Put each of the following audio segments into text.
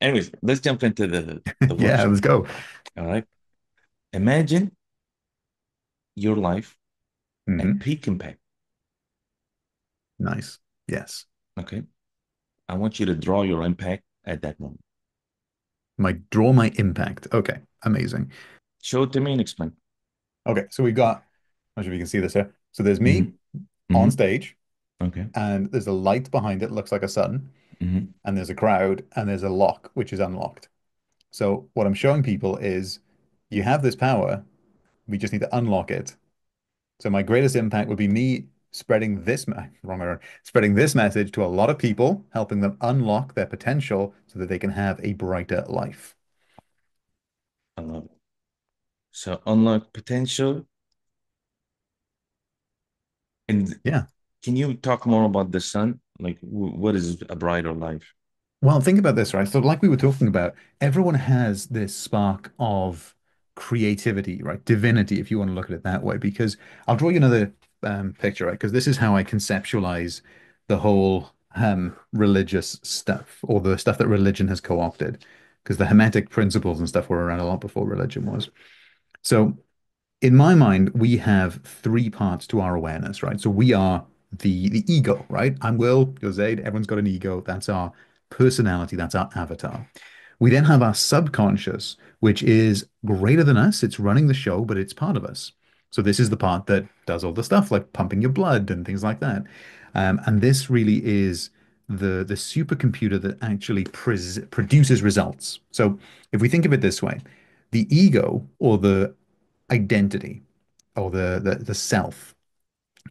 Anyways, let's jump into the Yeah, workshop. let's go. All right. Imagine your life at Hmm. peak impact. Nice. Yes. Okay. I want you to draw your impact at that moment. Draw my impact. Okay, amazing. Show it to me and explain. Okay, so we've got, I'm not sure if you can see this here. So there's Hmm. me Hmm. on stage, Okay. and there's a light behind it, looks like a sun, Hmm. and there's a crowd, and there's a lock, which is unlocked. So what I'm showing people is you have this power, we just need to unlock it. So my greatest impact would be me spreading this, wrong order, spreading this message to a lot of people, helping them unlock their potential so that they can have a brighter life. I love it. So unlock potential. And Yeah. can you talk more about the sun? Like, what is a brighter life? Well, think about this, right? So, like we were talking about, everyone has this spark of creativity, right? Divinity, if you want to look at it that way. Because I'll draw you another picture, right? Because this is how I conceptualize the whole religious stuff or the stuff that religion has co-opted. Because the Hermetic principles and stuff were around a lot before religion was. So, in my mind, we have three parts to our awareness, right? So we are the ego, right? I'm Will, you're Zaid, everyone's got an ego. That's our personality, that's our avatar. We then have our subconscious, which is greater than us. It's running the show, but it's part of us. So this is the part that does all the stuff like pumping your blood and things like that. And this really is the supercomputer that actually produces results. So if we think of it this way, the ego or the identity or the self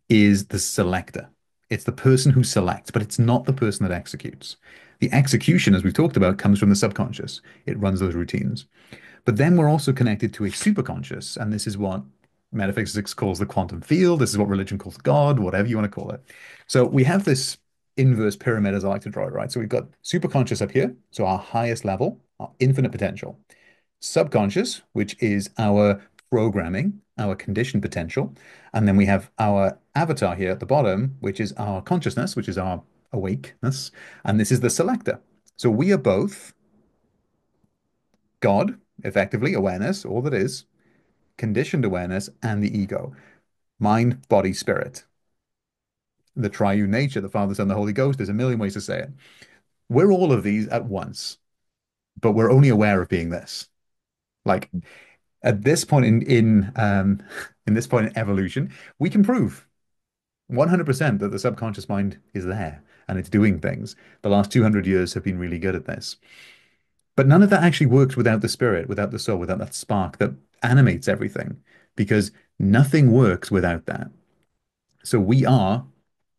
is the selector. It's the person who selects, but it's not the person that executes. The execution, as we've talked about, comes from the subconscious. It runs those routines. But then we're also connected to a superconscious, and this is what metaphysics calls the quantum field. This is what religion calls God, whatever you want to call it. So we have this inverse pyramid, as I like to draw it, right? So we've got superconscious up here, so our highest level, our infinite potential. Subconscious, which is our programming, our conditioned potential. And then we have our avatar here at the bottom, which is our consciousness, which is our awakeness. And this is the selector. So we are both God, effectively, awareness, all that is, conditioned awareness, and the ego, mind, body, spirit. The triune nature, the Father, Son, the Holy Ghost. There's a million ways to say it. We're all of these at once, but we're only aware of being this. Like at this point in this point in evolution, we can prove 100% that the subconscious mind is there and it's doing things. The last 200 years have been really good at this. But none of that actually works without the spirit, without the soul, without that spark that animates everything, because nothing works without that. So we are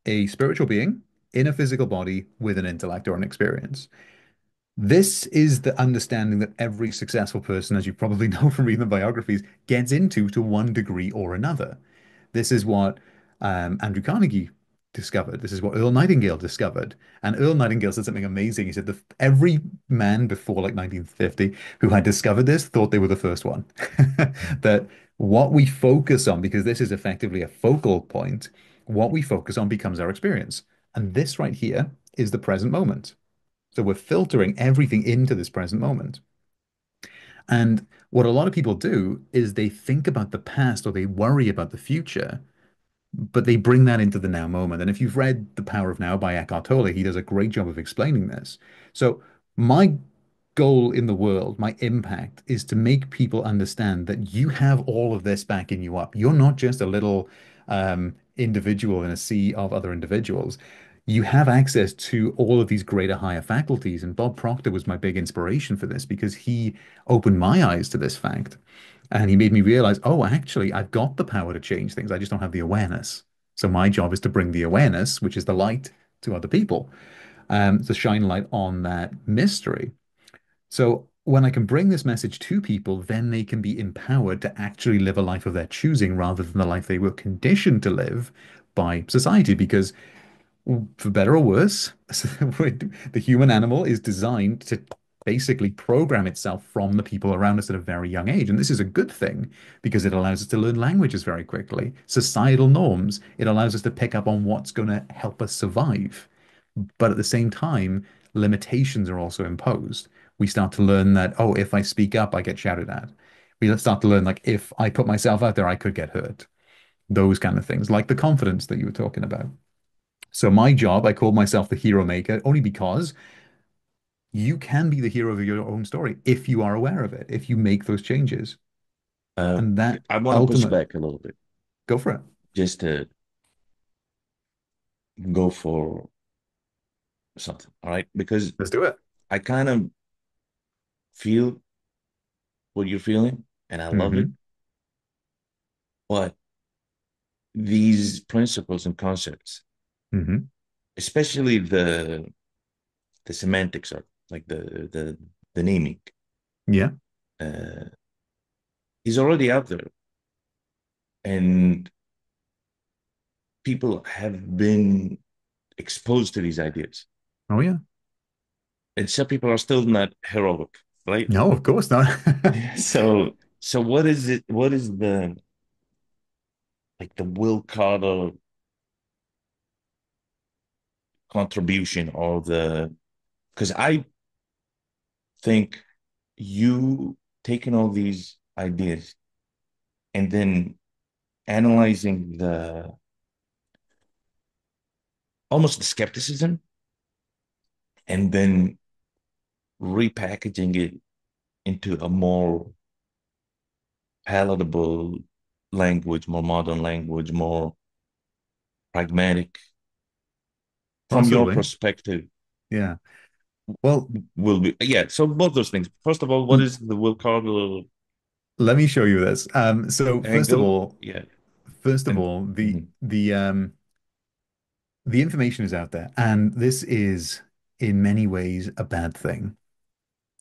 a spiritual being in a physical body with an intellect or an experience. This is the understanding that every successful person, as you probably know from reading the biographies, gets into to one degree or another. This is what Andrew Carnegie discovered. This is what Earl Nightingale discovered. And Earl Nightingale said something amazing. He said that every man before like 1950 who had discovered this thought they were the first one. That what we focus on, because this is effectively a focal point, what we focus on becomes our experience. And this right here is the present moment. So we're filtering everything into this present moment. And what a lot of people do is they think about the past or they worry about the future, but they bring that into the now moment. And if you've read The Power of Now by Eckhart Tolle, he does a great job of explaining this. So my goal in the world, my impact is to make people understand that you have all of this backing you up. You're not just a little individual in a sea of other individuals. You have access to all of these greater, higher faculties. And Bob Proctor was my big inspiration for this because he opened my eyes to this fact. And he made me realize, oh, actually, I've got the power to change things. I just don't have the awareness. So my job is to bring the awareness, which is the light, to other people, to shine light on that mystery. So when I can bring this message to people, then they can be empowered to actually live a life of their choosing rather than the life they were conditioned to live by society. Because for better or worse, the human animal is designed to basically program itself from the people around us at a very young age. And this is a good thing because it allows us to learn languages very quickly, societal norms. It allows us to pick up on what's going to help us survive. But at the same time, limitations are also imposed. We start to learn that, oh, if I speak up, I get shouted at. We start to learn, like, if I put myself out there, I could get hurt. Those kind of things, like the confidence that you were talking about. So my job, I called myself the hero maker only because you can be the hero of your own story if you are aware of it, if you make those changes. Uh, And that I want to push ultimate, back a little bit, go for it. just to go for something, all right? Because Let's do it. I kind of feel what you're feeling, and I love it. Hmm. But these principles and concepts, Hmm. especially the semantics of like the naming, Yeah. uh, is already out there, and people have been exposed to these ideas, Oh, yeah. and some people are still not heroic, right? No, of course not. So what is it? What is the like the Will Carter contribution or the because I think you taking all these ideas and then analyzing the almost the skepticism and then repackaging it into a more palatable language, more modern language, more pragmatic from your Possibly. perspective Yeah. Well, will be yeah. So both those things. First of all, what l is the Will Carter let me show you this. So angle? Yeah. first of And all, mhm, the information is out there, and this is in many ways a bad thing.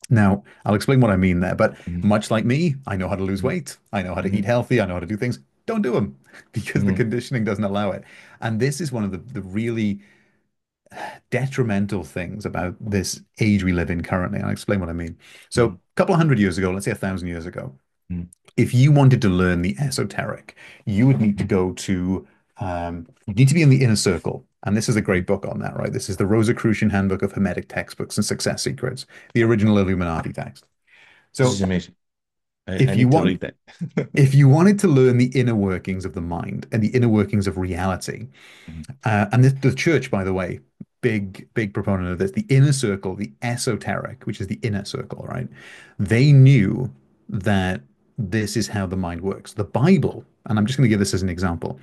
Now, I'll explain what I mean there, but mhm, much like me, I know how to lose weight. I know how to eat mhm, healthy. I know how to do things. Don't do them because the mhm, conditioning doesn't allow it. And this is one of the really detrimental things about this age we live in currently. I'll explain what I mean. So, a mhm, couple of hundred years ago, let's say 1,000 years ago, mhm, if you wanted to learn the esoteric, you would need to go to, you need to be in the inner circle. And this is a mhm. great book on that, right? This is the Rosicrucian Handbook of Hermetic Textbooks and Success Secrets, the original Illuminati text. This is So amazing. I if you need to want, read that. if you wanted to learn the inner workings of the mind and the inner workings of reality, Mhm, and the church, by the way, big proponent of this, the inner circle, the esoteric, which is the inner circle, right? They knew that this is how the mind works. The Bible, and I'm just going to give this as an example.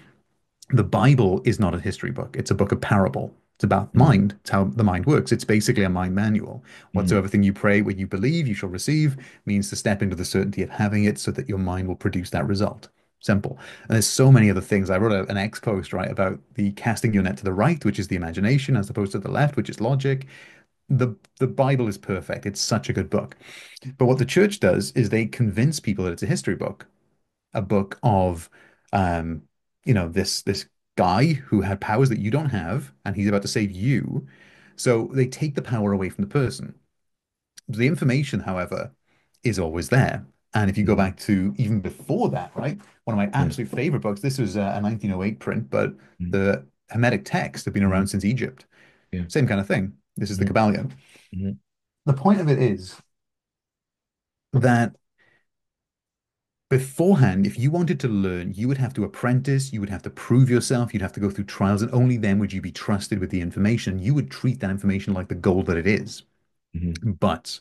The Bible is not a history book. It's a book of parable. It's about mhm, mind. It's how the mind works. It's basically a mind manual. mhm, Whatsoever thing you pray, when you believe, you shall receive, means to step into the certainty of having it so that your mind will produce that result. Simple. And there's so many other things. I wrote an X post, right, about the casting your net to the right, which is the imagination, as opposed to the left, which is logic. The Bible is perfect. It's such a good book. But what the church does is they convince people that it's a history book, a book of um this guy who had powers that you don't have, and he's about to save you. So they take the power away from the person. The information, however, is always there. And if you go mhm. back to even before that, right, one of my Yeah. absolute favorite books, this was a 1908 print, but Mhm, the Hermetic texts have been mhm, around since Egypt. yeah. Same kind of thing. This is the Mhm, Kabbalion. mhm, The point of it is that beforehand, if you wanted to learn, you would have to apprentice, you would have to prove yourself, you'd have to go through trials, and only then would you be trusted with the information. You would treat that information like the gold that it is. mhm, But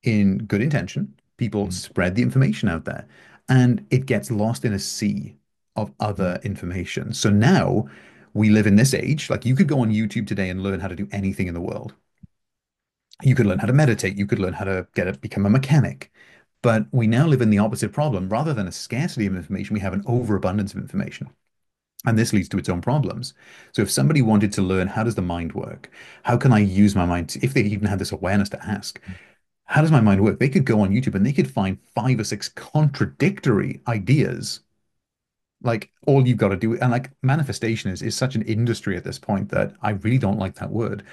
in good intention, people mhm, spread the information out there, and it gets lost in a sea of mhm, other information. So now we live in this age, like you could go on YouTube today and learn how to do anything in the world. You could learn how to meditate, you could learn how to become a mechanic. But we now live in the opposite problem. Rather than a scarcity of information, we have an overabundance of information. And this leads to its own problems. So if somebody wanted to learn how does the mind work, how can I use my mind to, if they even had this awareness to ask, how does my mind work? They could go on YouTube and they could find 5 or 6 contradictory ideas. Like all you've got to do, and like manifestation is such an industry at this point that I really don't like that word.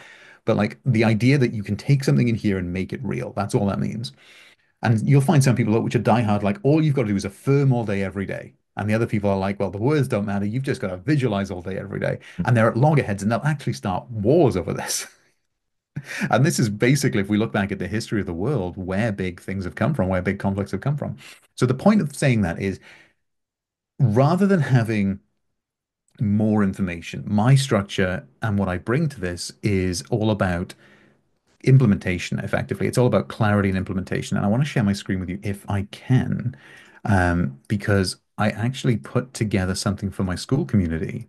But like the idea that you can take something in here and make it real, that's all that means. And you'll find some people which are diehard, like all you've got to do is affirm all day, every day. And the other people are like, well, the words don't matter. You've just got to visualize all day, every day. And they're at loggerheads and they'll actually start wars over this. And this is basically, if we look back at the history of the world, where big things have come from, where big conflicts have come from. So the point of saying that is rather than having more information, my structure and what I bring to this is all about implementation effectively. It's all about clarity and implementation. And I want to share my screen with you if I can, because I actually put together something for my school community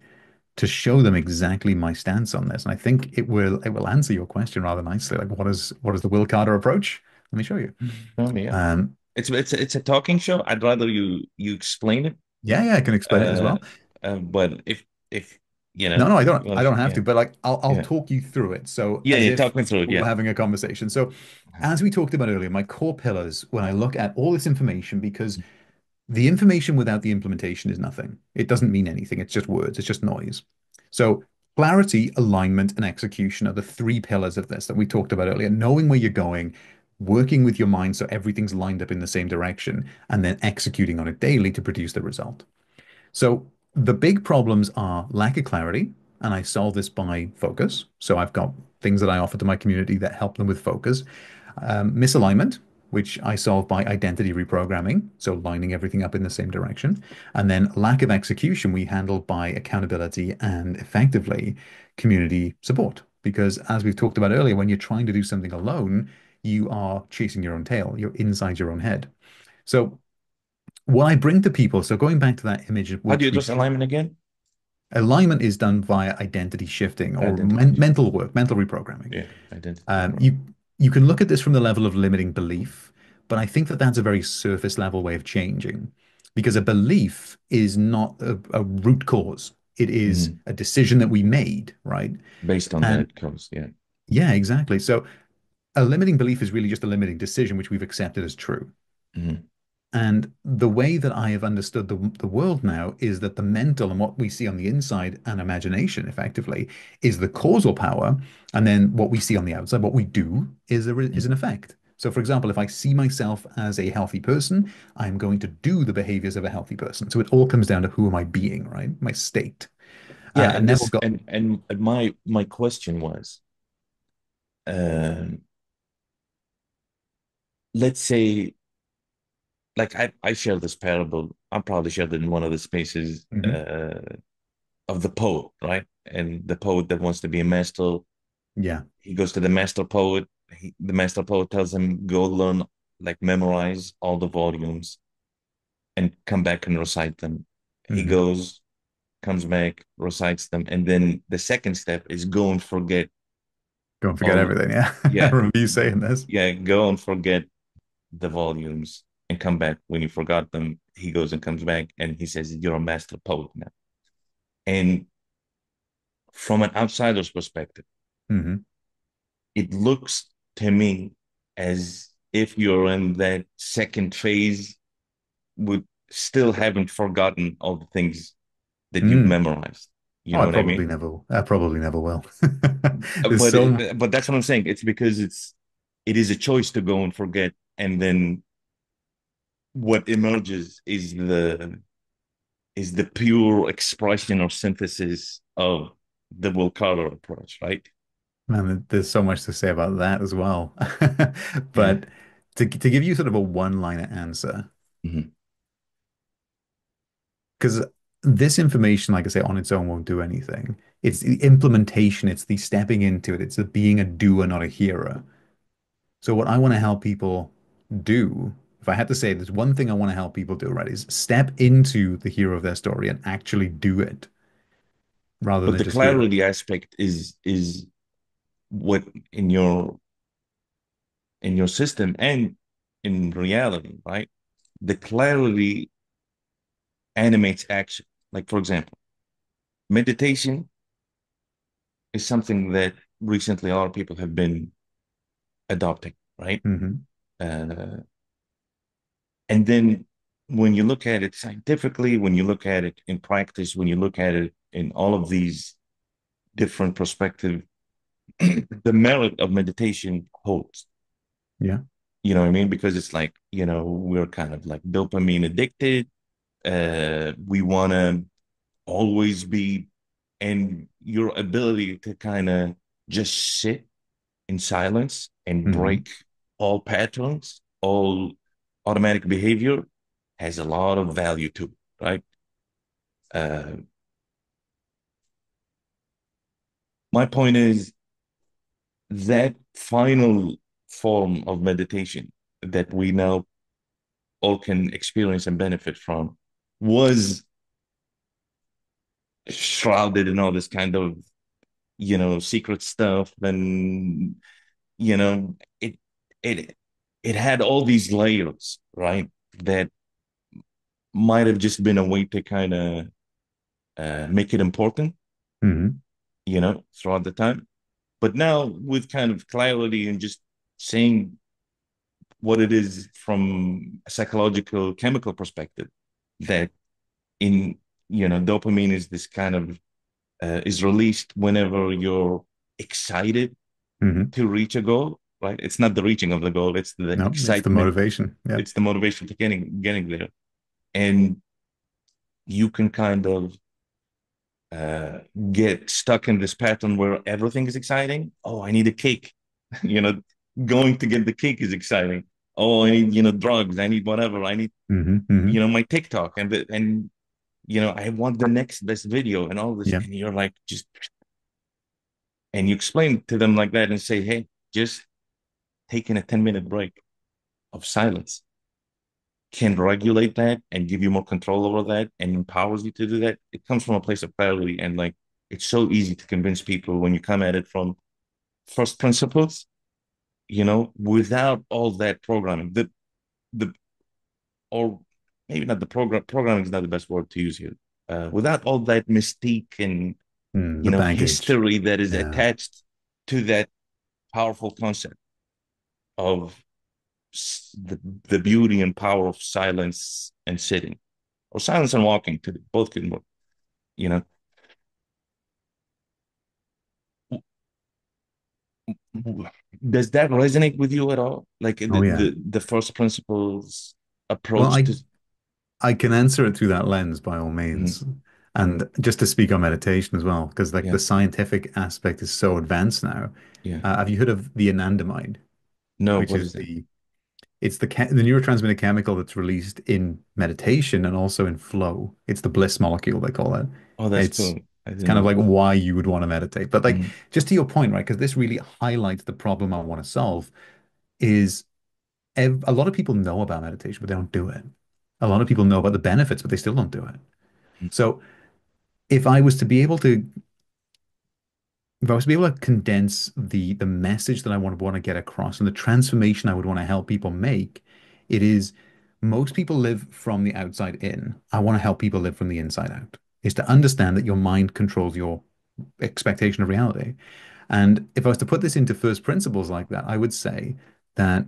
to show them exactly my stance on this. And I think it will answer your question rather nicely. Like, what is the Will Carter approach? Let me show you. Oh yeah. Um, It's a talking show. I'd rather you explain it. yeah, yeah, I can explain it as Uh, well. but if you No, know, no, I don't. well, I don't have yeah, to, but like, I'll yeah, talk you through it. So yeah, as yeah. if Talk me through it. we were Yeah. having a conversation. So as we talked about earlier, my core pillars when I look at all this information, because the information without the implementation is nothing. It doesn't mean anything. It's just words. It's just noise. So clarity, alignment, and execution are the three pillars of this that we talked about earlier. Knowing where you're going, working with your mind so everything's lined up in the same direction, and then executing on it daily to produce the result. So the big problems are lack of clarity, and I solve this by focus. So I've got things that I offer to my community that help them with focus. Misalignment, which I solve by identity reprogramming, so lining everything up in the same direction. And then lack of execution, we handle by accountability and effectively community support. Because as we've talked about earlier, when you're trying to do something alone, you are chasing your own tail. You're inside your own head. So what I bring to people, so going back to that image of How do you which we address alignment again? alignment is done via identity shifting or Identity. mental work, mental reprogramming. Yeah, identity Um, problem. you you can look at this from the level of limiting belief, but I think that that's a very surface level way of changing, because a belief is not a root cause. It is Hmm. a decision that we made, right? Based on And that comes, yeah. yeah, exactly. So a limiting belief is really just a limiting decision which we've accepted as true. Hmm. And the way that I have understood the world now is that the mental and what we see on the inside and imagination effectively is the causal power. And then what we see on the outside, what we do is an effect. So, for example, if I see myself as a healthy person, I'm going to do the behaviors of a healthy person. So it all comes down to who am I being, right? My state. Yeah, And and Neville this got, and my question was, um, let's say, like I share this parable. I probably shared it in one of the spaces Mhm. of the poet, right? And the poet that wants to be a master, Yeah. he goes to the master poet. The master poet tells him, go learn, like memorize all the volumes and come back and recite them. He Hmm. goes, comes back, recites them, and then the second step is go and forget Don't forget all. everything. Yeah. I Yeah, remember you saying this. yeah, go and forget the volumes and come back. When you forgot them, he goes and comes back and he says, you're a master poet now. And from an outsider's perspective, Hmm. it looks to me as if you're in that second phase with still haven't forgotten all the things that you've Mm. memorized. You Oh, know what I mean? I probably never will. There's But so but that's what I'm saying. It's because it is a choice to go and forget, and then what emerges is the pure expression or synthesis of the Will Carter approach, right? Man, there's so much to say about that as well. Yeah. But to give you sort of a one-liner answer, Hmm. because this information, like I say, on its own won't do anything. It's the implementation, it's the stepping into it, it's the being a doer, not a hero. So what I want to help people do, if I had to say there's one thing I want to help people do, right, is step into the hero of their story and actually do it rather But than the just hear it. clarity aspect is what in your system and in reality, right? The clarity animates action. Like for example, meditation is something that recently a lot of people have been adopting, right? Hmm. Uh, and then when you look at it scientifically, when you look at it in practice, when you look at it in all of these different perspectives, the merit of meditation holds. Yeah. You know what I mean? Because it's like, we're kind of like dopamine addicted. We want to always be, and your ability to kind of just sit in silence and Hmm. break all patterns, all automatic behavior has a lot of value to it, right? Uh, my point is that final form of meditation that we now all can experience and benefit from was shrouded in all this kind of, secret stuff. And, it, it, it had all these layers, right? That might have just been a way to kind of make it important, Hmm. throughout the time. But now with kind of clarity and just saying what it is from a psychological chemical perspective, that in, dopamine is this kind of is released whenever you're excited Hmm. to reach a goal, right? It's not the reaching of the goal, it's the No, it's the excitement, motivation. Yeah. it's the motivation to getting there. And you can kind of uh, get stuck in this pattern where everything is exciting. Oh, I need a cake. you know, Going to get the cake is exciting. Oh, I need, drugs. I need whatever. I need, Hmm. Hmm. my TikTok and I want the next best video and all this. Yeah. And you're like, just, and you explain to them like that and say, hey, just taking a 10-minute break of silence can regulate that and give you more control over that and empowers you to do that. It comes from a place of clarity. And like, it's so easy to convince people when you come at it from first principles, without all that programming. The or maybe not the programming is not the best word to use here. Without all that mystique and The baggage. history that is Yeah. attached to that powerful concept of the beauty and power of silence and sitting, or silence and walking. To both can work. You know, does that resonate with you at all? Like Oh, yeah. the first principles Well, approach I to. I can answer it through that lens by all Mhm. means. And just to speak on meditation as well, because like Yeah, the scientific aspect is so advanced now. yeah. Have you heard of the anandamide, No, which what is is that? the neurotransmitter chemical that's released in meditation and also in flow. It's the bliss molecule they call it. Oh, that's It's cool. I it's didn't kind of know like that. why you would want to meditate. But like Mhm. just to your point, right? Because this really highlights the problem I want to solve is a lot of people know about meditation, but they don't do it. A lot of people know about the benefits, but they still don't do it. So if I was to be able to, if I was to be able to condense the message that I want to get across and the transformation I would want to help people make, it is most people live from the outside in. I want to help people live from the inside out. Is to understand that your mind controls your expectation of reality. And if I was to put this into first principles like that, I would say that,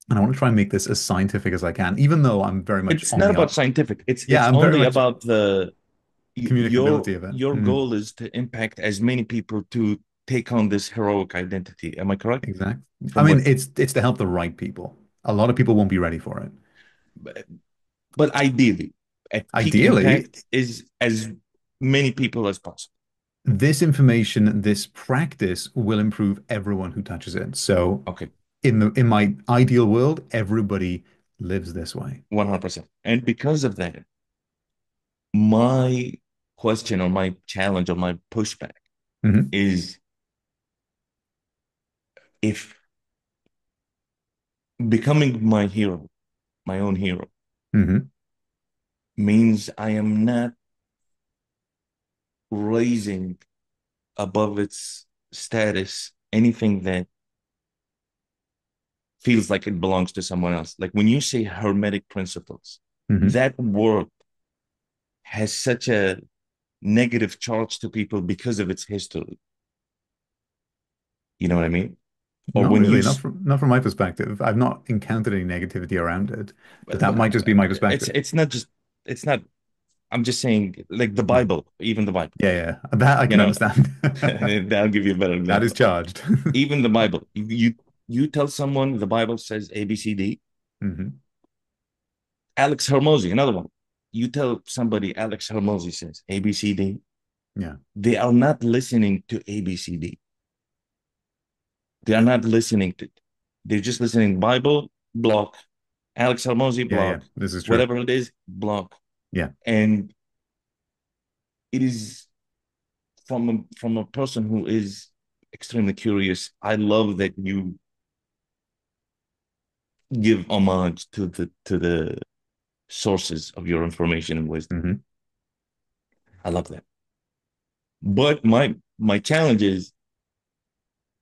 and I want to try and make this as scientific as I can, even though I'm very much It's on not the about art. scientific. It's Yeah, it's I'm very only much about your communicability of it. your Mhm. goal is to impact as many people to take on this heroic identity. Am I correct? Exactly. I From mean, what, it's to help the right people. A lot of people won't be ready for it. but ideally, at peak Ideally, impact is as many people as possible. this information, this practice will improve everyone who touches it. So Okay, in my ideal world, everybody lives this way. 100%. And because of that, my question or my challenge or my pushback Hmm. is, if becoming my hero, my own hero, Hmm. means I am not raising above its status anything that feels like it belongs to someone else. Like when you say hermetic principles, Hmm. that word has such a negative charge to people because of its history. You know what I mean? Or Not when you, really, not from my perspective. I've not encountered any negativity around it, but that but might just be my it's perspective. it's not just it's not. I'm just saying, like the Yeah, Bible, even the Bible. yeah, yeah. That I You can know, understand. I'll give you a better That is example. charged. Even the Bible, you tell someone the Bible says ABCD. Hmm. Alex Hermosi, another one. You tell somebody Alex Hermosi says ABCD, Yeah. they are not listening to ABCD. They are not listening to, they're just listening Bible, block, Alex Hormozy, Yeah, yeah, block, this is true. whatever it is, block. Yeah. And it is from a person who is extremely curious. I love that you give homage to the sources of your information and wisdom. Hmm. I love that. But my challenge is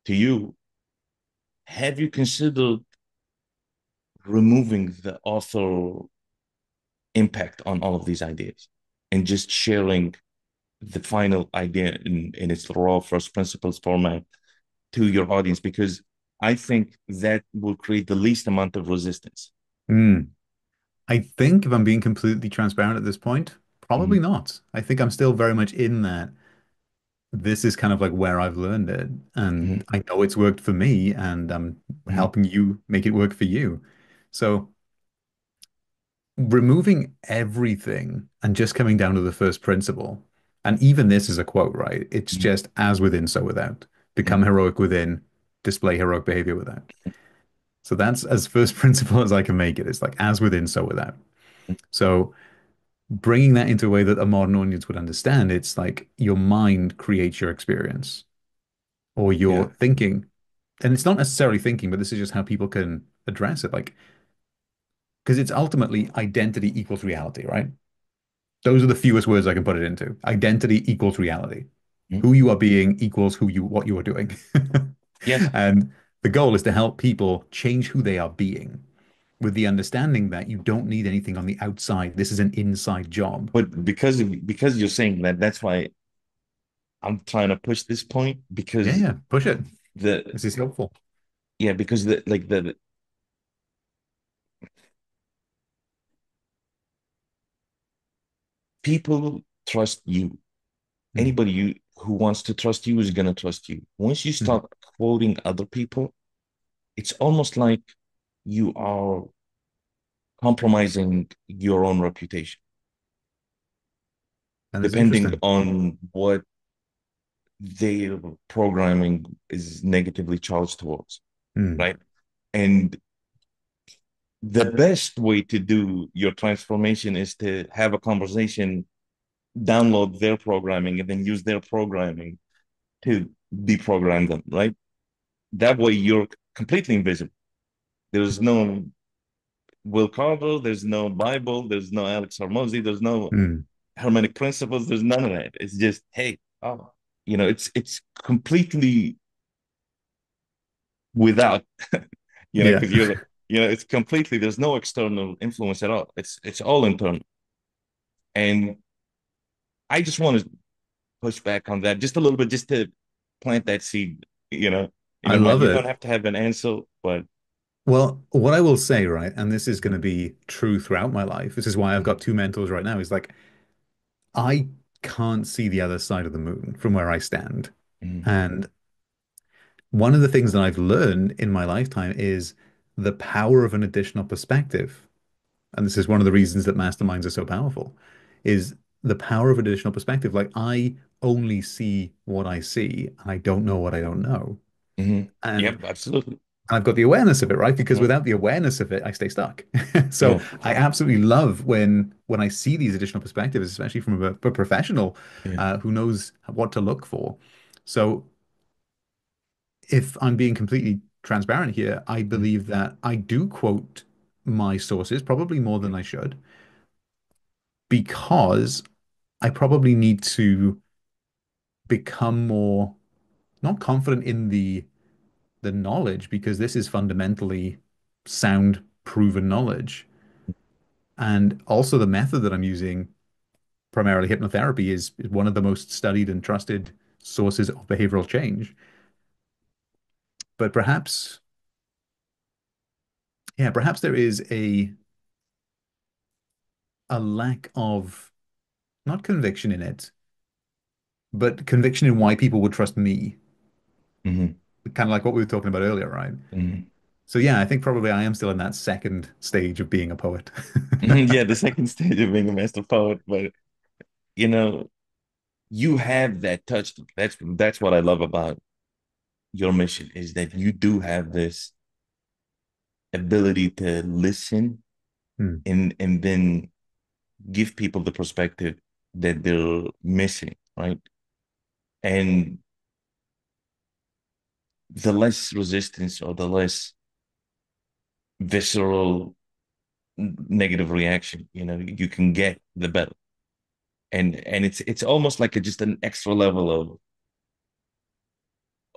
to you, have you considered removing the author impact on all of these ideas and just sharing the final idea in its raw first principles format to your audience? Because I think that will create the least amount of resistance. Mm. I think if I'm being completely transparent at this point, probably Mhm, not. I think I'm still very much in that. This is kind of like where I've learned it, mhm, and I know it's worked for me, and I'm mhm, helping you make it work for you. So removing everything and just coming down to the first principle, and even this is a quote, right? It's mhm, just as within, so without. Become mhm. heroic within, display heroic behavior without. So that's as first principle as I can make it. It's like as within, so without. So bringing that into a way that a modern audience would understand, it's like your mind creates your experience or your Yeah, thinking. And it's not necessarily thinking, but this is just how people can address it. Like, because it's ultimately identity equals reality, right? Those are the fewest words I can put it into. Identity equals reality. mhm. Who you are being equals what you are doing. Yes, And the goal is to help people change who they are being with the understanding that you don't need anything on the outside. This is an inside job. but because you're saying that, that's why I'm trying to push this point Yeah, because yeah, push it. the This is helpful. yeah, because the people trust you. Mm, Anybody who wants to trust you is gonna trust you. Once you mm. start quoting other people, it's almost like you are compromising your own reputation, And it's depending interesting. on what their programming is negatively charged towards, Mm, right? And the best way to do your transformation is to have a conversation, download their programming, and then use their programming to deprogram them, right? That way you're completely invisible. There's no Will Carver, there's no Bible, there's no Alex Hormozy, there's no mm. hermetic principles, there's none of that. It's just, hey, oh, it's completely without, Yeah. because it's completely, there's no external influence at all. It's all internal. And I just want to push back on that just a little bit, just to plant that seed, in I your mind. love You don't it. have to have an answer, but Well, what I will say, right, and this is going to be true throughout my life. This is why I've got two mentors right now, is like I can't see the other side of the moon from where I stand. Mhm, And one of the things that I've learned in my lifetime is the power of an additional perspective. And this is one of the reasons that masterminds are so powerful, is the power of additional perspective. Like I only see what I see, and I don't know what I don't know. mhm. And Yep, absolutely. I've got the awareness of it, right? Because Mhm. without the awareness of it, I stay stuck. So Yeah, I absolutely love when I see these additional perspectives, especially from a professional yeah. who knows what to look for. So if I'm being completely transparent here, I Mhm. believe that I do quote my sources probably more than I should because I probably need to become more not confident in the knowledge because this is fundamentally sound proven knowledge. And also the method that I'm using, primarily hypnotherapy, is one of the most studied and trusted sources of behavioral change. But perhaps, yeah, perhaps there is a lack of not conviction in it, but conviction in why people would trust me. Mhm. Kind of like what we were talking about earlier, right? Mhm. So yeah, I think probably I am still in that second stage of being a poet. Yeah, the second stage of being a master poet, but you know, you have that touch. That's what I love about your mission is that you do have this ability to listen Mm, and then give people the perspective that they're missing, right? And the less resistance or the less visceral negative reaction, you can get, the better. And it's almost like just an extra level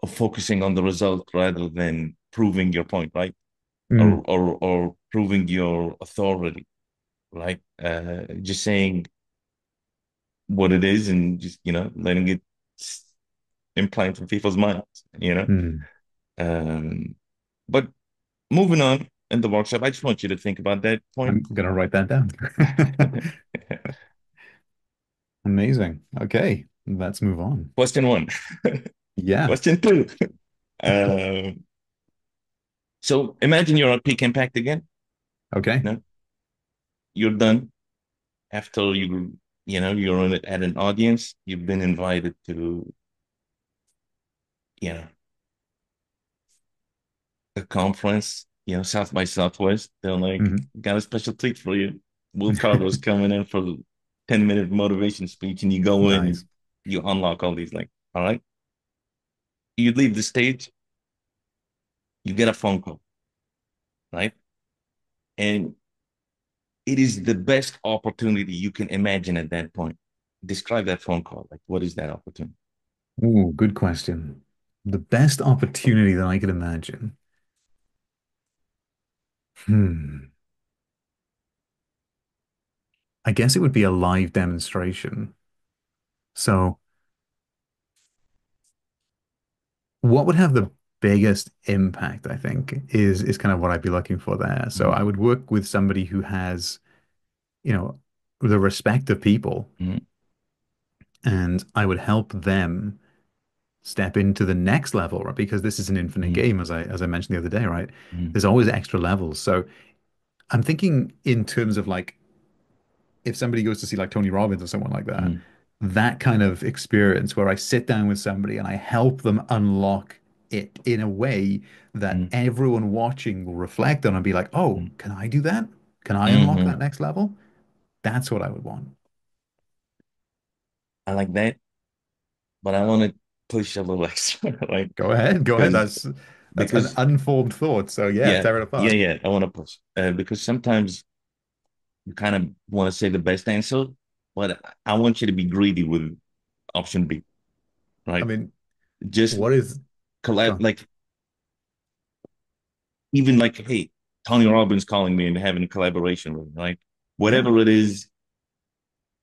of focusing on the result rather than proving your point, right? or mm, or or proving your authority, right? Just saying what it is and just letting it implant in people's minds. mm. Um, but moving on in the workshop, I just want you to think about that point. I'm gonna write that down. Amazing. Okay, let's move on. Question one. Yeah. Question two. Um, so imagine you're at Peak Impact again. Okay. No, you're done after you're at an audience. You've been invited to you know a conference, South by Southwest. They're like, Hmm. got a special treat for you. Will Carter's coming in for the 10-minute motivation speech, and you go Nice. in, you unlock all these, like, all right. You leave the stage, you get a phone call, right? And it is the best opportunity you can imagine at that point. Describe that phone call. Like, what is that opportunity? Ooh, good question. The best opportunity that I could imagine. Hmm. I guess it would be a live demonstration. So, what would have the biggest impact, I think, is kind of what I'd be looking for there. So, Mm-hmm. I would work with somebody who has, you know, the respect of people, Mm-hmm. and I would help them step into the next level, right? Because this is an infinite Mm-hmm. game, as I mentioned the other day, right? There's always extra levels. So, I'm thinking in terms of like if somebody goes to see like Tony Robbins or someone like that, Mm-hmm. that kind of experience where I sit down with somebody and I help them unlock it in a way that everyone watching will reflect on and be like, oh, Mm-hmm. can I do that? Can I unlock Mm-hmm. that next level? That's what I would want. I like that, but I want to push a little extra, right? Go ahead, go ahead. Because That's an because unformed thought. So yeah, yeah, tear it yeah, apart. yeah. I want to push because sometimes you kind of want to say the best answer, but I want you to be greedy with option B, I right? mean, Just what is collab, gone? like even like, hey, Tony Robbins calling me and having a collaboration with me, like Yeah. whatever it is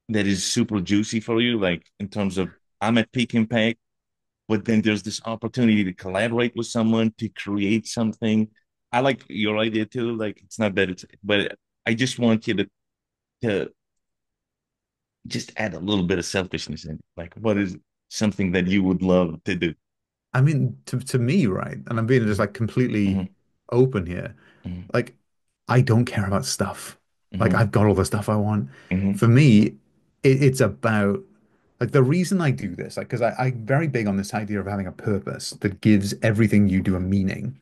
that is super juicy for you, like in terms of I'm at peak impact, but then there's this opportunity to collaborate with someone to create something. I like your idea too. Like it's not that it's, but I just want you to just add a little bit of selfishness in it. Like, what is something that you would love to do? I mean, to me, right? And I'm being just like completely Hmm. open here. Hmm. Like, I don't care about stuff. Like, Hmm. I've got all the stuff I want. Hmm. For me, it's about like the reason I do this, like, because I'm very big on this idea of having a purpose that gives everything you do a meaning.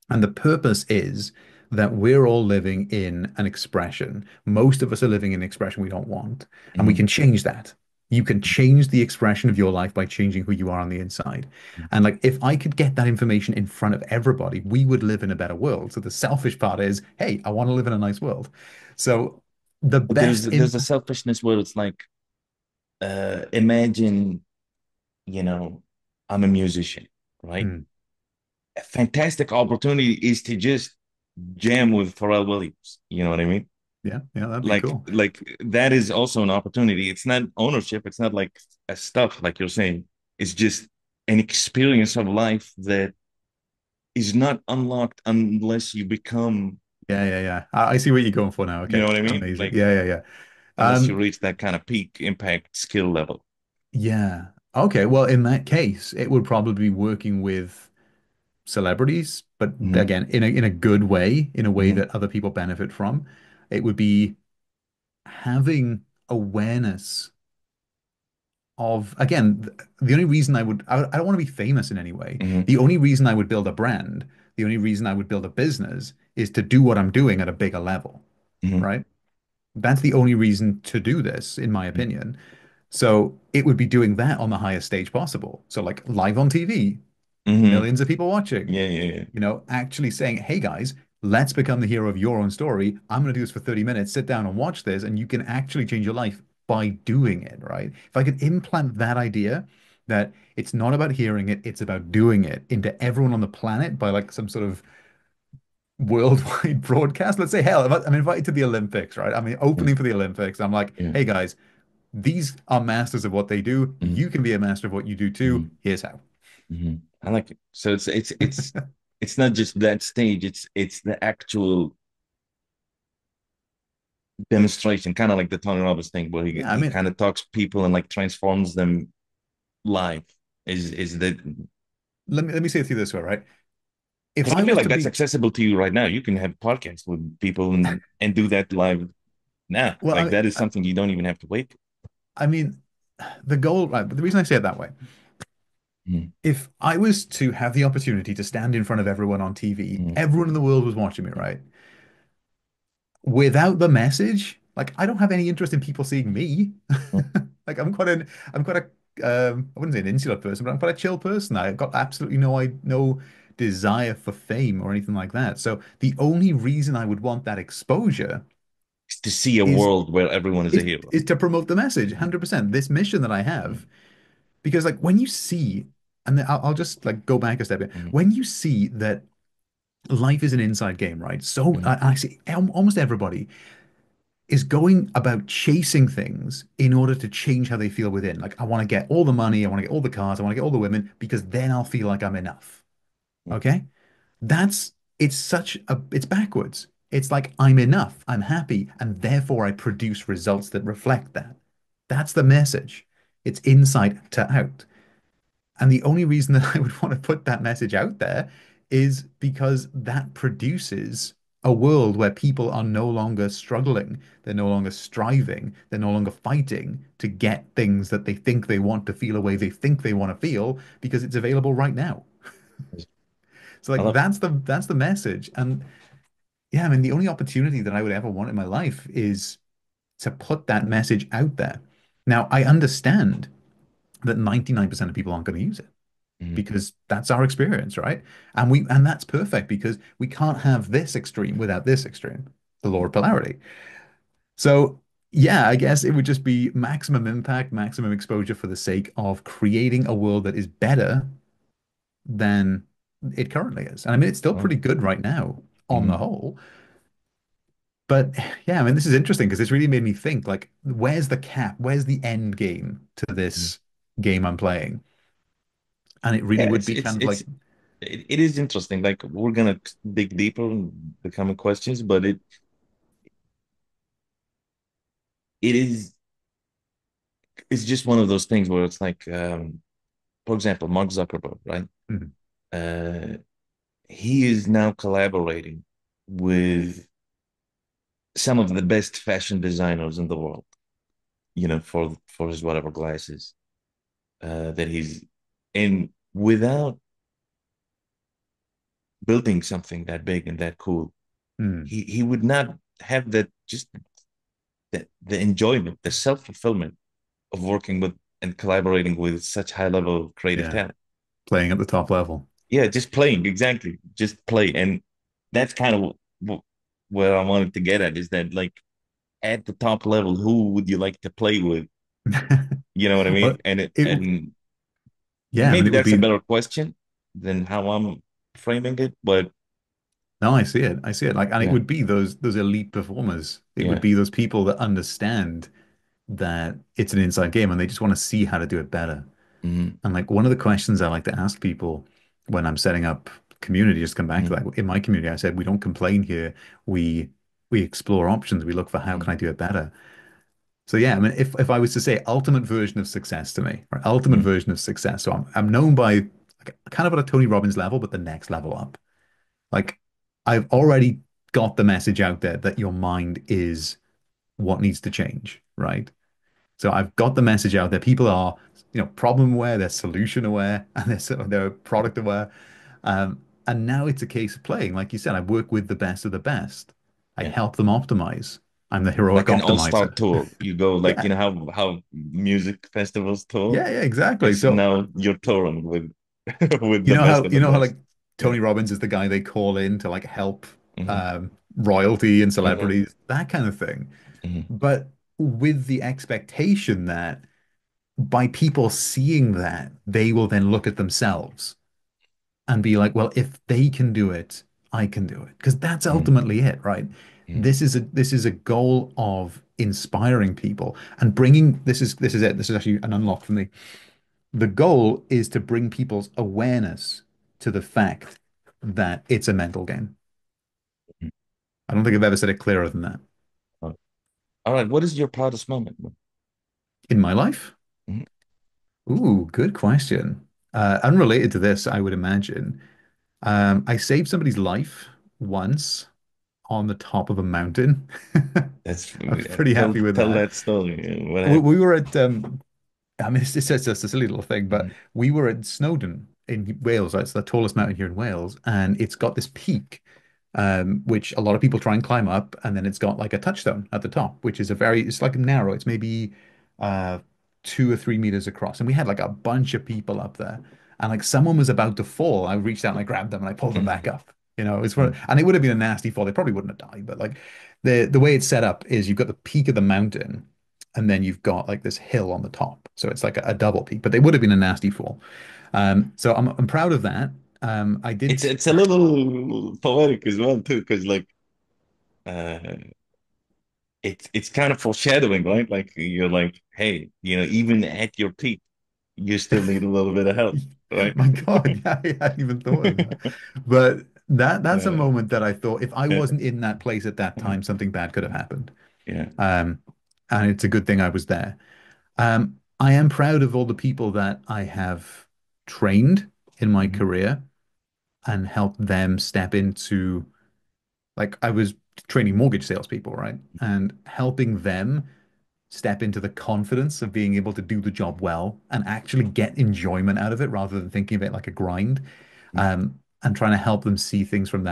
And the purpose is that we're all living in an expression. Most of us are living in an expression we don't want, and we Hmm. can change that. You can change the expression of your life by changing who you are on the inside. And like, if I could get that information in front of everybody, we would live in a better world. So the selfish part is, hey, I want to live in a nice world. So the But there's best there's a impact. selfishness where it's like, imagine, you know, I'm a musician, right? Hmm, A fantastic opportunity is to just jam with Pharrell Williams. You know what I mean? yeah, yeah, that'd be Like, cool. like that is also an opportunity. It's not ownership. It's not like a stuff like you're saying. It's just an experience of life that is not unlocked unless you become, Yeah, yeah, yeah. I see what you're going for now. you Okay, know what I mean? amazing. Like Yeah, yeah, yeah. unless you Um, reach that kind of peak impact skill level. yeah. Okay, well, in that case, it would probably be working with celebrities, but Hmm. again, in a good way, in a way Hmm. that other people benefit from. It would be having awareness of, again, the only reason I don't want to be famous in any way. Hmm. The only reason I would build a brand, the only reason I would build a business is to do what I'm doing at a bigger level, Hmm. right? That's the only reason to do this, in my opinion. So it would be doing that on the highest stage possible. So like live on TV, Hmm. millions of people watching, Yeah, yeah, yeah. actually saying, hey guys, let's become the hero of your own story. I'm going to do this for 30 minutes. Sit down and watch this, and you can actually change your life by doing it, right? If I could implant that idea that it's not about hearing it, it's about doing it into everyone on the planet by like some sort of worldwide broadcast. Let's say, hell, if I'm invited to the Olympics, right? I mean, Yeah, opening for the Olympics. I'm like, yeah. hey guys, these are masters of what they do. Hmm. You can be a master of what you do too. Hmm. Here's how. Hmm. I like it. So it's not just that stage, it's the actual demonstration, kind of like the Tony Robbins thing where Yeah, I he mean, kind of talks people and like transforms them live. Is that let me say it to you this way, right? If because I I feel was like to that's be, accessible to you right now. You can have podcasts with people and do that live now. well, Like that is something you don't even have to wait. I mean, the goal, right? But the reason I say it that way, Mm, if I was to have the opportunity to stand in front of everyone on TV, mm, everyone in the world was watching me, mm, right? Without the message, like I don't have any interest in people seeing me. mm. Like I'm quite I wouldn't say an insular person, but I'm quite a chill person. I've got absolutely no desire for fame or anything like that. So the only reason I would want that exposure It's to see a is world where everyone is a is hero. is to promote the message, Mm, 100%. This mission that I mm, have, because like when you see, and I'll just like go back a step here. mm, When you see that life is an inside game, right? So mm, I see almost everybody is going about chasing things in order to change how they feel within. Like, I want to get all the money, I want to get all the cars, I want to get all the women because then I'll feel like I'm enough. mm. Okay? It's backwards. It's like I'm enough, I'm happy, and therefore I produce results that reflect that. That's the message. It's inside to out. And the only reason that I would want to put that message out there is because that produces a world where people are no longer struggling, they're no longer striving, they're no longer fighting to get things that they think they want to feel a way they think they want to feel because it's available right now. So I like love it. that's the message. And yeah, I mean the only opportunity that I would ever want in my life is to put that message out there. Now, I understand that 99% of people aren't going to use it, Mm, because that's our experience, right? And that's perfect because we can't have this extreme without this extreme, the law mm. of polarity. So yeah, I guess it would just be maximum impact, maximum exposure for the sake of creating a world that is better than it currently is. And I mean, it's still Well, pretty good right now on the mhm. whole. But yeah, I mean, this is interesting because it's really made me think like, where's the cap? Where's the end game to Mm. this game I'm playing? And it really Yeah, would be kind of like, it is interesting. Like we're gonna dig deeper in the coming questions, but it is it's just one of those things where it's like for example, Mark Zuckerberg, right? mhm, Uh, he is now collaborating with some of the best fashion designers in the world, for his whatever glasses that he's in without building something that big and that cool. mhm. He would not have that just the enjoyment, the self-fulfillment of working with and collaborating with such high level of creative Yeah, talent. playing at the top level. Yeah, just playing, exactly. Just play. And that's kind of where I wanted to get at is that like at the top level, who would you like to play with? You know what I mean? Well, yeah, I mean, Maybe it would that's a be, better question than how I'm framing it, but no, I see it. I see it. Like, and it yeah, would be those elite performers. It would yeah. be those people that understand that it's an inside game and they just want to see how to do it better. Hmm. And like one of the questions I like to ask people when I'm setting up community, just come back to Hmm. that. In my community, I said we don't complain here. We we explore options. We look for how Hmm. can I do it better. So yeah, I mean, if I was to say ultimate version of success to me, right? Ultimate Hmm. version of success. So I'm known by like, kind of at a Tony Robbins level, but the next level up. Like I've already got the message out there that your mind is what needs to change, right? So I've got the message out there. People are, problem aware, they're solution aware, and they're product aware. And now it's a case of playing. Like you said, I work with the best of the best. I Yeah. help them optimize. I'm the heroic Like an all-star optimizer. tour. You go like, Yeah, how music festivals tour. yeah, exactly. It's So now you're touring with with the best of the you know how best. like Yeah. Tony Robbins is the guy they call in to like help Hmm. royalty and Hmm. celebrities, that kind of thing. Hmm. But with the expectation that by people seeing that, they will then look at themselves and be like, well, if they can do it, I can do it. Because that's Hmm. ultimately it, right? Hmm. This is a goal of inspiring people and bringing this is it. This is actually an unlock for me. The goal is to bring people's awareness to the fact that it's a mental game. I don't think I've ever said it clearer than that. All right. What is your proudest moment? In my life? Mhm. Ooh, good question. Unrelated to this, I would imagine. I saved somebody's life once on the top of a mountain. That's I'm pretty happy with tell that. that story. What happened? We were at, I mean, it's just a silly little thing, but Mhm. we were at Snowdon in Wales. Right? It's the tallest mountain here in Wales, and it's got this peak, which a lot of people try and climb up, and then it's got like a touchstone at the top, which is it's like narrow. It's maybe uh 2 or 3 meters across, and we had like a bunch of people up there, and like someone was about to fall. I reached out and I grabbed them and I pulled them back Mhm. up. Mhm. And it would have been a nasty fall. They probably wouldn't have died, but like the way it's set up is you've got the peak of the mountain, and then you've got like this hill on the top. So it's like a double peak, but they would have been a nasty fall. So I'm proud of that. I did. It's a little poetic as well too, because like uh it's kind of foreshadowing, right? Like you're like, hey, even at your peak, you still need a little bit of help, right? My God, yeah, I hadn't even thought of that. But that's a Uh, moment that I thought if I yeah, wasn't in that place at that time, something bad could have happened. yeah. Um, and it's a good thing I was there. I am proud of all the people that I have trained in my Mhm. career and helped them step into, like, I was training mortgage salespeople, right? And helping them step into the confidence of being able to do the job well and actually get enjoyment out of it rather than thinking of it like a grind. And trying to help them see things from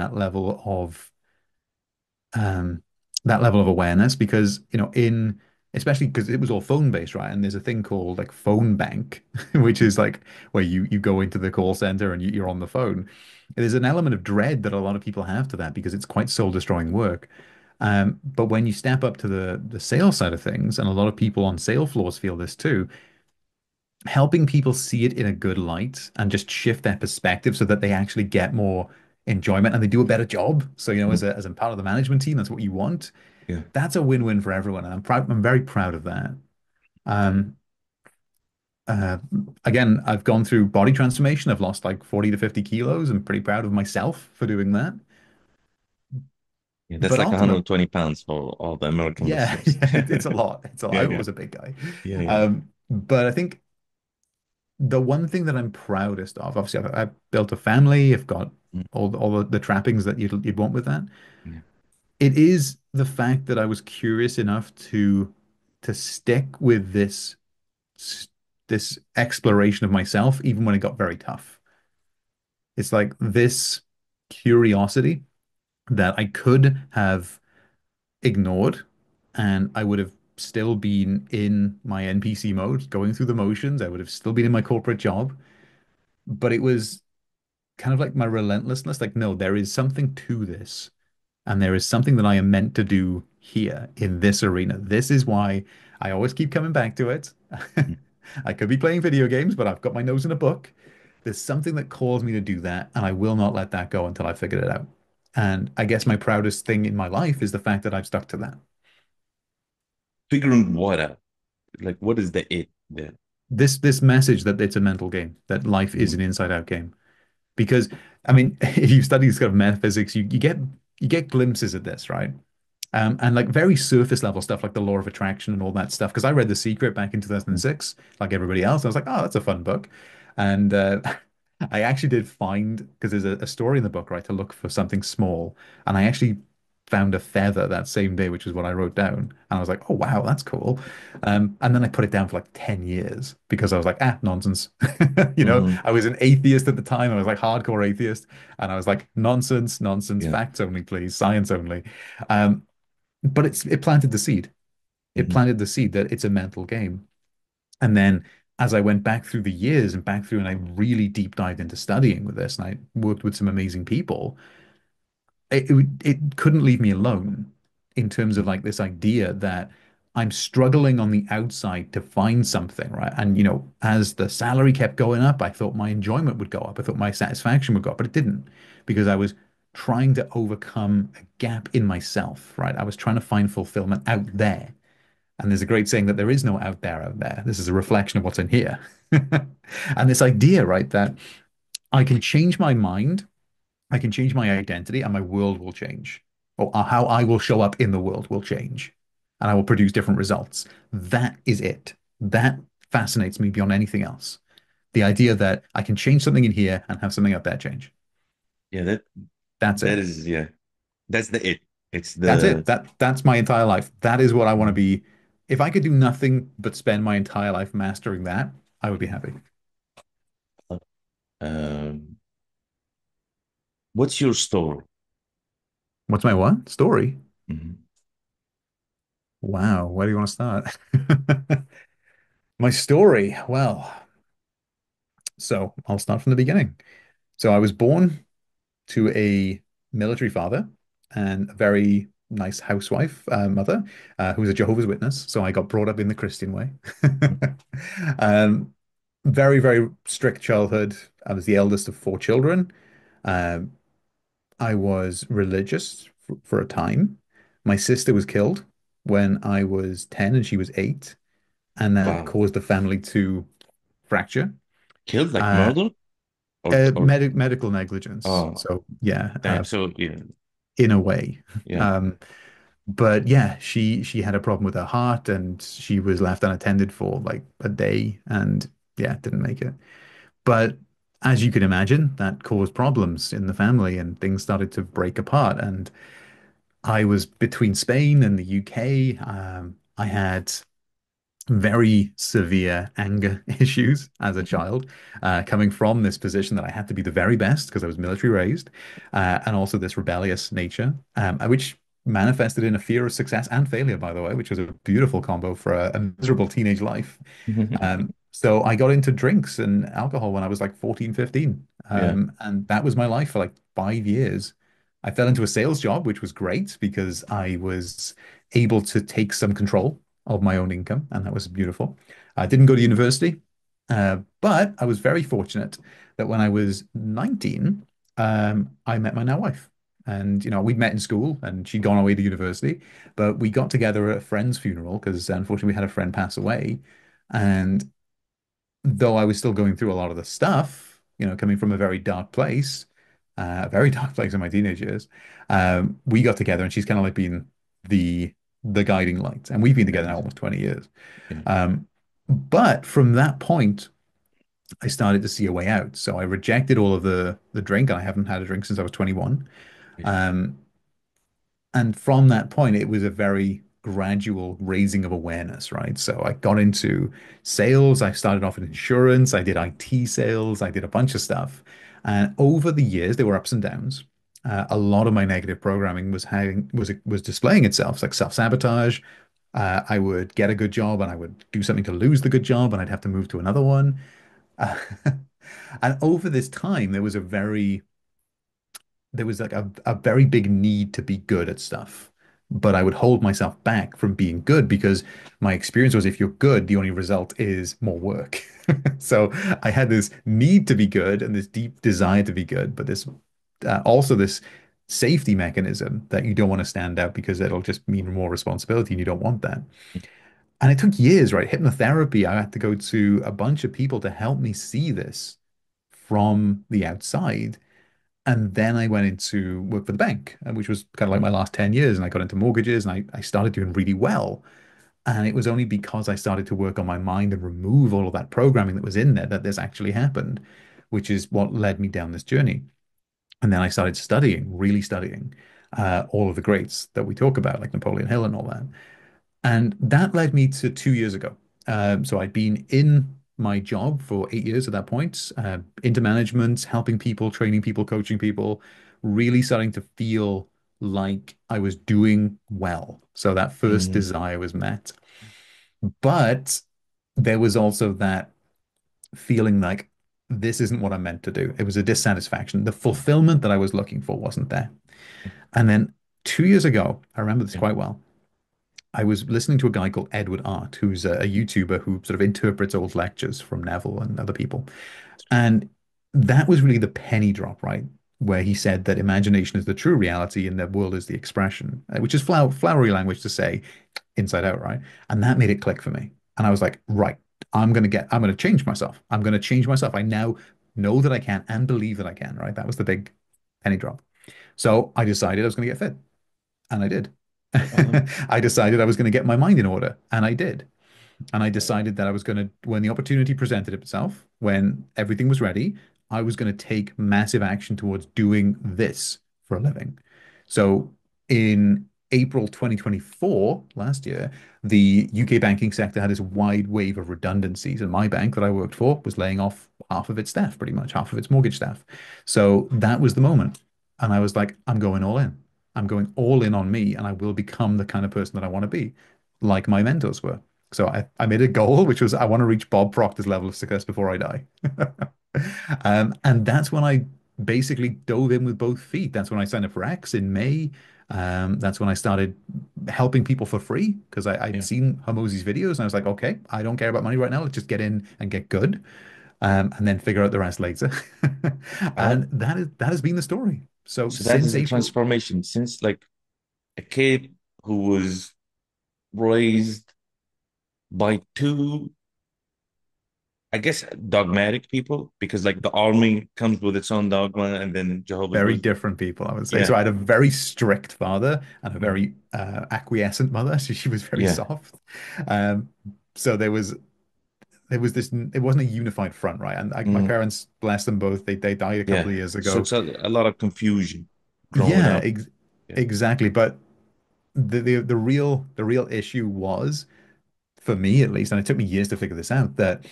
um, that level of awareness because in especially because it was all phone based, right? And there's a thing called like phone bank, which is like where you go into the call center and you're on the phone. There's an element of dread that a lot of people have to that because it's quite soul destroying work. But when you step up to the sales side of things, and a lot of people on sale floors feel this too, helping people see it in a good light and just shift their perspective so that they actually get more enjoyment and they do a better job. So, Mhm. as a part of the management team, that's what you want. Yeah. That's a win-win for everyone. And I'm proud, I'm very proud of that. Um, uh, Again, I've gone through body transformation. I've lost like 40 to 50 kilos. I'm pretty proud of myself for doing that. Yeah, that's But like ultimately, 120 pounds for all the American yeah, listeners. yeah, it's a lot. It's a lot. Yeah, I yeah, was a big guy. yeah, yeah. But I think the one thing that I'm proudest of, obviously, I've built a family. I've got Mm. all the trappings that you'd want with that. Yeah. It is the fact that I was curious enough to stick with this exploration of myself, even when it got very tough. It's like this curiosity that I could have ignored, and I would have still been in my NPC mode, going through the motions. I would have still been in my corporate job, but it was kind of like my relentlessness. Like, no, there is something to this, and there is something that I am meant to do here in this arena. This is why I always keep coming back to it. Mm. I could be playing video games, but I've got my nose in a book. There's something that calls me to do that, and I will not let that go until I figured it out. And I guess my proudest thing in my life is the fact that I've stuck to that. Figuring what out? Like, what is the it there? This message that it's a mental game, that life is Mhm. an inside out game. Because I mean, if you study this kind of metaphysics, you get glimpses of this, right? And like very surface level stuff like the law of attraction and all that stuff. Because I read The Secret back in 2006, like everybody else. I was like, oh, that's a fun book. And I actually did find, because there's a story in the book, right, to look for something small. And I actually found a feather that same day, which is what I wrote down. And I was like, oh, wow, that's cool. And then I put it down for like 10 years because I was like, nonsense. Hmm. I was an atheist at the time. I was like hardcore atheist. And I was like, nonsense, nonsense, Yeah. facts only, please, science only. Um, but it planted the seed. It Hmm. planted the seed that it's a mental game. And then as I went back through the years and back through and I really deep dived into studying with this and I worked with some amazing people, it couldn't leave me alone in terms of like this idea that I'm struggling on the outside to find something, right? And as the salary kept going up, I thought my enjoyment would go up. I thought my satisfaction would go up, but it didn't because I was trying to overcome a gap in myself, right? I was trying to find fulfillment out there. And there's a great saying that there is no out there. This is a reflection of what's in here. And this idea, right, that I can change my mind, I can change my identity, and my world will change, or how I will show up in the world will change, and I will produce different results. That is it. That fascinates me beyond anything else. The idea that I can change something in here and have something out there change. Yeah, that That's that it. is yeah. That's the it. It's That's it. the That's my entire life. That is what I want to Mhm. be. If I could do nothing but spend my entire life mastering that, I would be happy. um what's your story? What's my what? Story? Mhm. Wow, where do you want to start? My story. Well, so I'll start from the beginning. So I was born to a military father and a very nice housewife mother who was a Jehovah's Witness. So I got brought up in the Christian way. Um, very, very strict childhood. I was the eldest of four children. Um, I was religious for a time. My sister was killed when I was 10 and she was 8, and that Wow. caused the family to fracture. Killed like Uh, murder or medical negligence. oh So yeah, damn. So yeah, in a way. yeah. Um, but yeah, she had a problem with her heart and she was left unattended for like a day and yeah, didn't make it. But as you can imagine, that caused problems in the family and things started to break apart. And I was between Spain and the UK. I had very severe anger issues as a Mhm. child, coming from this position that I had to be the very best because I was military raised, and also this rebellious nature, which manifested in a fear of success and failure, by the way, which was a beautiful combo for a miserable teenage life. So I got into drinks and alcohol when I was like 14, 15. Yeah. And that was my life for like 5 years. I fell into a sales job, which was great because I was able to take some control of my own income, and that was beautiful. I didn't go to university, but I was very fortunate that when I was 19, I met my now wife. And, we'd met in school and she'd gone away to university, but we got together at a friend's funeral because unfortunately we had a friend pass away. And though I was still going through a lot of the stuff, coming from a very dark place in my teenage years, we got together and she's kind of like been the the guiding light. And we've been together now Yes. almost 20 years. Yeah. But from that point, I started to see a way out. So I rejected all of the drink, and I haven't had a drink since I was 21. Yeah. Um, and from that point, it was a very gradual raising of awareness, right? So I got into sales. I started off in insurance. I did IT sales. I did a bunch of stuff. And over the years, there were ups and downs. A lot of my negative programming was displaying itself, like self-sabotage. I would get a good job and I would do something to lose the good job, and I'd have to move to another one. Uh, and over this time, there was like a very big need to be good at stuff. But I would hold myself back from being good because my experience was if you're good, the only result is more work. So I had this need to be good and this deep desire to be good, but this also this safety mechanism that you don't want to stand out because it'll just mean more responsibility and you don't want that. And it took years, right? Hypnotherapy, I had to go to a bunch of people to help me see this from the outside. And then I went into work for the bank, which was kind of like my last 10 years. And I got into mortgages and I started doing really well. And it was only because I started to work on my mind and remove all of that programming that was in there that this actually happened, which is what led me down this journey. And then I started studying, really studying. all of the greats that we talk about, like Napoleon Hill and all that. And that led me to 2 years ago. So I'd been in my job for 8 years at that point, into management, helping people, training people, coaching people, really starting to feel like I was doing well. So that first Mm, desire was met. But there was also that feeling like this isn't what I'm meant to do. It was a dissatisfaction. The fulfillment that I was looking for wasn't there. And then 2 years ago, I remember this yeah. quite well. I was listening to a guy called Edward Art, who's a YouTuber who sort of interprets old lectures from Neville and other people. And that was really the penny drop, right? Where he said that imagination is the true reality and the world is the expression, which is flowery language to say inside out, right? And that made it click for me. And I was like, right, I'm going to change myself. I'm going to change myself. I now know that I can and believe that I can, right? That was the big penny drop. So I decided I was going to get fit, and I did. Uh-huh. I decided I was going to get my mind in order, and I did. And I decided that I was going to, when the opportunity presented itself, when everything was ready, I was going to take massive action towards doing this for a living. So in April 2024, last year, the UK banking sector had this wide wave of redundancies. And my bank that I worked for was laying off half of its staff, pretty much half of its mortgage staff. So that was the moment. And I was like, I'm going all in. I'm going all in on me, and I will become the kind of person that I want to be, like my mentors were. So I made a goal, which was I want to reach Bob Proctor's level of success before I die. And that's when I basically dove in with both feet. That's when I signed up for X in May. That's when I started helping people for free because I'd Yeah. seen Hormozi's videos and I was like, okay, I don't care about money right now. Let's just get in and get good, and then figure out the rest later. Uh, And that has been the story. So so that since is the April, transformation since like a kid who was raised by two, I guess, dogmatic people, because like the army comes with its own dogma and then Jehovah's very Witness. different people, I would say. Yeah. So I had a very strict father and a Mhm. very acquiescent mother. She was very Yeah. soft. Um, so there was this. It wasn't a unified front, right? And my Mm, parents, bless them both, they died a couple yeah. of years So ago. it's a lot of confusion growing Yeah, up. ex Yeah. exactly. But the real issue was for me at least, and it took me years to figure this out, that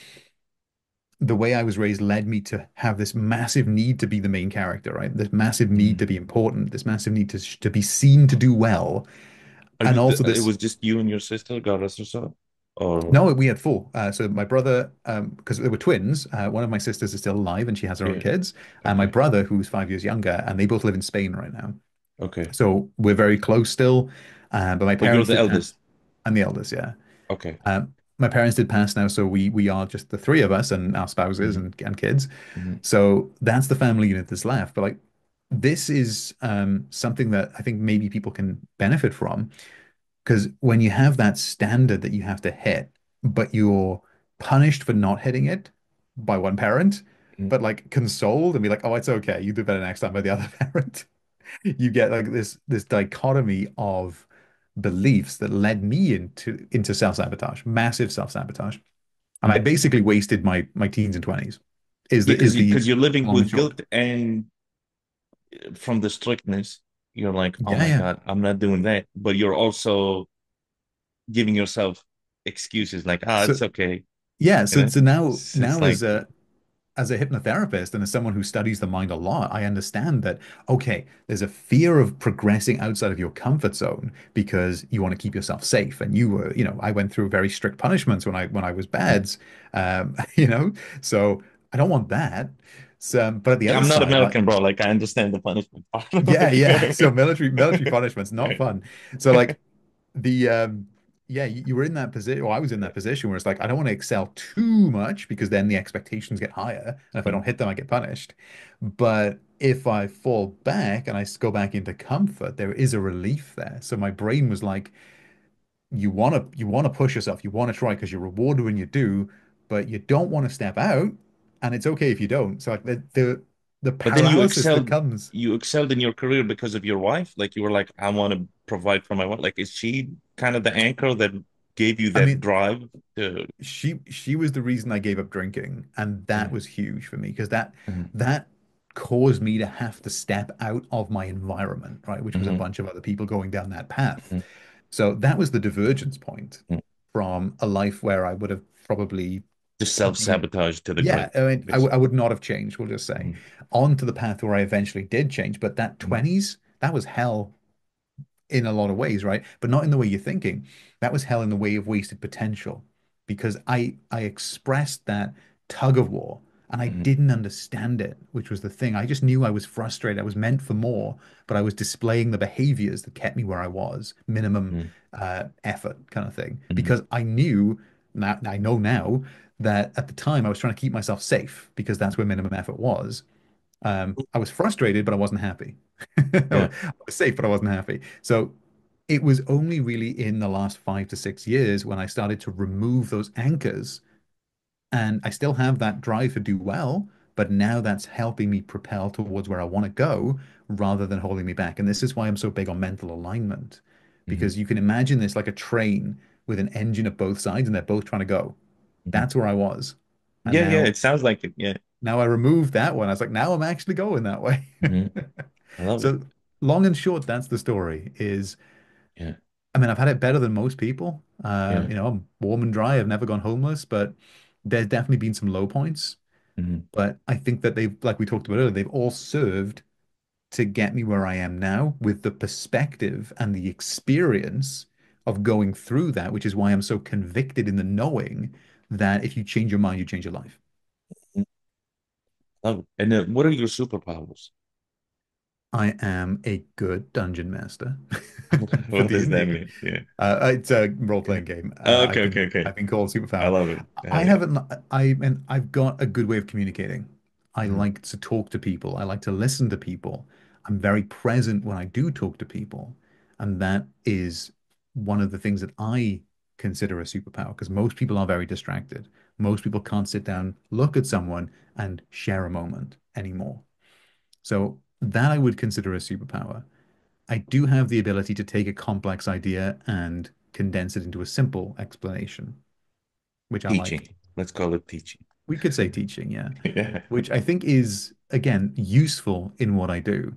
the way I was raised led me to have this massive need to be the main character, right? This massive need Mm. to be important, this massive need to be seen to do well, and also It this. was just you and your sister, God rest her soul? Or No, we had four. So my brother, because they were twins, one of my sisters is still alive and she has her own yeah. kids, and my Okay. brother, who's 5 years younger, and they both live in Spain right now. Okay. So we're very close still. But my But you're parents the did pass. eldest. I'm the eldest, yeah. Okay. My parents did pass now, so we are just the three of us and our spouses Hmm. and kids. Hmm. So that's the family unit that's left. But like this is something that I think maybe people can benefit from because when you have that standard that you have to hit, but you're punished for not hitting it by one parent, but like consoled and be like, oh, it's okay, you do better next time by the other parent. You get like this dichotomy of beliefs that led me into self-sabotage, massive self-sabotage. And I Mm. basically wasted my teens and 20s is Yeah, the is the because you're living long and with short. guilt, and from the strictness, you're like, oh Yeah, my yeah. God, I'm not doing that. But you're also giving yourself excuses like, ah, So it's okay. yeah, You so know, so now it's now like, as a hypnotherapist and as someone who studies the mind a lot, I understand that, okay, there's a fear of progressing outside of your comfort zone because you want to keep yourself safe. And I went through very strict punishments when I was bad, um, you know, so I don't want that. So, but at the yeah, other I'm not side, like, American, bro. Like, I understand the punishment part. yeah, yeah. So Like, military punishment's not fun. So like the yeah, you were in that position, or I was in that position where it's like I don't want to excel too much because then the expectations get higher, and if I don't hit them, I get punished. But if I fall back and go back into comfort, there is a relief there. So my brain was like, you want to push yourself, you want to try because you're rewarded when you do, but you don't want to step out, and it's okay if you don't. So like the But then paralysis that comes. you excelled in your career because of your wife. Like, you were like, I want to provide for my wife. Like, is she kind of the anchor that gave you I that mean, drive to? she was the reason I gave up drinking, and that Yeah. was huge for me because that Mhm. that caused me to have to step out of my environment, right? Which was a Hmm. bunch of other people going down that path. Hmm. So that was the divergence point Hmm. from a life where I would have probably Just been, self-sabotage to the yeah, grid, I mean, I basically. would not have changed, we'll just say, Hmm. on to the path where I eventually did change. But that Hmm. 20s, that was hell in a lot of ways, right? But not in the way you're thinking. That was hell in the way of wasted potential because I expressed that tug of war and I Hmm. didn't understand it, which was the thing. I just knew I was frustrated. I was meant for more, but I was displaying the behaviors that kept me where I was, minimum Hmm. effort kind of thing. Hmm. Because I knew now, I know now that at the time I was trying to keep myself safe because that's where minimum effort was. I was frustrated, but I wasn't happy. I Yeah. was safe, but I wasn't happy. So it was only really in the last 5 to 6 years when I started to remove those anchors, and I still have that drive to do well, but now that's helping me propel towards where I want to go rather than holding me back. And this is why I'm so big on mental alignment, Hmm. because you can imagine this like a train with an engine at both sides, and they're both trying to go. Hmm. That's where I was. And Yeah, yeah, it sounds like it. Yeah. now I removed that one. I was like, now I'm actually going that way. Hmm. I love it. So long and short, that's the story. Is Yeah. I mean, I've had it better than most people. Yeah. I'm warm and dry. I've never gone homeless, but there's definitely been some low points. Hmm. But I think that they've, like we talked about earlier, they've all served to get me where I am now with the perspective and the experience of going through that, which is why I'm so convicted in the knowing that if you change your mind, you change your life. Love it. And what are your superpowers? I am a good dungeon master for What does that D&D. mean? Yeah. It's a role-playing game. Oh, okay, okay, okay. I've been called I superpower. love it. I Hell yeah. haven't and I've got a good way of communicating. I Hmm. like to talk to people. I like to listen to people. I'm very present when I do talk to people. And that is one of the things that I consider a superpower because most people are very distracted. Most people can't sit down, look at someone, and share a moment anymore. So that I would consider a superpower. I do have the ability to take a complex idea and condense it into a simple explanation, which I like. Teaching. Let's call it teaching. We could say teaching, yeah, Yeah. which I think is, again, useful in what I do.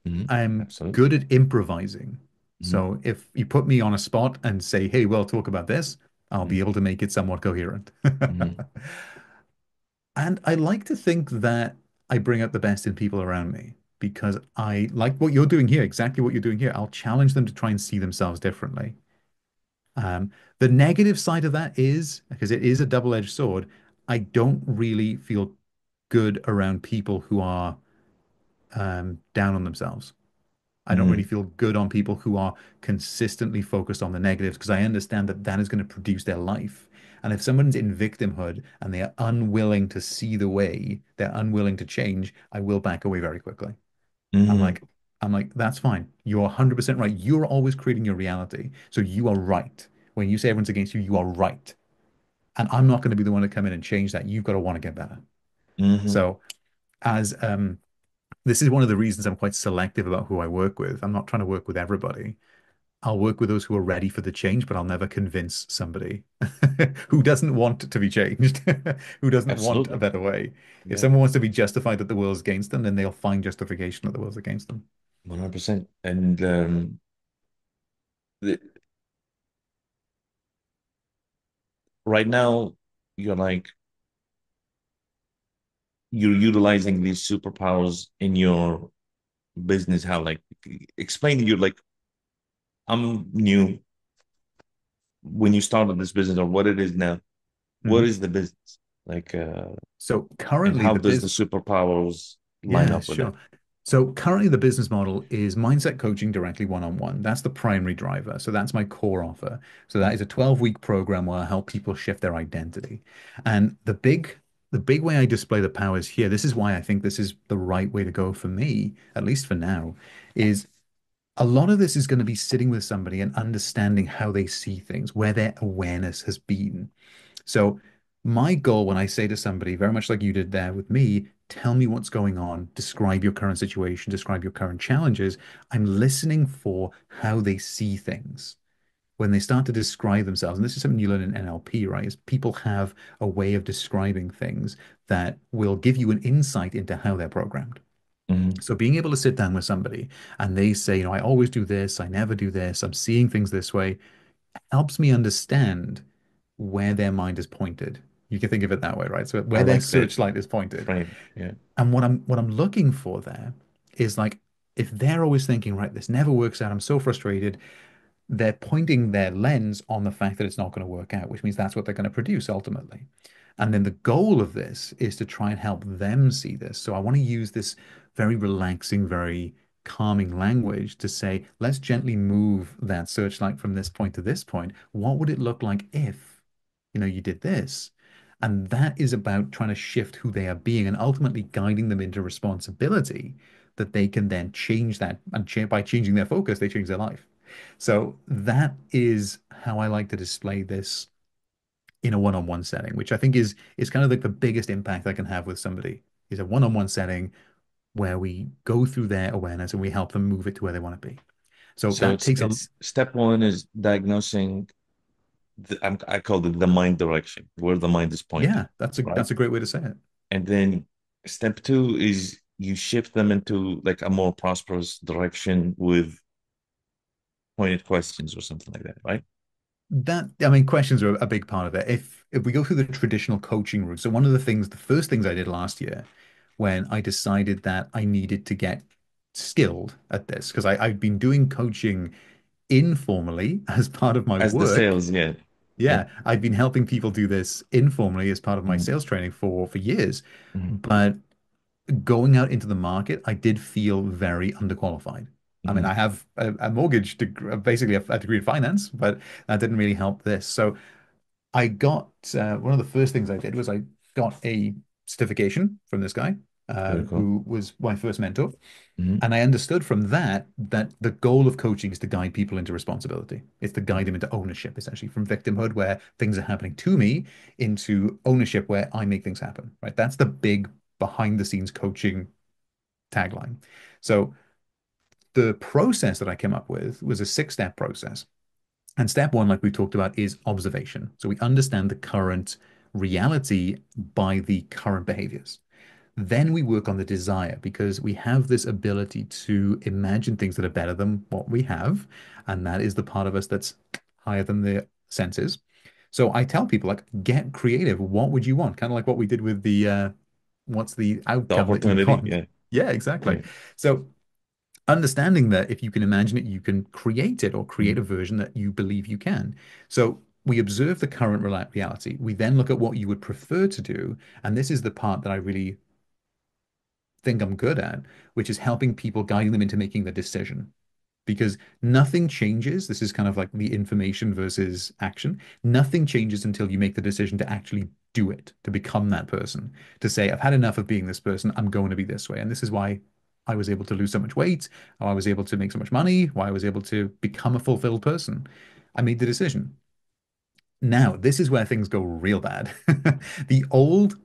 Hmm. I'm Absolutely. good at improvising. Hmm. So if you put me on a spot and say, hey, well, talk about this, I'll Hmm. be able to make it somewhat coherent. Hmm. And I like to think that I bring out the best in people around me because I like what you're doing here, exactly what you're doing here. I'll challenge them to try and see themselves differently. The negative side of that is, because it is a double-edged sword, I don't really feel good around people who are down on themselves. I don't really Hmm. feel good on people who are consistently focused on the negatives because I understand that that is going to produce their life. And if someone's in victimhood and they are unwilling to see the way, they're unwilling to change, I will back away very quickly. I'm Hmm. like, I'm like, that's fine. You're 100% right. You're always creating your reality. So you are right. When you say everyone's against you, you are right. And I'm not going to be the one to come in and change that. You've got to want to get better. Hmm. So as this is one of the reasons I'm quite selective about who I work with. I'm not trying to work with everybody. I'll work with those who are ready for the change, but I'll never convince somebody who doesn't want to be changed, who doesn't want a Absolutely. better way. If Yeah. someone wants to be justified that the world's against them, then they'll find justification that the world's against them. 100%. And the, right now, you're like, you're utilizing these superpowers in your business. How, like, explain to you, like, I'm new when you started this business or what it is now. What Mhm. is the business? Like, So and currently how the does the biz superpowers line Yeah, up with sure. that? So currently the business model is mindset coaching directly one-on-one. That's the primary driver. So that's my core offer. So that is a 12-week program where I help people shift their identity. And the big way I display the powers here, this is why I think this is the right way to go for me, at least for now, is a lot of this is going to be sitting with somebody and understanding how they see things, where their awareness has been. So my goal when I say to somebody, very much like you did there with me, tell me what's going on, describe your current situation, describe your current challenges. I'm listening for how they see things. When they start to describe themselves, and this is something you learn in NLP, right? Is people have a way of describing things that will give you an insight into how they're programmed. Hmm. So being able to sit down with somebody and they say, I always do this, I never do this, I'm seeing things this way, helps me understand where their mind is pointed. You can think of it that way, right? So I where their like that searchlight is pointed. frame. Yeah. And what I'm looking for there is like if they're always thinking, right, this never works out, I'm so frustrated, they're pointing their lens on the fact that it's not going to work out, which means that's what they're going to produce ultimately. And then the goal of this is to try and help them see this. So I want to use this very relaxing, very calming language to say, let's gently move that searchlight from this point to this point. What would it look like if, you did this? And that is about trying to shift who they are being and ultimately guiding them into responsibility that they can then change that. And by changing their focus, they change their life. So that is how I like to display this in a one-on-one setting, which I think is kind of like the biggest impact I can have with somebody is a one-on-one setting where we go through their awareness and we help them move it to where they want to be. So So that it's takes a it's step one is diagnosing I call it the mind direction, where the mind is pointing, yeah, that's a right? that's a great way to say it. And then step two is you shift them into like a more prosperous direction with pointed questions or something like that, right? That I mean, questions are a big part of it. If we go through the traditional coaching route, so one of the first things I did last year when I decided that I needed to get skilled at this, because I've been doing coaching informally as part of my As the work. sales, yeah. Yeah. Yeah, I've been helping people do this informally as part of my Mhm. sales training for years. Mhm. But going out into the market, I did feel very underqualified. I mean, Mhm. I have a mortgage degree, basically a degree in finance, but that didn't really help this. So I got one of the first things I did was I got a certification from this guy Very cool. who was my first mentor. Mhm. And I understood from that that the goal of coaching is to guide people into responsibility. It's to guide them into ownership, essentially, from victimhood, where things are happening to me, into ownership, where I make things happen, right? That's the big behind the scenes coaching tagline. So the process that I came up with was a six-step process. And step one, like we talked about, is observation. So we understand the current reality by the current behaviors. Then we work on the desire because we have this ability to imagine things that are better than what we have. And that is the part of us that's higher than the senses. So I tell people, like, get creative. What would you want? Kind of like what we did with what's the The outcome that you opportunity, want? yeah. Yeah, exactly. Yeah. So understanding that if you can imagine it, you can create it or create Mhm. a version that you believe you can. So we observe the current reality. We then look at what you would prefer to do. And this is the part that I really think I'm good at, which is helping people, guiding them into making the decision. Because nothing changes. This is kind of like the information versus action. Nothing changes until you make the decision to actually do it, to become that person, to say, I've had enough of being this person. I'm going to be this way. And this is why I was able to lose so much weight, how I was able to make so much money, why I was able to become a fulfilled person. I made the decision. Now, this is where things go real bad. The old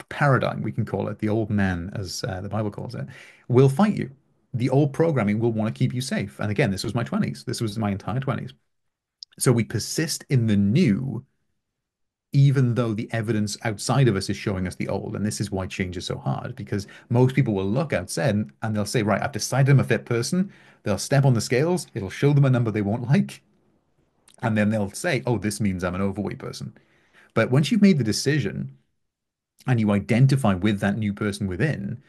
paradigm, we can call it, the old man, as the Bible calls it, will fight you. The old programming will want to keep you safe. And again, this was my 20s. This was my entire 20s. So we persist in the new, even though the evidence outside of us is showing us the old. And this is why change is so hard, because most people will look outside and they'll say, right, I've decided I'm a fit person. They'll step on the scales, it'll show them a number they won't like. And then they'll say, oh, this means I'm an overweight person. But once you've made the decision and you identify with that new person within,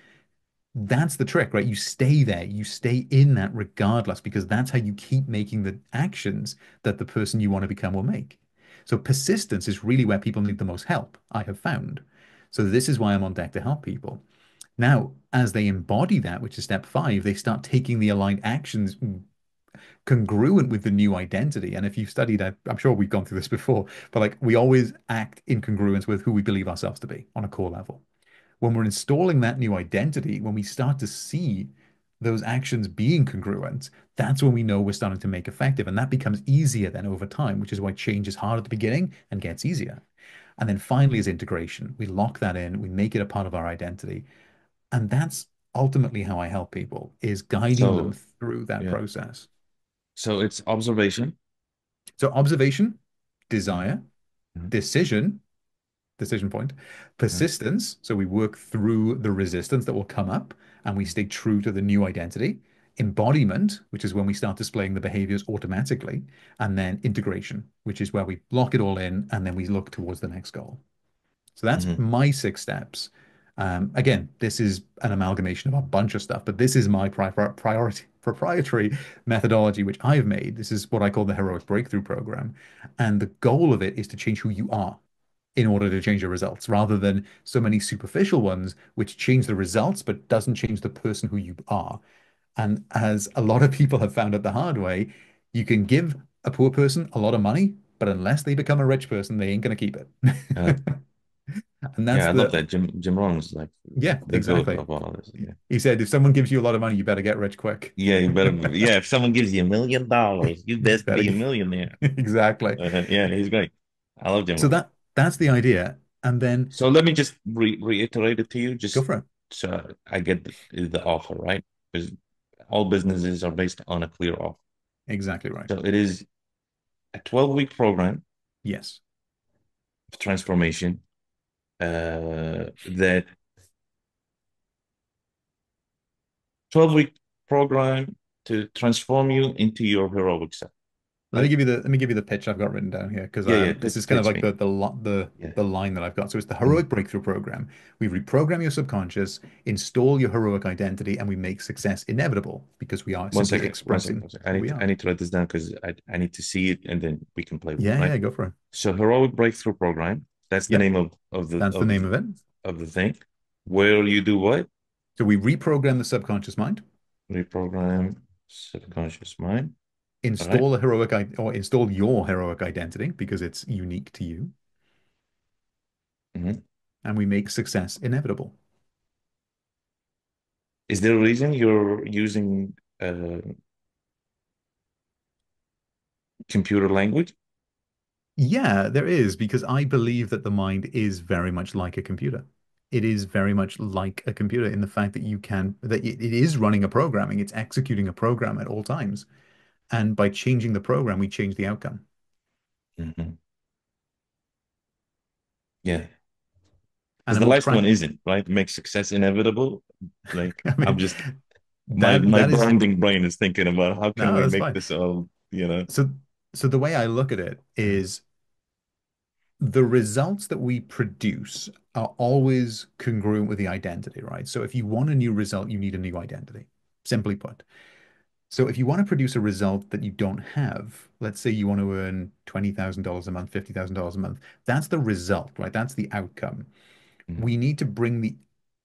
that's the trick, right? You stay there, you stay in that regardless, because that's how you keep making the actions that the person you want to become will make. So persistence is really where people need the most help, I have found. So this is why I'm on deck to help people. Now, as they embody that, which is step five, they start taking the aligned actions congruent with the new identity. And if you've studied, I'm sure we've gone through this before, but like we always act in congruence with who we believe ourselves to be on a core level. When we're installing that new identity, when we start to see those actions being congruent, that's when we know we're starting to make effective. And that becomes easier then over time, which is why change is hard at the beginning and gets easier. And then finally is integration. We lock that in, we make it a part of our identity. And that's ultimately how I help people is guiding them So, through that yeah. process. So it's observation. So observation, Mhm. desire, Mhm. decision, decision point. Mhm. Persistence, so we work through the resistance that will come up and we stay true to the new identity. Embodiment, which is when we start displaying the behaviors automatically. And then integration, which is where we lock it all in and then we look towards the next goal. So that's Mhm. my 6 steps. Again, this is an amalgamation of a bunch of stuff, but this is my proprietary methodology, which I've made. This is what I call the Heroic Breakthrough Program. And the goal of it is to change who you are in order to change your results, rather than so many superficial ones, which change the results, but doesn't change the person who you are. And as a lot of people have found out the hard way, you can give a poor person a lot of money, but unless they become a rich person, they ain't going to keep it. Uh, And that's yeah, I love the, that. Jim Rohn is like yeah, the goat exactly. of all of this. Yeah. He said, if someone gives you a lot of money, you better get rich quick. Yeah, you better. Yeah, if someone gives you $1 million, you You best better be a get, millionaire. exactly. Yeah, he's great. I love Jim So Rohn. that's the idea. And then So let me just reiterate it to you, go just for it. so I get the offer right, because all businesses are based on a clear offer. Exactly right. So it is a 12-week program Yes. of transformation that 12-week program to transform you into your heroic self, right? Let me give you the pitch I've got written down here because Yeah, yeah, this is kind of pitch like me. Yeah. the line that I've got. So it's the Mhm. heroic breakthrough program. We reprogram your subconscious, install your heroic identity, and we make success inevitable because we are One simply second, one second, expressing one second. who we I are. need to write this down because I need to see it and then we can play with it, Yeah, right? yeah, go for it. So heroic breakthrough program. That's the Yep, name of the that's the name of it. of the thing. Where you do what? So we reprogram the subconscious mind, Reprogram subconscious mind. All right. install a or install your heroic identity because it's unique to you, Mhm. and we make success inevitable. Is there a reason you're using computer language? Yeah, there is, because I believe that the mind is very much like a computer. It is very much like a computer in the fact that it is running a programming, it's executing a program at all times. And by changing the program, we change the outcome. Mhm. Yeah. And Because a the more last prac one isn't, right? Make success inevitable. Like I I'm mean, just my that is branding brain is thinking about how can no, we that's make fine. this all, So the way I look at it is the results that we produce are always congruent with the identity, right? So if you want a new result, you need a new identity, simply put. So if you want to produce a result that you don't have, let's say you want to earn $20,000 a month, $50,000 a month, that's the result, right? That's the outcome. Mhm. We need to bring the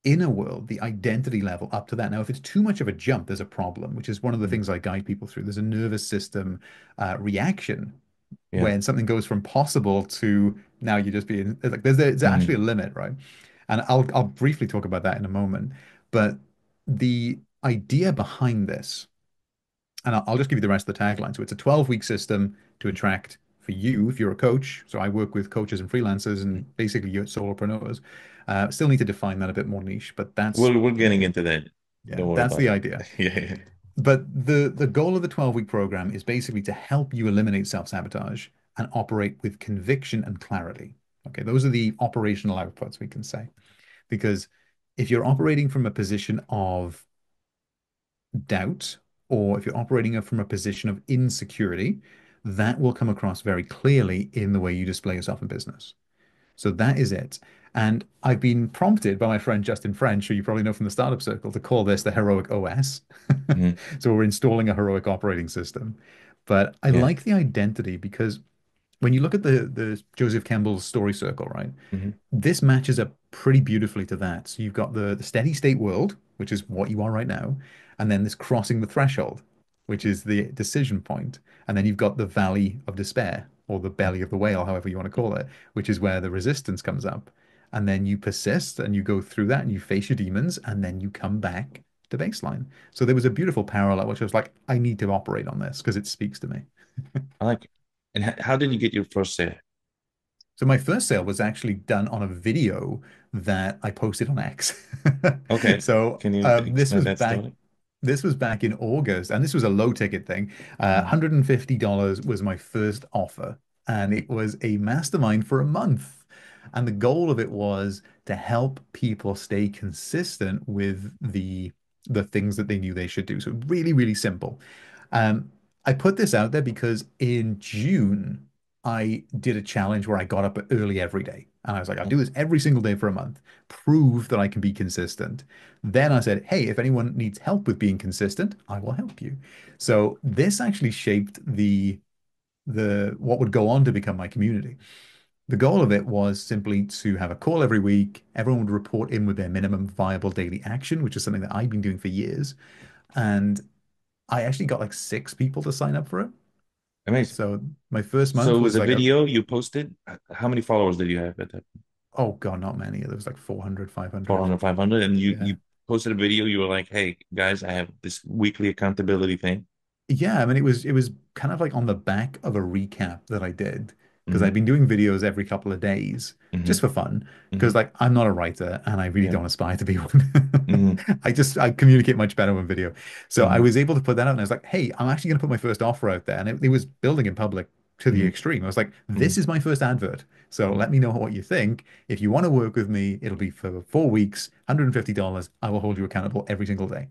inner world, the identity level up to that. Now, if it's too much of a jump, there's a problem, which is one of the Mhm. things I guide people through. There's a nervous system reaction Yeah. when something goes from possible to now you're just being like there's actually a Mhm. limit, right? And I'll briefly talk about that in a moment. But the idea behind this, and I'll just give you the rest of the tagline. So it's a 12-week system to attract for you if you're a coach. So I work with coaches and freelancers and basically you're solopreneurs. Still need to define that a bit more niche, but We're getting into that. yeah, Don't worry that's about the it. idea. Yeah. Yeah. But the goal of the 12-week program is basically to help you eliminate self-sabotage and operate with conviction and clarity. Okay, those are the operational outputs we can say. Because if you're operating from a position of doubt, or if you're operating from a position of insecurity, that will come across very clearly in the way you display yourself in business. So that is it. And I've been prompted by my friend Justin French, who you probably know from the startup circle, to call this the heroic OS. Mhm. So we're installing a heroic operating system. But I Yeah. like the identity because when you look at the Joseph Campbell's story circle, right? Mhm. This matches up pretty beautifully to that. So you've got the steady state world, which is what you are right now, and then this crossing the threshold, which is the decision point. And then you've got the valley of despair, or the belly of the whale, however you want to call it, which is where the resistance comes up. And then you persist and you go through that and you face your demons, and then you come back to baseline. So there was a beautiful parallel, which I was like, I need to operate on this because it speaks to me. I like it. And how did you get your first sale? So my first sale was actually done on a video that I posted on X. Okay. So Can you explain that story? this was back in August, and this was a low ticket thing. Mhm. $150 was my first offer, and it was a mastermind for a month. And the goal of it was to help people stay consistent with the things that they knew they should do. So really, really simple. Um, I put this out there because in June, I did a challenge where I got up early every day. And I was like, I'll do this every single day for a month, prove that I can be consistent. Then I said, hey, if anyone needs help with being consistent, I will help you. So this actually shaped the what would go on to become my community. The goal of it was simply to have a call every week. Everyone would report in with their minimum viable daily action, which is something that I've been doing for years. And I actually got like 6 people to sign up for it. Amazing. So my first So month it was was a like video you posted. How many followers did you have at that? oh God, not many. There was like 400, 500. 400, 500, and Yeah. you posted a video. You were like, "Hey guys, I have this weekly accountability thing." Yeah, I mean it was kind of like on the back of a recap that I did because I've Hmm. been doing videos every couple of days just Hmm. for fun because Hmm. like I'm not a writer and I really Yeah. don't aspire to be one. Hmm. I communicate much better on video. So I Hmm. was able to put that out and I was like, "Hey, I'm actually going to put my first offer out there." And it was building in public to the Hmm. extreme. I was like, Hmm. "This is my first advert. So let me know what you think. If you want to work with me, it'll be for 4 weeks, $150. I will hold you accountable every single day."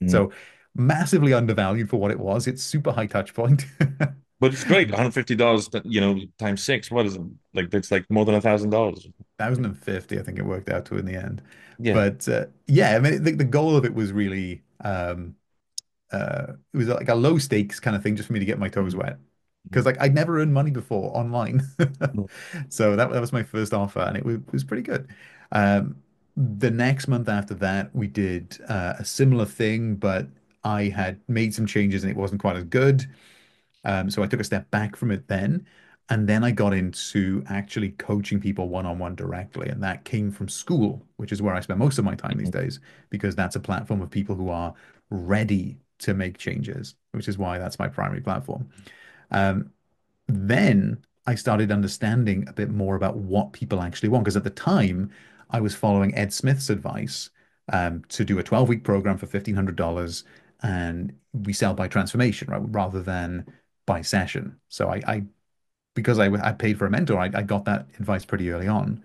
Hmm. So massively undervalued for what it was. It's super high touch point. But it's great. $150, times six. What is it? Like that's like more than $1,000. 1,050, I think it worked out to in the end. Yeah. But yeah, I mean, the goal of it was really, it was like a low stakes kind of thing just for me to get my toes Hmm. wet. Hmm. Because like I'd never earned money before online. Hmm. So that was my first offer and it was pretty good. The next month after that, we did a similar thing, but I had made some changes and it wasn't quite as good. So I took a step back from it then. And then I got into actually coaching people one-on-one directly. And that came from school, which is where I spend most of my time these days, because that's a platform of people who are ready to make changes, which is why that's my primary platform. Um, then I started understanding a bit more about what people actually want. Because at the time, I was following Ed Smith's advice to do a 12-week program for $1,500 and we sell by transformation, right? Rather than by session. So because I paid for a mentor, I got that advice pretty early on.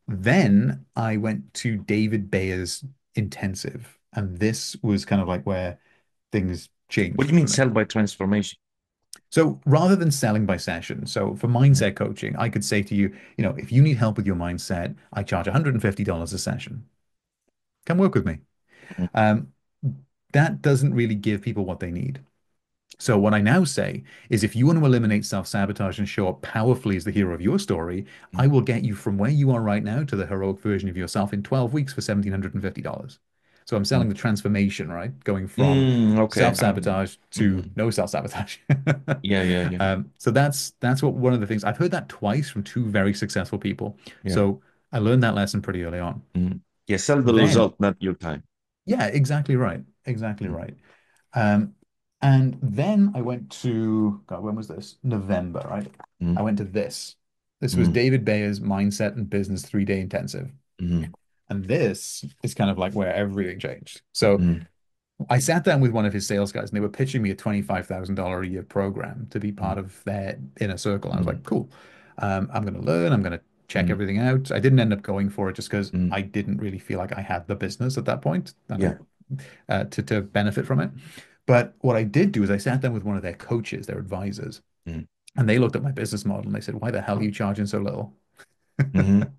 Then I went to David Bayer's intensive, and this was kind of like where things What do changed you mean for me. sell by transformation? So rather than selling by session, so for mindset coaching, I could say to you, if you need help with your mindset, I charge $150 a session. Come work with me. Mhm. Um, that doesn't really give people what they need. So what I now say is if you want to eliminate self-sabotage and show up powerfully as the hero of your story, I will get you from where you are right now to the heroic version of yourself in 12 weeks for $1,750. So I'm selling the transformation, right? Going from Okay. self-sabotage to Mhm. no self-sabotage. Yeah, yeah, yeah, So that's what one of the things I've heard that twice from two very successful people. yeah. So I learned that lesson pretty early on. Mhm. Yeah, sell the Then, result, not your time. yeah, exactly right. Exactly Mhm. right. Um, and then I went to, God, when was this? November, right? I Mhm. went to this. This was Mhm. David Bayer's Mindset and Business 3-day intensive. Mhm. And this is kind of like where everything changed. So Mhm. I sat down with one of his sales guys and they were pitching me a $25,000 a year program to be part Mhm. of their inner circle. I was Mhm. like, cool. I'm going to learn. I'm going to check Mhm. everything out. I didn't end up going for it just because Mhm. I didn't really feel like I had the business at that point Yeah. to benefit from it. But what I did do is I sat down with one of their coaches, their advisors, Mhm. and they looked at my business model and they said, "Why the hell are you charging so little?" Mhm.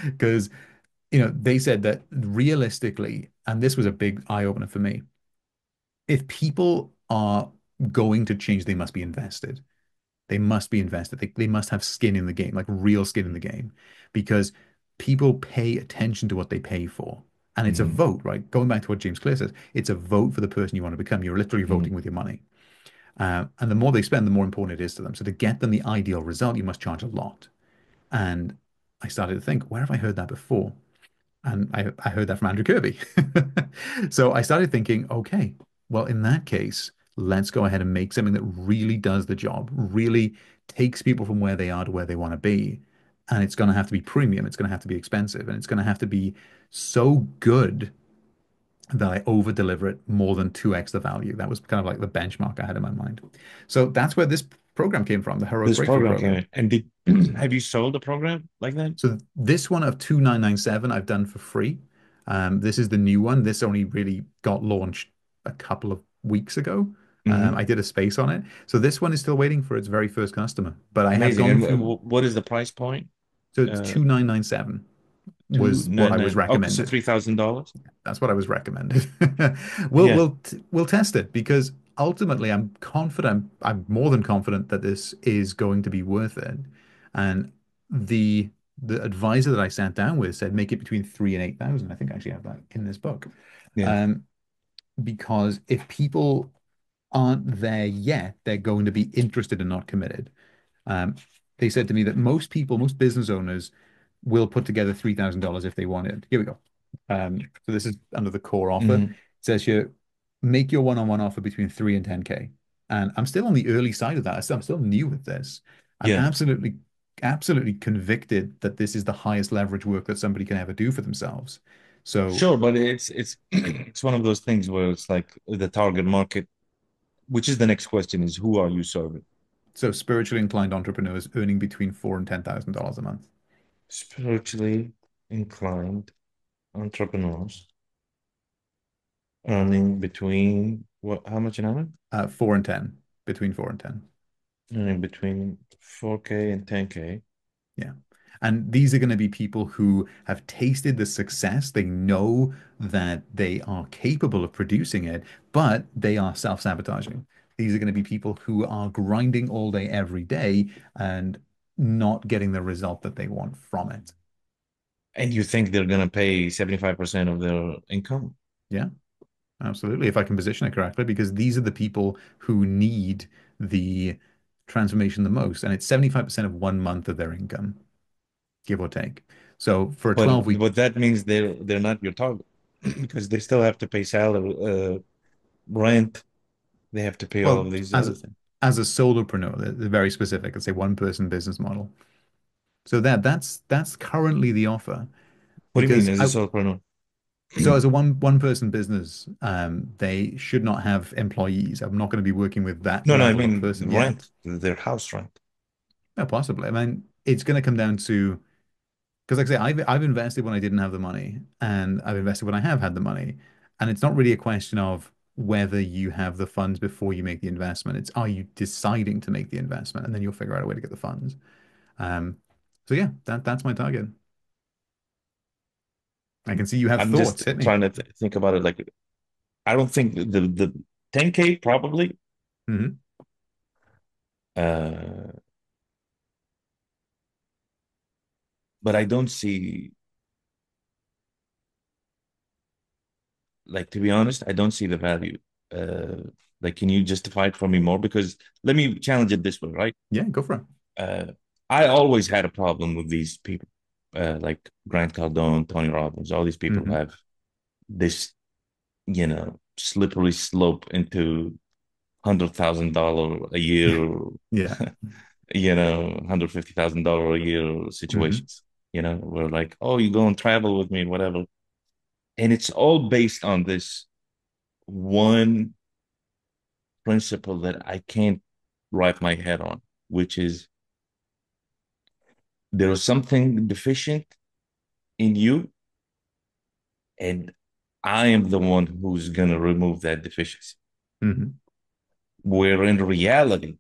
Because they said that realistically, and this was a big eye opener for me, if people are going to change, they must be invested. They must be invested. They must have skin in the game, like real skin in the game, because people pay attention to what they pay for. And it's a Mhm. vote, right? Going back to what James Clear says, it's a vote for the person you want to become. You're literally Mhm. voting with your money. And the more they spend, the more important it is to them. So to get them the ideal result, you must charge a lot. And I started to think, where have I heard that before? And I heard that from Andrew Kirby. So I started thinking, okay, well, in that case, let's go ahead and make something that really does the job, really takes people from where they are to where they want to be. And it's going to have to be premium. It's going to have to be expensive. And it's going to have to be so good that I over deliver it more than 2x the value. That was kind of like the benchmark I had in my mind. So that's where this program came from, the Heroic This Breakthrough program came program. in. And did have you sold a program like that? So this one of 2997 I've done for free. This is the new one. This only really got launched a couple of weeks ago. Hmm. I did a space on it. So this one is still waiting for its very first customer. But I have Amazing. gone And through, what is the price point? so it's Uh, 2997 two was what nine I was nine. Okay, so recommended. $3,000. That's what I was recommended. We'll Yeah. we'll we'll test it because ultimately I'm confident, I'm more than confident that this is going to be worth it. And the the advisor that I sat down with said make it between 3 and 8,000. I think I actually have that in this book. Yeah. Um, because if people aren't there yet, they're going to be interested and not committed. Um, they said to me that most people, most business owners will put together $3,000 if they want it. Here we go. So this is under the core offer. It Hmm. says here, make your one-on-one offer between 3 and 10K. And I'm still on the early side of that. I'm still new with this. I'm Yeah. absolutely convicted that this is the highest leverage work that somebody can ever do for themselves. So, Sure, but it's it's one of those things where it's like the target market, which is the next question is who are you serving? so spiritually inclined entrepreneurs earning between four and $10,000 a month. Spiritually inclined entrepreneurs earning between what, how much an hour? Four and 10, between four and 10. Earning between 4K and 10K. Yeah. And these are going to be people who have tasted the success. They know that they are capable of producing it, but they are self-sabotaging. These are going to be people who are grinding all day, every day, and not getting the result that they want from it. And you think they're gonna pay 75% of their income? Yeah, absolutely. If I can position it correctly, because these are the people who need the transformation the most. And it's 75% of 1 month of their income, give or take. So for a 12 week. But that means they're not your target because they still have to pay salary, rent. They have to pay all Well, of these as other a, things. as a solopreneur, they're very specific. It's a one person business model. So that's currently the offer What do you mean because as a I solopreneur? so as a one person business, they should not have employees. I'm not going to be working with that No, no, I level of mean person yet. rent, their house rent. No, possibly. I mean, it's going to come down to because, like I say, I've invested when I didn't have the money, and I've invested when I have had the money, and it's not really a question of whether you have the funds before you make the investment. It's are you deciding to make the investment, and then you'll figure out a way to get the funds. Um, so yeah, that's my target. I can see you have I'm just thoughts. Hit me. trying to th think about it. Like, I don't think the 10K probably, Hmm. uh, but I don't see, like, to be honest, I don't see the value. Like, can you justify it for me more? Because let me challenge it this way, right? Yeah, go for it. Uh, I always had a problem with these people, like Grant Cardone, Tony Robbins, all these people who Hmm. have this, slippery slope into $100,000 a year, Yeah. $150,000 a year Hmm. situations. We're like, oh, you go and travel with me and whatever, and it's all based on this one principle that I can't wrap my head on, which is there is something deficient in you, and I am the one who's going to remove that deficiency. Hmm. Where in reality,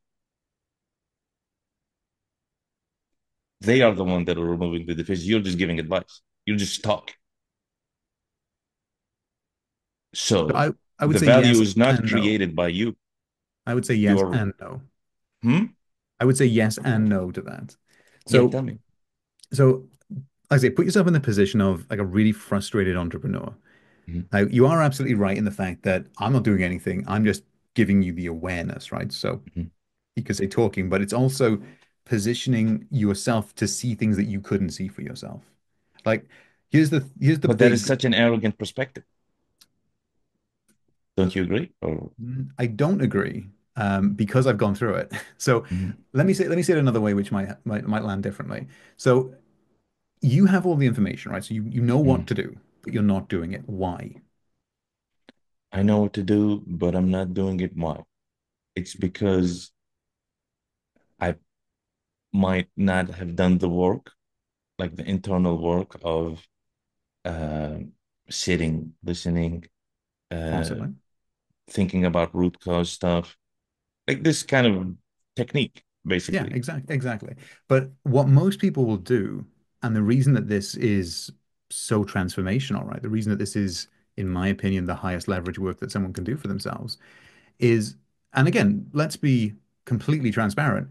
they are the one that are removing the deficiency. You're just giving advice. You're just talking. So So I would the say value yes is not and no. created by you. I would say yes You're, and no. hmm? I would say yes and no to that. Yeah, So tell me. so like I say, put yourself in the position of like a really frustrated entrepreneur. Mhm. Now, you are absolutely right in the fact that I'm not doing anything. I'm just giving you the awareness, right? So Mhm. you could say talking, but it's also positioning yourself to see things that you couldn't see for yourself. Like here's the But that is big. such an arrogant perspective. Don't you agree? Or I don't agree because I've gone through it. So Mhm. let me say it another way, which might land differently. So you have all the information, right? So you know what Mhm. to do, but you're not doing it. Why? I know what to do, but I'm not doing it. Why? It's because I might not have done the work, like the internal work of uh, sitting, listening, uh, possibly. thinking about root cause stuff, like this kind of technique, Yeah, basically. exactly. But what most people will do, and the reason that this is so transformational, right? The reason that this is, in my opinion, the highest leverage work that someone can do for themselves is, and again, let's be completely transparent.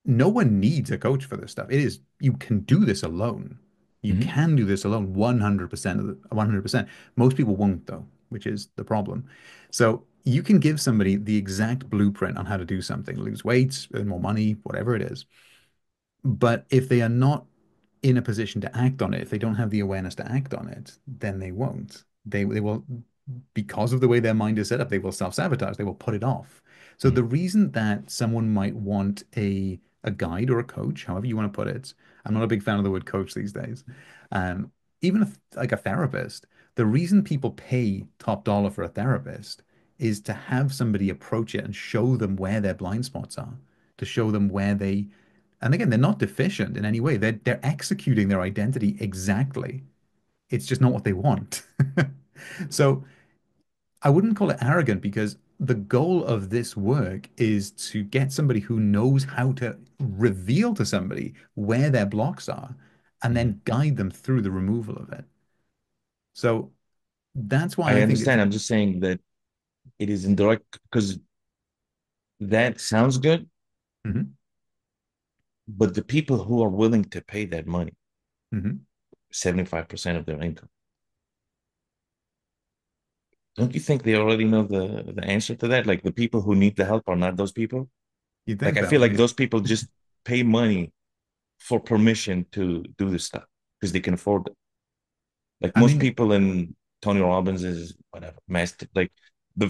No one needs a coach for this stuff. It is, you can do this alone. You Mhm. can do this alone 100% of the 100%. Most people won't though, which is the problem. So you can give somebody the exact blueprint on how to do something, lose weight, earn more money, whatever it is. But if they are not in a position to act on it, if they don't have the awareness to act on it, then they won't. They will, because of the way their mind is set up, they will self-sabotage. They will put it off. So Mhm. the reason that someone might want a guide or a coach, however you want to put it, I'm not a big fan of the word coach these days. Um, even like a therapist, the reason people pay top dollar for a therapist is to have somebody approach it and show them where their blind spots are, to show them where they, and again, they're not deficient in any way. They're executing their identity exactly. It's just not what they want. So I wouldn't call it arrogant because the goal of this work is to get somebody who knows how to reveal to somebody where their blocks are and Mhm. then guide them through the removal of it. So that's why I I think it's. understand. I'm just saying that it is indirect because that sounds good, Mhm, but the people who are willing to pay that money, mhm. 75% of their income, don't you think they already know the answer to that? Like the people who need the help are not those people. You'd Like think I though. feel I like mean, those people just pay money for permission to do this stuff because they can afford it. Like I most mean, people in Tony Robbins is whatever master. Like the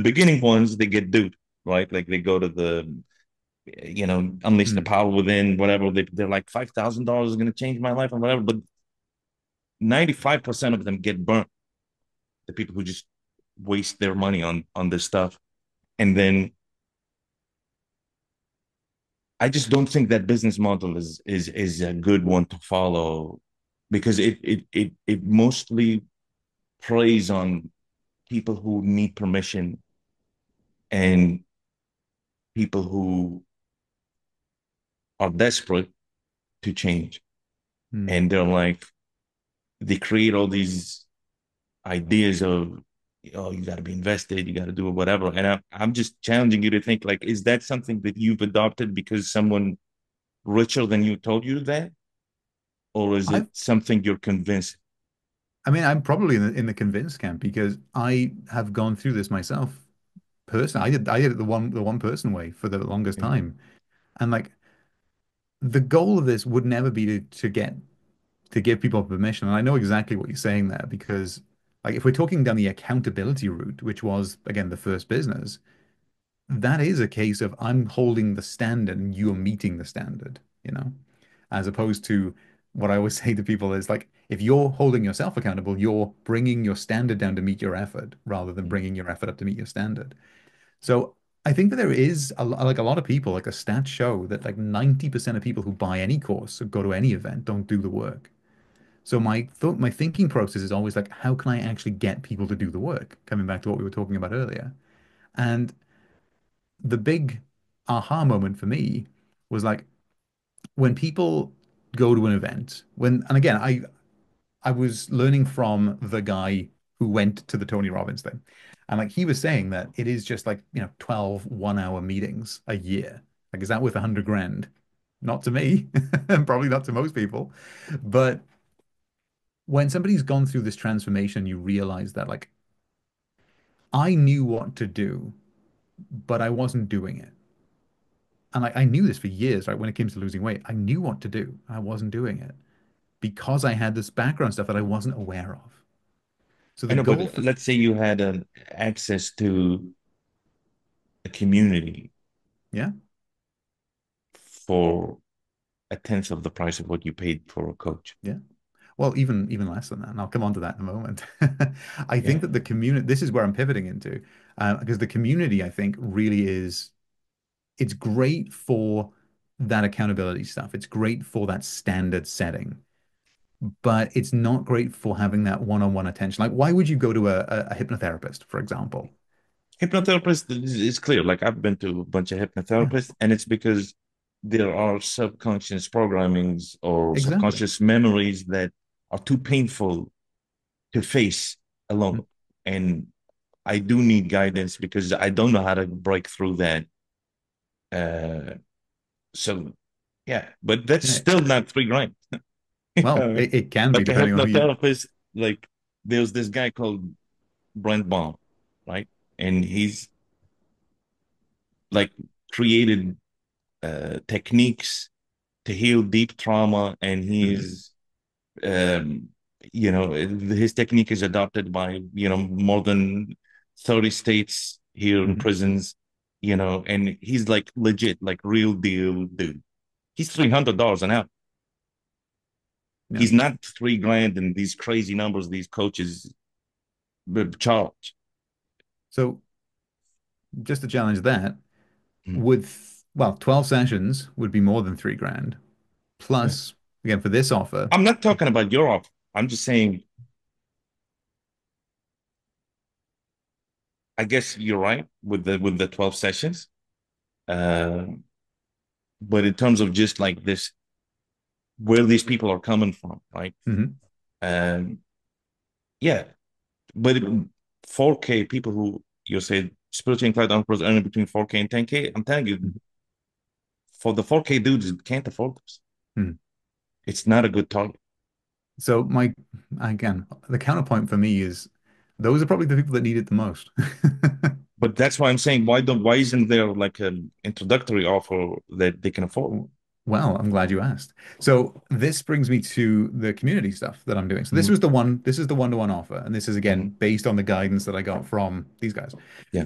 beginning ones, they get duped, right? Like they go to the unleash the mm, power within, whatever. They're like $5,000 is going to change my life and whatever. But 95% of them get burnt. The people who just waste their money on this stuff, and then I just don't think that business model is a good one to follow because it mostly preys on people who need permission and people who are desperate to change. mm. And they're like, they create all these ideas of, oh, you got to be invested, you got to do whatever. And I'm just challenging you to think like, is that something that you've adopted because someone richer than you told you that? Or is it I've, something you're convinced? I mean, I'm probably in the convinced camp because I have gone through this myself personally. I did it the one person way for the longest Yeah. time. And like the goal of this would never be to give people permission. And I know exactly what you're saying there because like if we're talking down the accountability route, which was again the first business, that is a case of I'm holding the standard and you're meeting the standard, you know, as opposed to what I always say to people is like, if you're holding yourself accountable, you're bringing your standard down to meet your effort rather than bringing your effort up to meet your standard. So I think that there is like a lot of people, like the stats show that like 90% of people who buy any course or go to any event don't do the work. So my thinking process is always like, how can I actually get people to do the work? Coming back to what we were talking about earlier. And the big aha moment for me was like when people go to an event, and again, I was learning from the guy who went to the Tony Robbins thing. And like he was saying that it is just like, 12 1-hour meetings a year. Like, is that worth 100 grand? Not to me, and probably not to most people. But when somebody's gone through this transformation, you realize that like I knew what to do, but I wasn't doing it. And I knew this for years, right? When it came to losing weight, I knew what to do. I wasn't doing it because I had this background stuff that I wasn't aware of. So I the know, goal but for, let's say you had an access to a community yeah, for a tenth of the price of what you paid for a coach. yeah. Well, even less than that, and I'll come on to that in a moment. I think Yeah. that the community, this is where I'm pivoting into, because the community, I think, really is. it's great for that accountability stuff. It's great for that standard setting, but it's not great for having that one-on-one attention. Like, why would you go to a hypnotherapist, for example? Hypnotherapist is clear. Like I've been to a bunch of Yeah, hypnotherapists, and it's because there are subconscious programmings or exactly. subconscious memories that are too painful to face alone. Mm. And I do need guidance because I don't know how to break through that. Uh, so yeah, but that's Yeah. still not 3 grand. Well, it can be Like a depending on who you. hypnotherapist, like there's this guy called Brent Baum, right? And he's like created techniques to heal deep trauma, and Mhm, he's um, his technique is adopted by more than 30 states here in mhm. prisons, and he's like legit, like real deal dude. He's $300 an hour. Yeah. He's not 3 grand and these crazy numbers these coaches charge. So just to challenge that, Mhm. would well, 12 sessions would be more than 3 grand. Yeah. Plus, again, for this offer, I'm not talking about your offer. I'm just saying, I guess you're right with the 12 sessions. Uh, but in terms of just like this, where these people are coming from, right? mhm, Um, yeah, but 4K people who you say spiritually inclined entrepreneurs earning between 4K and 10K. I'm telling you, mhm, for the 4K dudes, can't afford this. mhm. It's not a good target. So my again, the counterpoint for me is those are probably the people that need it the most. But that's why I'm saying why isn't there like an introductory offer that they can afford? Well, I'm glad you asked. So this brings me to the community stuff that I'm doing. So Mhm, this is the one-to-one offer, and this is again mhm. based on the guidance that I got from these guys. Yeah.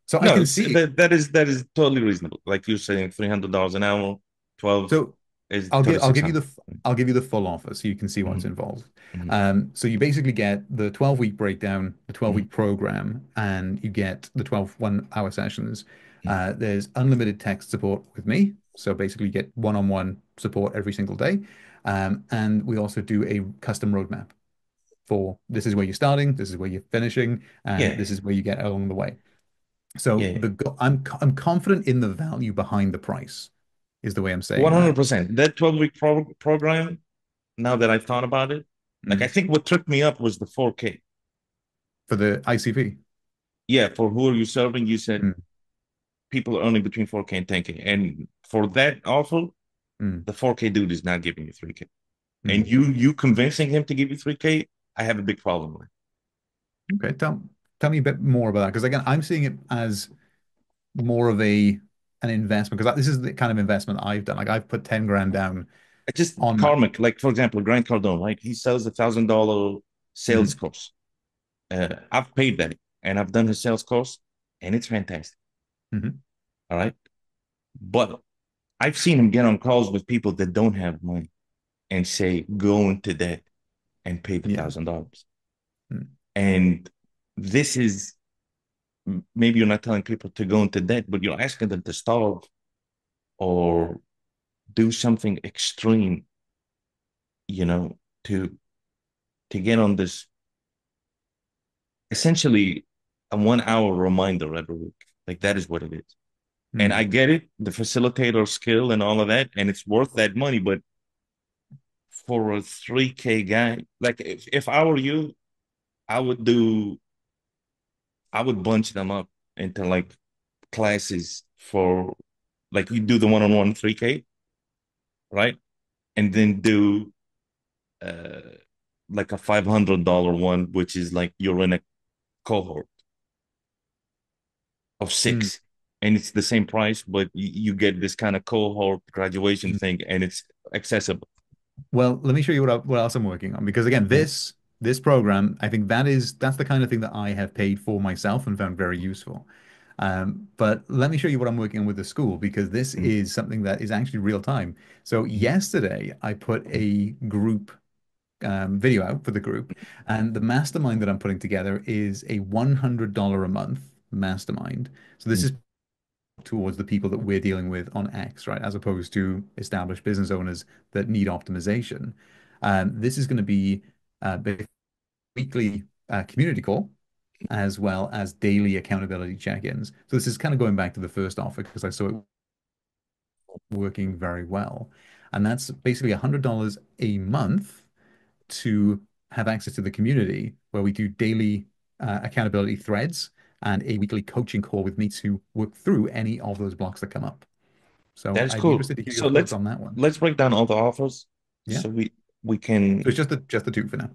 So I No, can see. that is totally reasonable. Like you're saying, $300 an hour, 12 So is I'll give you 3,600. I'll give you the full offer so you can see what's Mhm, involved. mhm, So you basically get the 12-week breakdown, the mhm, 12-week program, and you get the 12 1-hour sessions. mhm. There's unlimited text support with me. So basically you get one-on-one support every single day. And we also do a custom roadmap for this is where you're starting, this is where you're finishing, and Yeah, this is where you get along the way. So yeah, I'm confident in the value behind the price is the way I'm saying that. 100%. That 12-week program, now that I thought about it, like I Mm. think what tripped me up was the 4K. For the ICP. Yeah, for who are you serving? You said Mm. people earning between 4K and 10K. And for that offer, Mm. the 4K dude is not giving you 3K. Mm. And you convincing him to give you 3K, I have a big problem with. Okay, tell me a bit more about that because again, I'm seeing it as more of a an investment because this is the kind of investment I've done. Like I've put 10 grand down It's just on my. karmic. Like, for example, Grant Cardone, right? He sells $1,000 sales Mhm. course. I've paid that and I've done his sales course and it's fantastic. Mhm. All right. But I've seen him get on calls with people that don't have money and say, go into debt and pay the Yeah. $1,000. Mm. And this is maybe you're not telling people to go into debt, but you're asking them to starve or do something extreme, you know, to get on this essentially a 1 hour reminder every week. Like that is what it is. And Mm. I get it, the facilitator skill and all of that, and it's worth that money. But for a 3K guy, like if I were you, I would do, I would bunch them up into like classes for like you do the one-on-one 3K, right? And then do uh like a $500 one, which is like you're in a cohort of Mm. six, and it's the same price, but you get this kind of cohort graduation Mm. thing, and it's accessible. Well, let me show you what else I'm working on because again, Yeah. this program, I think that's the kind of thing that I have paid for myself and found very useful. But let me show you what I'm working on with the school because this Mm, is something that is actually real time. So mm, yesterday I put mm, a group video out for the group, and the mastermind that I'm putting together is a $100 a month mastermind. So this mm. is towards the people that we're dealing with on X, right? As opposed to established business owners that need optimization. This is going to be a weekly community call as well as daily accountability check-ins. So this is kind of going back to the first offer because I saw it working very well. And that's basically $100 a month to have access to the community where we do daily accountability threads and a weekly coaching call with me to work through any of those blocks that come up. So That is I'd be cool. interested to hear your So thoughts on that one. let's break down all the offers Yeah. so we So can. it's just the two for now.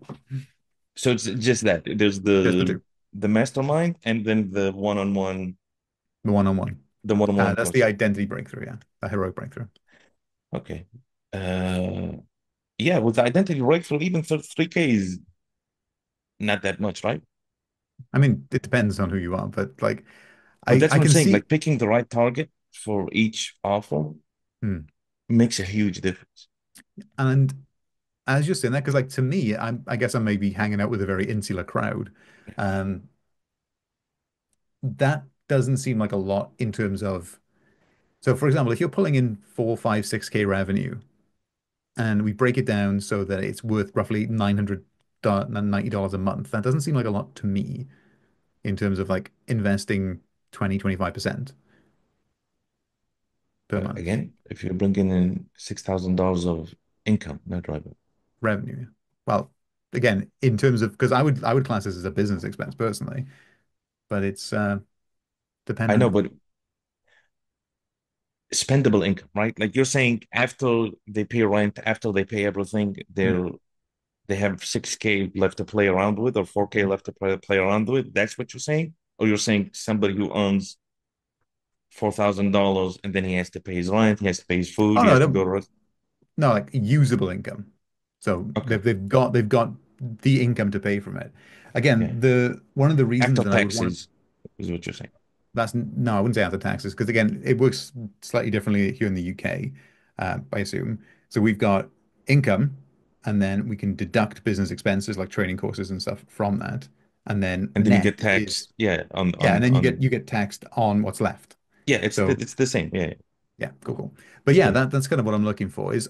So it's just that there's Just the two. the mastermind and then the one-on-one, The one-on-one. the one-on-one That's the coaching. identity breakthrough, yeah. The heroic breakthrough. Okay. Uh, yeah, with the identity breakthrough, even 3K is not that much, right? I mean, it depends on who you are, but like But that's I what I'm can saying. see Like picking the right target for each offer hmm. makes a huge difference. And as you're saying that, because like to me, I guess I may be hanging out with a very insular crowd. Um, that doesn't seem like a lot in terms of so for example, if you're pulling in 4, 5, 6K revenue and we break it down so that it's worth roughly $990 a month, that doesn't seem like a lot to me in terms of like investing 20, 25% per month Again, if you're bringing in $6,000 of income, not revenue. revenue. Well, again, in terms of because I would class this as a business expense personally, but it's I know, dependent. but spendable income, right? Like you're saying after they pay rent, after they pay everything, Mm, they have 6K left to play around with or 4K mm. left to play around with. That's what you're saying? Or you're saying somebody who earns $4,000 and then he has to pay his rent, he has to pay his food, Oh he no, I has to go don't. to rest. No, like usable income. So Okay. they've got the income to pay from it. Yeah. Again, the one of the reasons After that I would want to taxes is what you're saying. that's no, I wouldn't say after taxes because again, it works slightly differently here in the UK, I assume. So we've got income, and then we can deduct business expenses like training courses and stuff from that, and then And then you get net is taxed. Yeah. yeah, and then you get taxed on what's left. Yeah, So it's the same. Yeah. yeah, cool, cool. But yeah, Yeah. that's kind of what I'm looking for is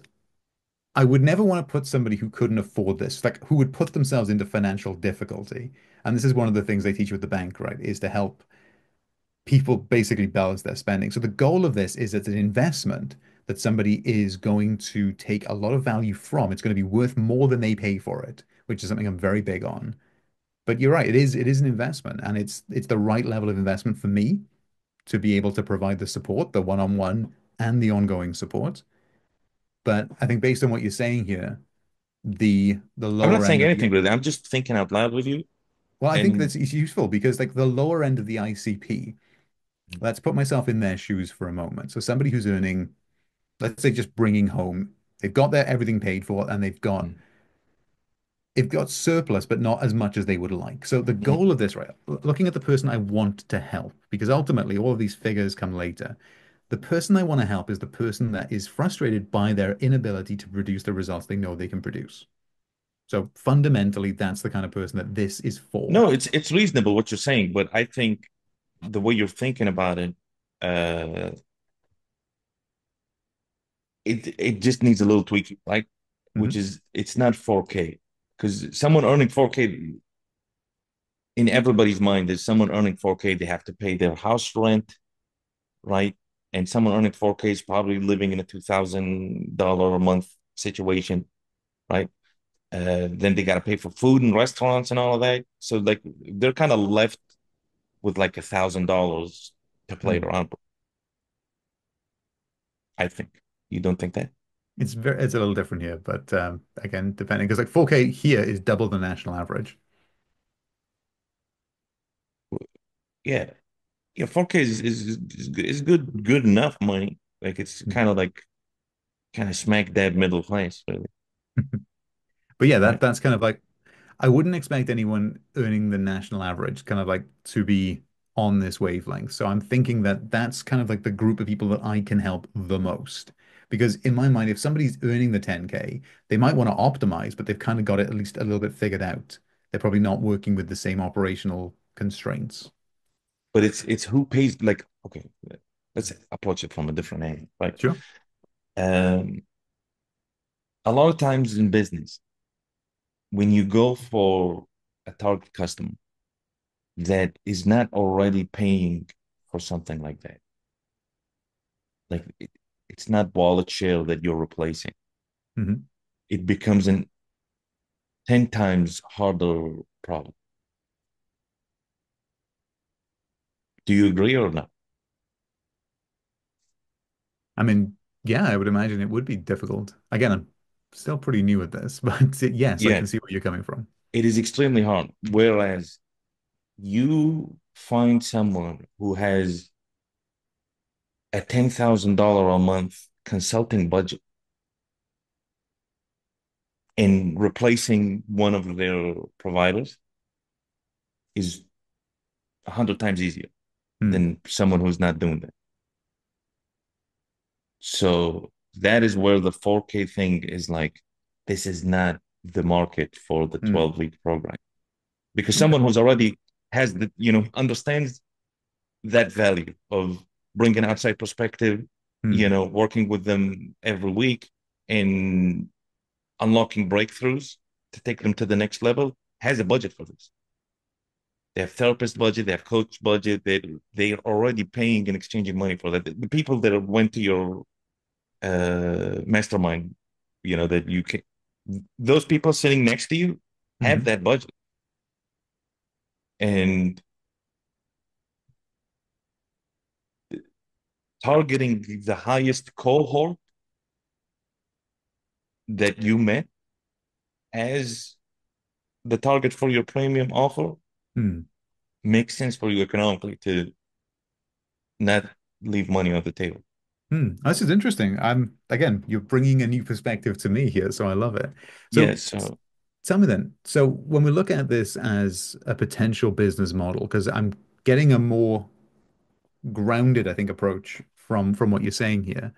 I would never want to put somebody who couldn't afford this, like who would put themselves into financial difficulty. And this is one of the things they teach you at the bank, right? Is to help people basically balance their spending. So the goal of this is it's an investment that somebody is going to take a lot of value from. It's going to be worth more than they pay for it, which is something I'm very big on. But you're right, it is an investment and it's the right level of investment for me to be able to provide the support, the one-on-one and the ongoing support. But I think based on what you're saying here, the I'm not lower saying end of anything the really. I'm just thinking out loud with you. well, I think And that's it's useful because like the lower end of the ICP, let's put myself in their shoes for a moment. So somebody who's earning, let's say just bringing home, they've got their everything paid for and they've got surplus, but not as much as they would like. So the goal of this, right, looking at the person I want to help, because ultimately all of these figures come later. The person I want to help is the person that is frustrated by their inability to produce the results they know they can produce. So fundamentally, that's the kind of person that this is for. no, it's reasonable what you're saying, but I think the way you're thinking about it, uh, it just needs a little tweaking, right? Which Mhm. is it's not 4K because someone earning 4K in everybody's mind is someone earning 4K, they have to pay their house rent, right? And someone earning 4K is probably living in a $2,000 a month situation, right? Then they got to pay for food and restaurants and all of that. So like they're kind of left with like $1,000 to play Mm. around with, I think. You don't think that? It's a little different here, but again, depending because like 4K here is double the national average. Yeah. Yeah, 4K is good enough money. Like it's Mm. kind of smack dab middle class, really, But yeah, right? that's kind of like I wouldn't expect anyone earning the national average kind of like to be on this wavelength. So I'm thinking that that's kind of like the group of people that I can help the most. Because in my mind, if somebody's earning the 10K, they might want to optimize, but they've kind of got it at least a little bit figured out. They're probably not working with the same operational constraints. But it's who pays like okay. let's approach it from a different angle, right? Sure. Um, a lot of times in business, when you go for a target customer that is not already paying for something like that, like it's not wallet share that you're replacing, Hmm. it becomes an 10 times harder problem. Do you agree or not? I mean, yeah, I would imagine it would be difficult. Again, I'm still pretty new at this, but yes, I Yeah, can see where you're coming from. it is extremely hard. Whereas you find someone who has a $10,000 a month consulting budget and replacing one of their providers is 100 times easier Hmm. than someone who's not doing that. So that is where the 4K thing is like, this is not the market for the Hmm. 12-week program. Because Okay. someone who's already has the, understands that value of bringing outside perspective, Hmm. working with them every week and unlocking breakthroughs to take them to the next level has a budget for this. They have therapist budget, they have coach budget. They're already paying and exchanging money for that. The people that went to your mastermind, that you can, those people sitting next to you have Hmm. that budget, and targeting the highest cohort that you met as the target for your premium offer Hmm. makes sense for you economically to not leave money on the table. Hmm. This is interesting. Again, you're bringing a new perspective to me here, so I love it. Yeah, So so tell me then, so when we look at this as a potential business model, because I'm getting a more grounded, I think, approach from what you're saying here.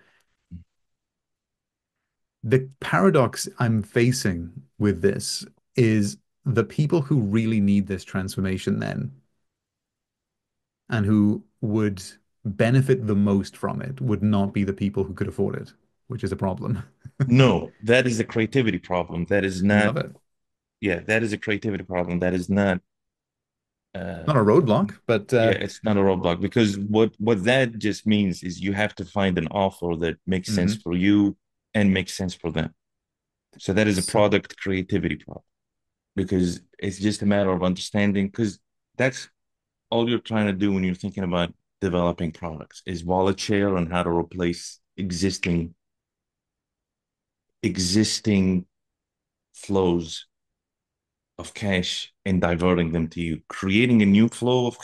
The paradox I'm facing with this is the people who really need this transformation then and who would benefit the most from it would not be the people who could afford it, which is a problem. no, that is a creativity problem. That is not, Love it. yeah, that is a creativity problem. That is not, uh, Not a roadblock, but yeah, it's not a roadblock because what that just means is you have to find an offer that makes sense mhm. for you and makes sense for them. So that is a So, product creativity problem because it's just a matter of understanding because that's all you're trying to do when you're thinking about developing products is wallet share and how to replace existing flows of cash and diverting them to you. Creating a new flow of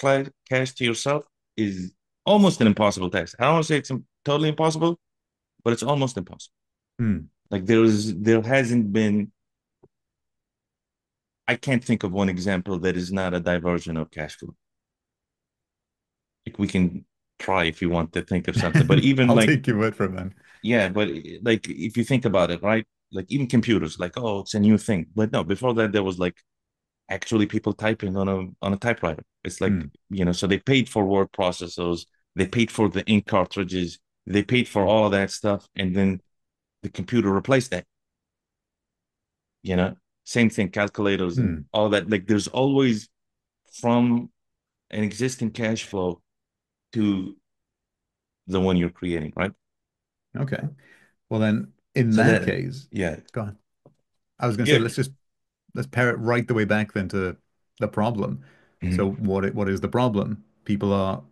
cash to yourself is almost an impossible task. I don't want to say it's totally impossible, but it's almost impossible. hmm, Like there hasn't been. I can't think of one example that is not a diversion of cash flow. Like we can try if you want to think of something, but even I'll like take your word for it then. yeah, but like if you think about it, right? Like even computers, like oh, it's a new thing, but no, before that there was like actually people typing on a typewriter. It's like, Hmm, so they paid for word processors, they paid for the ink cartridges, they paid for all of that stuff, and then the computer replaced that, you know. Same thing, calculators and hmm. all that. Like there's always from an existing cash flow to the one you're creating, right? Okay. Well then, in So that that case, yeah. go on. I was going to say, Yeah. let's pair it right the way back then to the problem. So Mhm. what is the problem? People are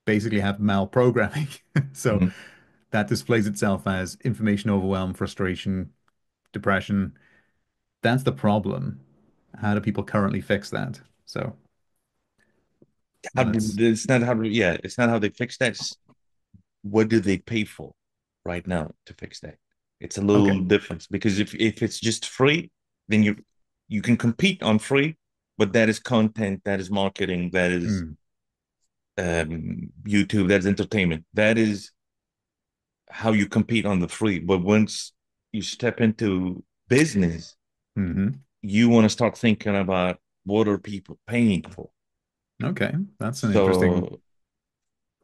basically have malprogramming. So Mhm. that displays itself as information overwhelm, frustration, depression. That's the problem. How do people currently fix that? So let's It's not how, yeah, it's not how they fix that. It's what do they pay for right now to fix that? It's a okay. little difference because if it's just free, then you can compete on free, but that is content, that is marketing, that is Mm, YouTube, that's entertainment. That is how you compete on the free. But once you step into business, hmm. you want to start thinking about what are people paying for. Okay. That's an interesting So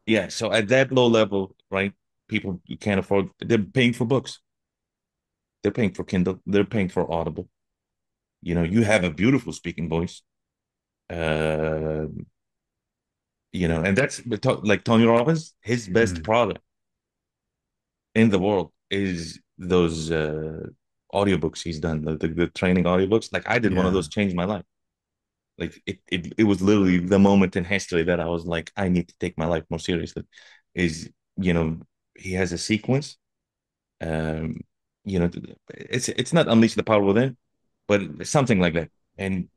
Yeah, so at that low level, right? People you can't afford. They're paying for books. They're paying for Kindle. They're paying for Audible. You have a beautiful speaking voice. Uh, and that's like Tony Robbins. His best Mm. product in the world is those audiobooks he's done, the training audiobooks. Like I did one of Yeah. those, changed my life. Like it was literally the moment in history that I was like, I need to take my life more seriously. Is you know he has a sequence. Um, it's not Unleash the Power Within, but something like that, and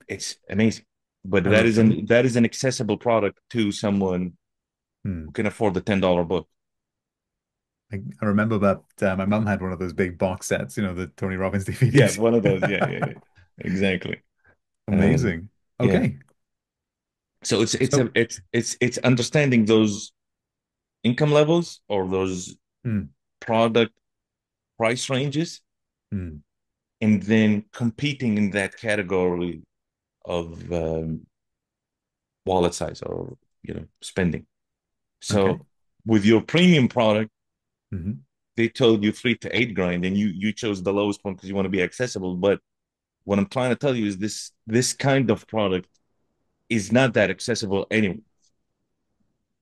it's amazing. But I, that re- is an accessible product to someone who mm. can afford the $10 book. I remember that my mum had one of those big box sets, the Tony Robbins Yeah, DVDs. one of those. Yeah, yeah, yeah. Exactly. Um, Amazing. yeah. Okay. So So, it's understanding those income levels or those mm, product price ranges, mm, and then competing in that category of wallet size or spending. okay. So with your premium product, Hmm. they told you 3 to 8 grand, and you chose the lowest one because you want to be accessible. But what I'm trying to tell you is this kind of product is not that accessible anyway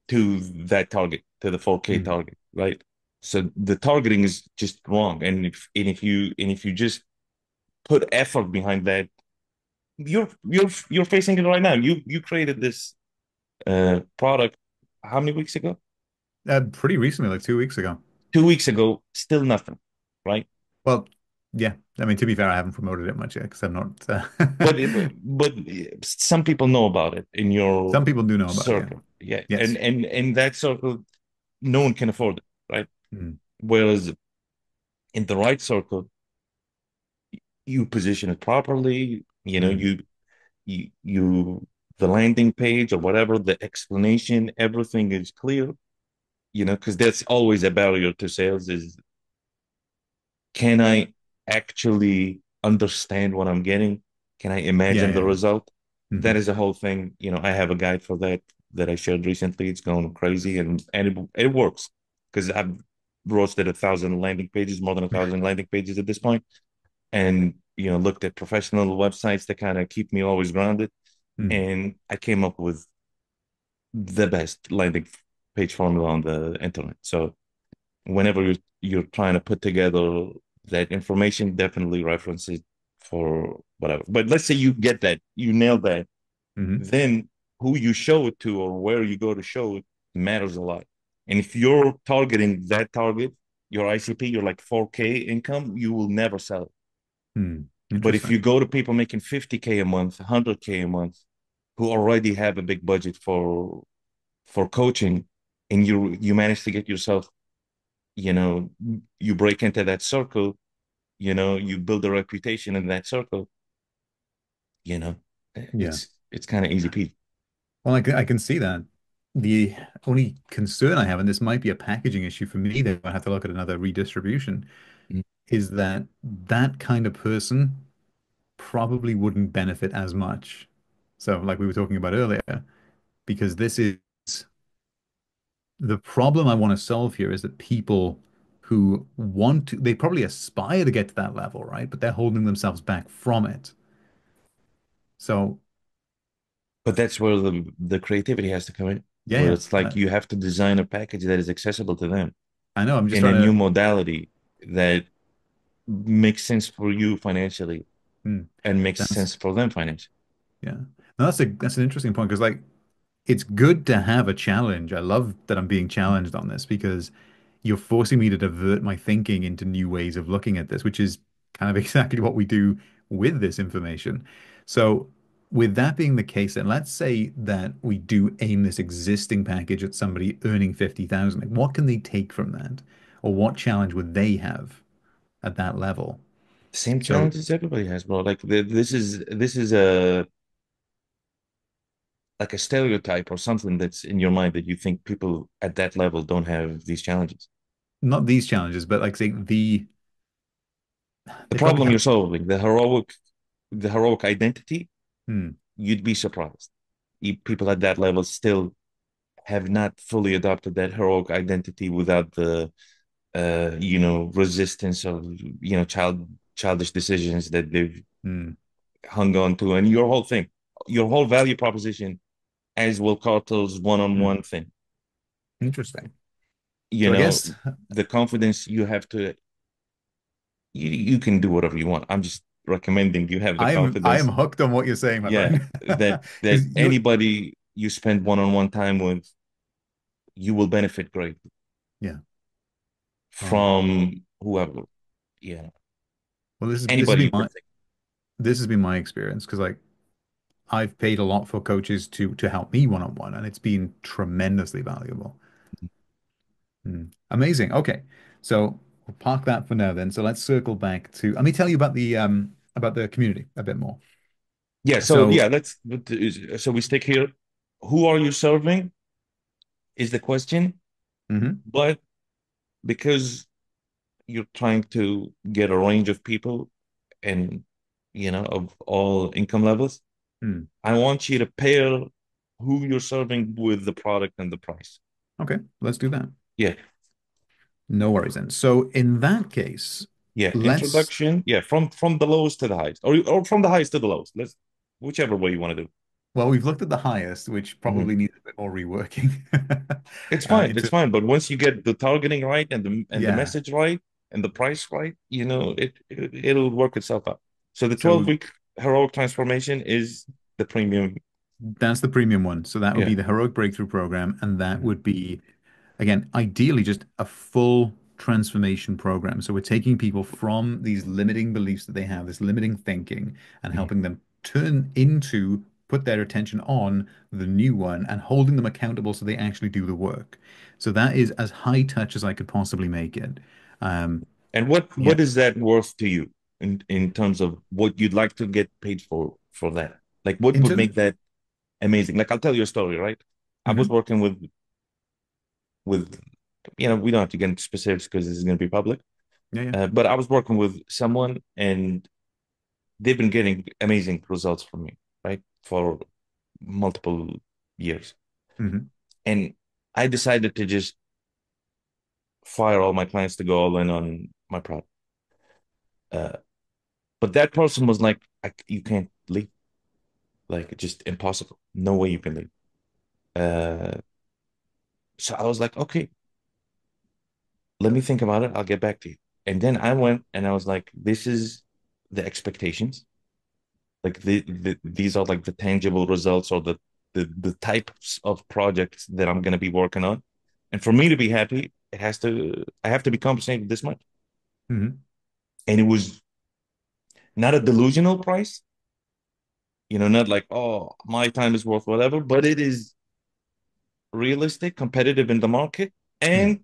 to that target, to the 4K Mm. target, right? So the targeting is just wrong. And if you just put effort behind that, you're facing it right now. You created this product how many weeks ago? Pretty recently, like 2 weeks ago. 2 weeks ago, still nothing, right? Well, yeah. I mean, to be fair, I haven't promoted it much yet because I'm not. But some people know about it in your Some people do know about it. Yeah. circle, yeah, and Yes. and and that circle, no one can afford it, right? Mm, Whereas in the right circle, you position it properly. mm, You the landing page or whatever, the explanation, everything is clear. Because that's always a barrier to sales is, can I actually understand what I'm getting? Can I yeah. imagine the Yeah. Yeah. result? Hmm. That is a whole thing. I have a guide for that I shared recently. It's going crazy, and it works because I've roasted 1,000 landing pages, more than 1,000 landing pages at this point, and looked at professional websites to kind of keep me always grounded. Mm, And I came up with the best landing page formula on the internet. So whenever you're trying to put together that information, definitely reference it for whatever. But let's say you get that, you nail that, hmm. then who you show it to or where you go to show it matters a lot. And if you're targeting that target, your ICP, you're like 4K income, you will never sell it. Mm. But if you Interesting. go to people making 50K a month, 100K a month, who already have a big budget for coaching, and you manage to get yourself, you know, you break into that circle, you build a reputation in that circle, you know, Yeah. it's kind of easy peasy. Well, I can see that. The only concern I have, and this might be a packaging issue for me, that I have to look at another redistribution, Mm. is that that kind of person probably wouldn't benefit as much. So, like we were talking about earlier, because this is the problem I want to solve here is that people who want to, they probably aspire to get to that level, right? But they're holding themselves back from it. So, But that's where the creativity has to come in, yeah, where yeah. it's like you have to design a package that is accessible to them I know. I'm just in a trying new to. modality that makes sense for you financially Hmm, and makes that's sense for them financially. yeah. No, that's an interesting point because like it's good to have a challenge. I love that I'm being challenged on this because you're forcing me to divert my thinking into new ways of looking at this, which is kind of exactly what we do with this information. So, with that being the case, then let's say that we do aim this existing package at somebody earning 50,000. Like, what can they take from that? Or what challenge would they have at that level? Same So, challenges everybody has, bro. Like this is a like a stereotype or something that's in your mind that you think people at that level don't have these challenges. not these challenges, but like say The they probably problem have. you're solving, the heroic identity, Hmm, you'd be surprised. People at that level still have not fully adopted that heroic identity without the resistance of childish decisions that they've Hmm. hung on to, and your whole thing, your whole value proposition, as Will Carter's Hmm. one-on-one thing, Interesting. you So I know, guess the confidence you have to, you can do whatever you want. I'm just recommending you have the I am confidence, hooked on what you're saying, my yeah, friend. that Because you're anybody you spend one-on-one time with, you will benefit greatly yeah. Well, from whoever, yeah, well, this has anybody been you can my think. this has been my experience because like I've paid a lot for coaches to help me one on one, and it's been tremendously valuable. Amazing. Okay, so we'll park that for now then. So let's circle back to. Let me tell you about the community a bit more. Yeah, so So yeah, so we stick here. Who are you serving is the question, mhm, but because you're trying to get a range of people and of all income levels, mm, I want you to pair who you're serving with the product and the price. okay, let's do that. Yeah, No worries then. So in that case, yeah. let's. Introduction. Yeah, from the lowest to the highest, or from the highest to the lowest. Let's whichever way you want to do. Well, we've looked at the highest, which Mhm. probably needs a bit more reworking. It's fine. In It's terms, fine. But once you get the targeting right and the yeah. message right and the price right, it'll work itself out. So the So 12-week heroic transformation is the premium. that's the premium one. So that would Yeah. be the Heroic Breakthrough Program, and that Mhm. would be again, ideally just a full transformation program. So we're taking people from these limiting beliefs that they have, this limiting thinking, and Mhm. helping them put their attention on the new one and holding them accountable so they actually do the work. So that is as high touch as I could possibly make it. Um, And what yeah. what is that worth to you in terms of what you'd like to get paid for that? Like what In would terms, make that amazing? Like I'll tell you a story, right? I was Mhm. working with we don't have to get into specifics because this is going to be public. Yeah, yeah. But I was working with someone and they've been getting amazing results from me, right? For multiple years. Hmm. And I decided to just fire all my clients to go all in on my product. Uh, but that person was like, you can't leave. Like, it's just impossible. No way you can leave. Uh, so I was like, okay, let me think about it. I'll get back to you. And then I went and I was like, this is the expectations. Like these are like the tangible results or the types of projects that I'm going to be working on. And for me to be happy, I have to be compensated this much. Hmm. And it was not a delusional price, not like, oh, my time is worth whatever, but it is realistic, competitive in the market. Yeah. And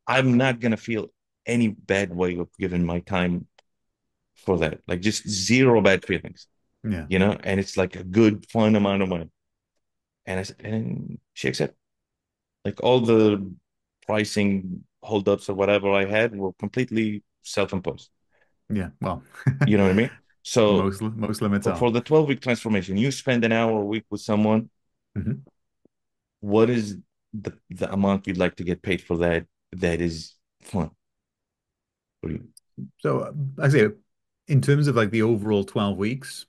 I'm not going to feel any bad way of giving my time for that. Like just zero bad feelings, Yeah. and it's like a good, fun amount of money. And she accepted. Like all the pricing holdups or whatever I had were completely self-imposed. Yeah. Well, You know what I mean? So most limits for are. the 12-week transformation, you spend an hour a week with someone. Mhm. What is the amount you'd like to get paid for that is fun for you? So I say, in terms of like the overall 12 weeks,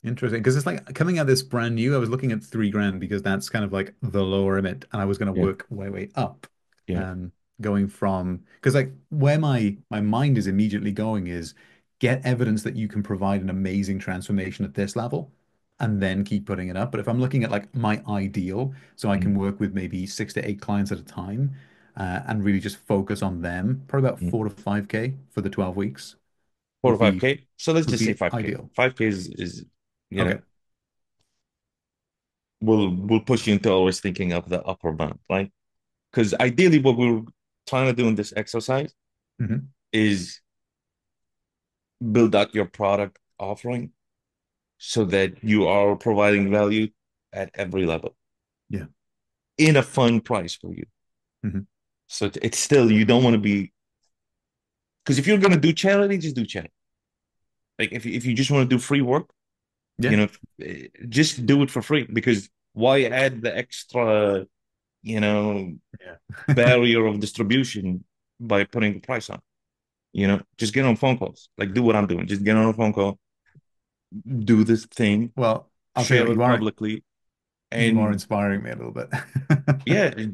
interesting. Because it's like coming at this brand new, I was looking at 3 grand because that's kind of like the lower limit, and I was going to Yeah, work way up. yeah. Going from because like where my mind is immediately going is get evidence that you can provide an amazing transformation at this level and then keep putting it up. But if I'm looking at like my ideal, so I Mm, can work with maybe 6 to 8 clients at a time, and really just focus on them, probably about mm. 4 to 5K for the 12 weeks Four to five K. So let's would just say be 5K. ideal. 5K is you know Okay. will push you into always thinking of the upper bound, right? Because ideally, what we're trying to do in this exercise Hmm. is build out your product offering so that you are providing value at every level Yeah. in a fun price for you. Hmm. So it's still, you don't want to be, because if you're going to do charity, just do charity. Like if you just want to do free work, Yeah. just do it for free because why add the extra, you know, Yeah. barrier of distribution by putting the price on? Just get on phone calls. Like do what I'm doing. Just get on a phone call, do this thing, Well, I'll tell you share what, it publicly, you are and inspiring me a little bit.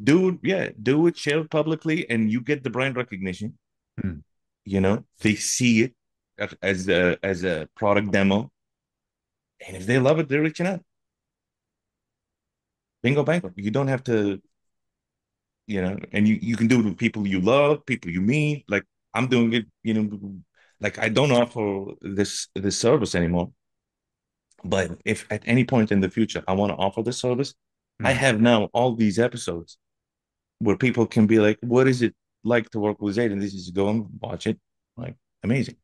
do it, share it publicly, and you get the brand recognition. Hmm. They see it as a product demo, and if they love it, they're reaching out. Bingo bango. You don't have to, and you can do it with people you love, people you meet. Like I'm doing it, like I don't offer this service anymore. But if at any point in the future I want to offer this service, I Hmm. have now all these episodes where people can be like, what is it like to work with Zaid? And this is go and watch it. Like amazing.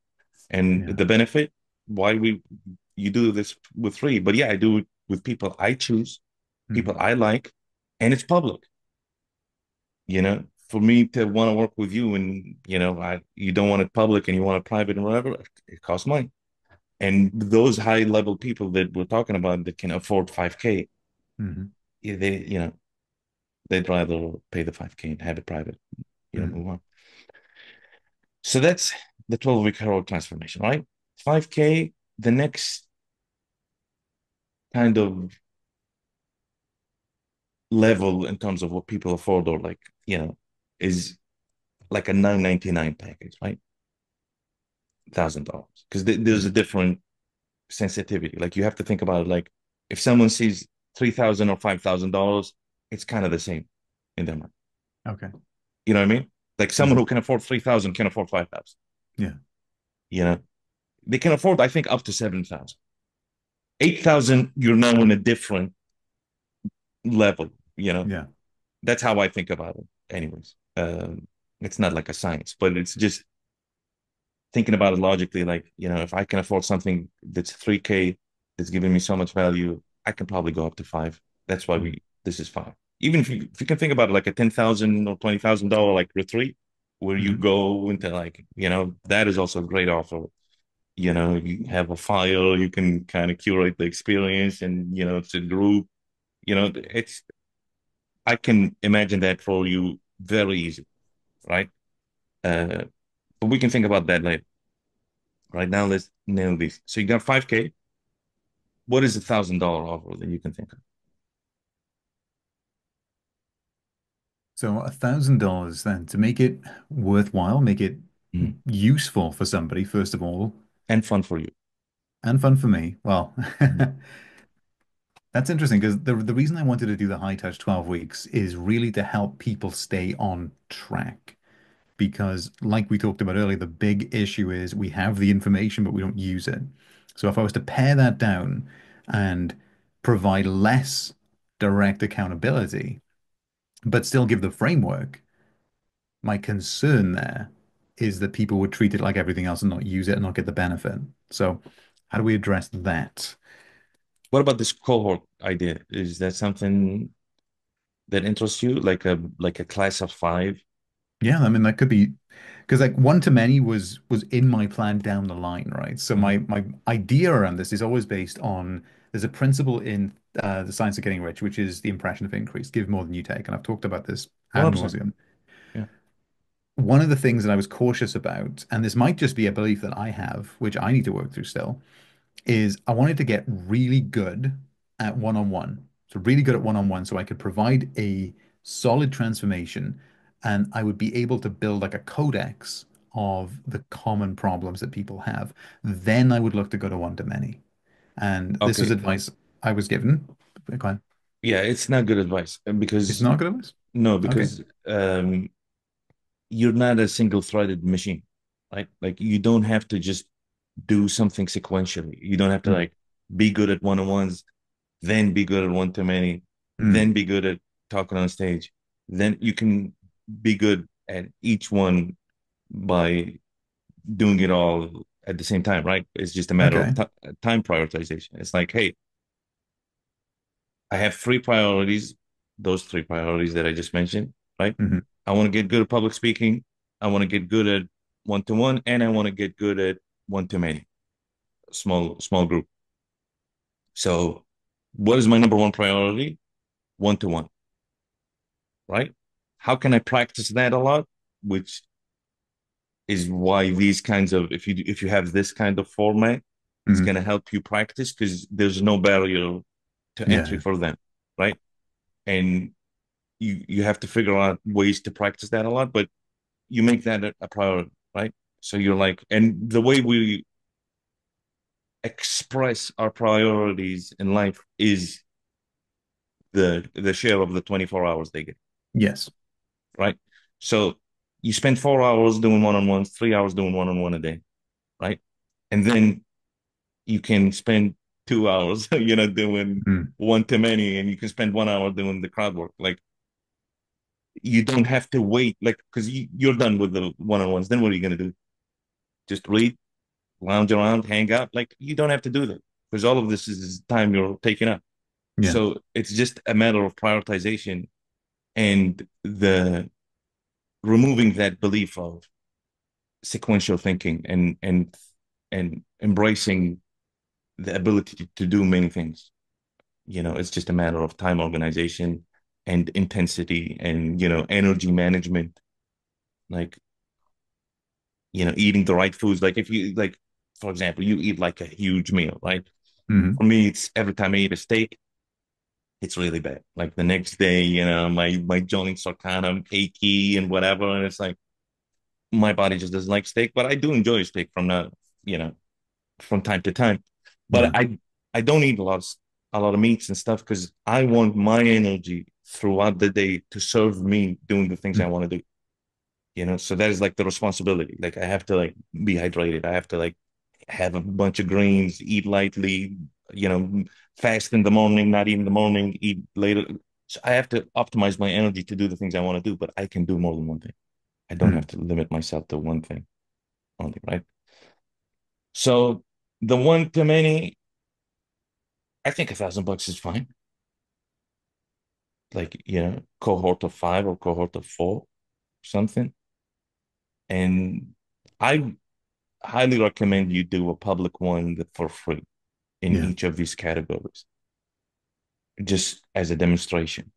And Yeah. the benefit, why you do this with free. But yeah, I do it with people I choose, Hmm. people I like, and it's public. For me to want to work with you and you don't want it public and you want it private and whatever, it costs money. And those high level people that we're talking about that can afford 5K, Hmm. yeah, they'd rather pay the 5K and have it private, Hmm. move on. So that's the 12-week heroic transformation, right? 5K, the next kind of level in terms of what people afford or like, is like a 999 package, right? $1,000. Because there's a Hmm. different sensitivity. Like you have to think about it like if someone sees 3,000 or $5,000, it's kind of the same in their mind. Okay. You know what I mean? Like someone Hmm. who can afford 3,000 can afford 5,000. Yeah. You know, they can afford, I think, up to 7,000. 8,000, you're now in a different level. Yeah. That's how I think about it. Anyways, it's not like a science, but it's just thinking about it logically. Like, if I can afford something that's 3K, that's giving me so much value, I can probably go up to five. That's why Hmm. this is five. Even if you can think about it like a 10,000 or $20,000 like retreat where you Hmm. go into like, that is also a great offer. You have a file, you can kind of curate the experience and, it's a group, I can imagine that for you very easy, right? Uh, but we can think about that later. Right now, let's nail this. So you got 5K. What is $1,000 offer that you can think of? So $1,000 then to make it worthwhile, make it Mhm. useful for somebody, first of all, And fun for you. and fun for me. Well, Mhm. that's interesting because the reason I wanted to do the high touch 12 weeks is really to help people stay on track. Because, like we talked about earlier, the big issue is we have the information, but we don't use it. So, if I was to pare that down and provide less direct accountability, but still give the framework, my concern there is that people would treat it like everything else and not use it and not get the benefit. So, how do we address that? What about this cohort idea? Is that something that interests you? Like a class of five? Yeah, I mean that could be because like one to many was in my plan down the line, right? So Mhm. my idea around this is always based on there's a principle in the science of getting rich, which is the impression of increase, give more than you take, and I've talked about this ad 100%. nauseum. Yeah. One of the things that I was cautious about, and this might just be a belief that I have, which I need to work through still, is I wanted to get really good at one-on-one. So really good at one-on-one so I could provide a solid transformation and I would be able to build like a codex of the common problems that people have. Then I would look to go to one-to-many. And this was Okay. advice I was given. Go on. Yeah, it's not good advice It's because not good advice? no, Okay. because you're not a single-threaded machine, right? Like you don't have to just do something sequentially. You don't have to Mm. like be good at one-on-ones, then be good at one-to-many, Mm. then be good at talking on stage. Then you can be good at each one by doing it all at the same time, right? It's just a matter of Okay. time prioritization. It's like, hey, I have three priorities, those three priorities that I just mentioned, right? Hmm. I want to get good at public speaking. I want to get good at one-to-one, and I want to get good at one-to-many, small group. So, what is my number one priority? One to one, right? How can I practice that a lot? Which is why these kinds of if you have this kind of format, it's Hmm. going to help you practice because there's no barrier to entry Yeah. for them, right? And you have to figure out ways to practice that a lot, but you make that a priority, right? So you're like, and the way we express our priorities in life is the share of the 24 hours they get, Yes. right? So you spend 4 hours doing one-on-ones, 3 hours doing one-on-one a day, right? And then you can spend 2 hours, doing Mm. one to many, and you can spend 1 hour doing the crowd work. Like you don't have to wait, like because you're done with the one-on-ones. Then what are you gonna do? Just read, lounge around, hang out? Like you don't have to do that because all of this is time you're taking up. Yeah. So it's just a matter of prioritization and the removing that belief of sequential thinking and embracing the ability to do many things. It's just a matter of time organization and intensity and energy management. Like eating the right foods. Like if you like, for example, you eat like a huge meal, right? Hmm. For me, it's every time I eat a steak, it's really bad. Like the next day, my joints are kind of achy and whatever, and it's like my body just doesn't like steak. But I do enjoy steak you know, from time to time. Yeah. But I don't eat a lot of meats and stuff because I want my energy throughout the day to serve me doing the things I Mm. want to do. So that is like the responsibility. Like I have to like be hydrated. I have to like have a bunch of greens, eat lightly, you know, fast in the morning, not eat in the morning, eat later. So I have to optimize my energy to do the things I want to do, but I can do more than one thing. I don't have Mm. to limit myself to one thing only, right? So the one to many, I think $1,000 is fine. Like, cohort of five or cohort of four, something. And I highly recommend you do a public one for free in Yeah. each of these categories, just as a demonstration,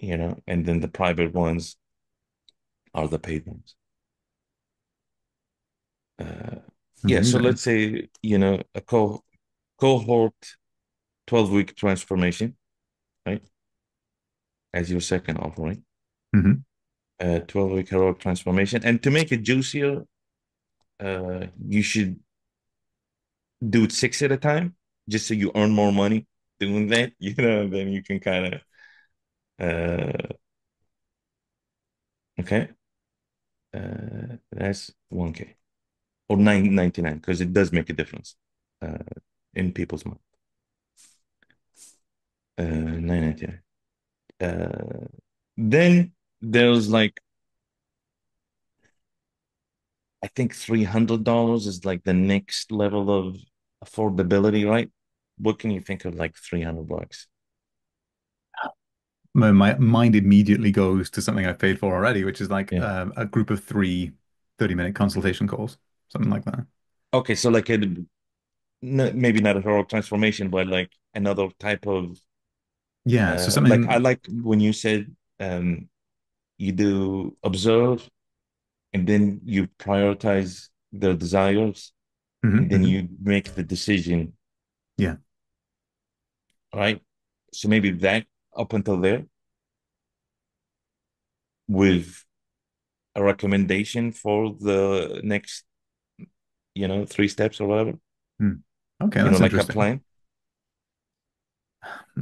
and then the private ones are the paid ones. Uh, yeah, so Amazing. let's say, a cohort 12-week transformation, right? As your second offering, Hmm. 12-week heroic transformation. And to make it juicier, you should do it six at a time, just so you earn more money doing that, then you can kind of, okay, that's 1K or 999 because it does make a difference uh, in people's mind. 999. Then there's like, I think $300 is like the next level of affordability, right? What can you think of like $300? My mind immediately goes to something I've paid for already, which is like Yeah. a group of three 30-minute consultation calls, something like that. Okay, so like maybe not a heroic transformation, but like another type of Yeah. So like I something. like when you said you do observe and then you prioritize their desires Hmm. and then Hmm. you make the decision, Yeah. right? So maybe that up until there with a recommendation for the next, three steps or whatever, Hmm. Okay, that's like a interesting. plan.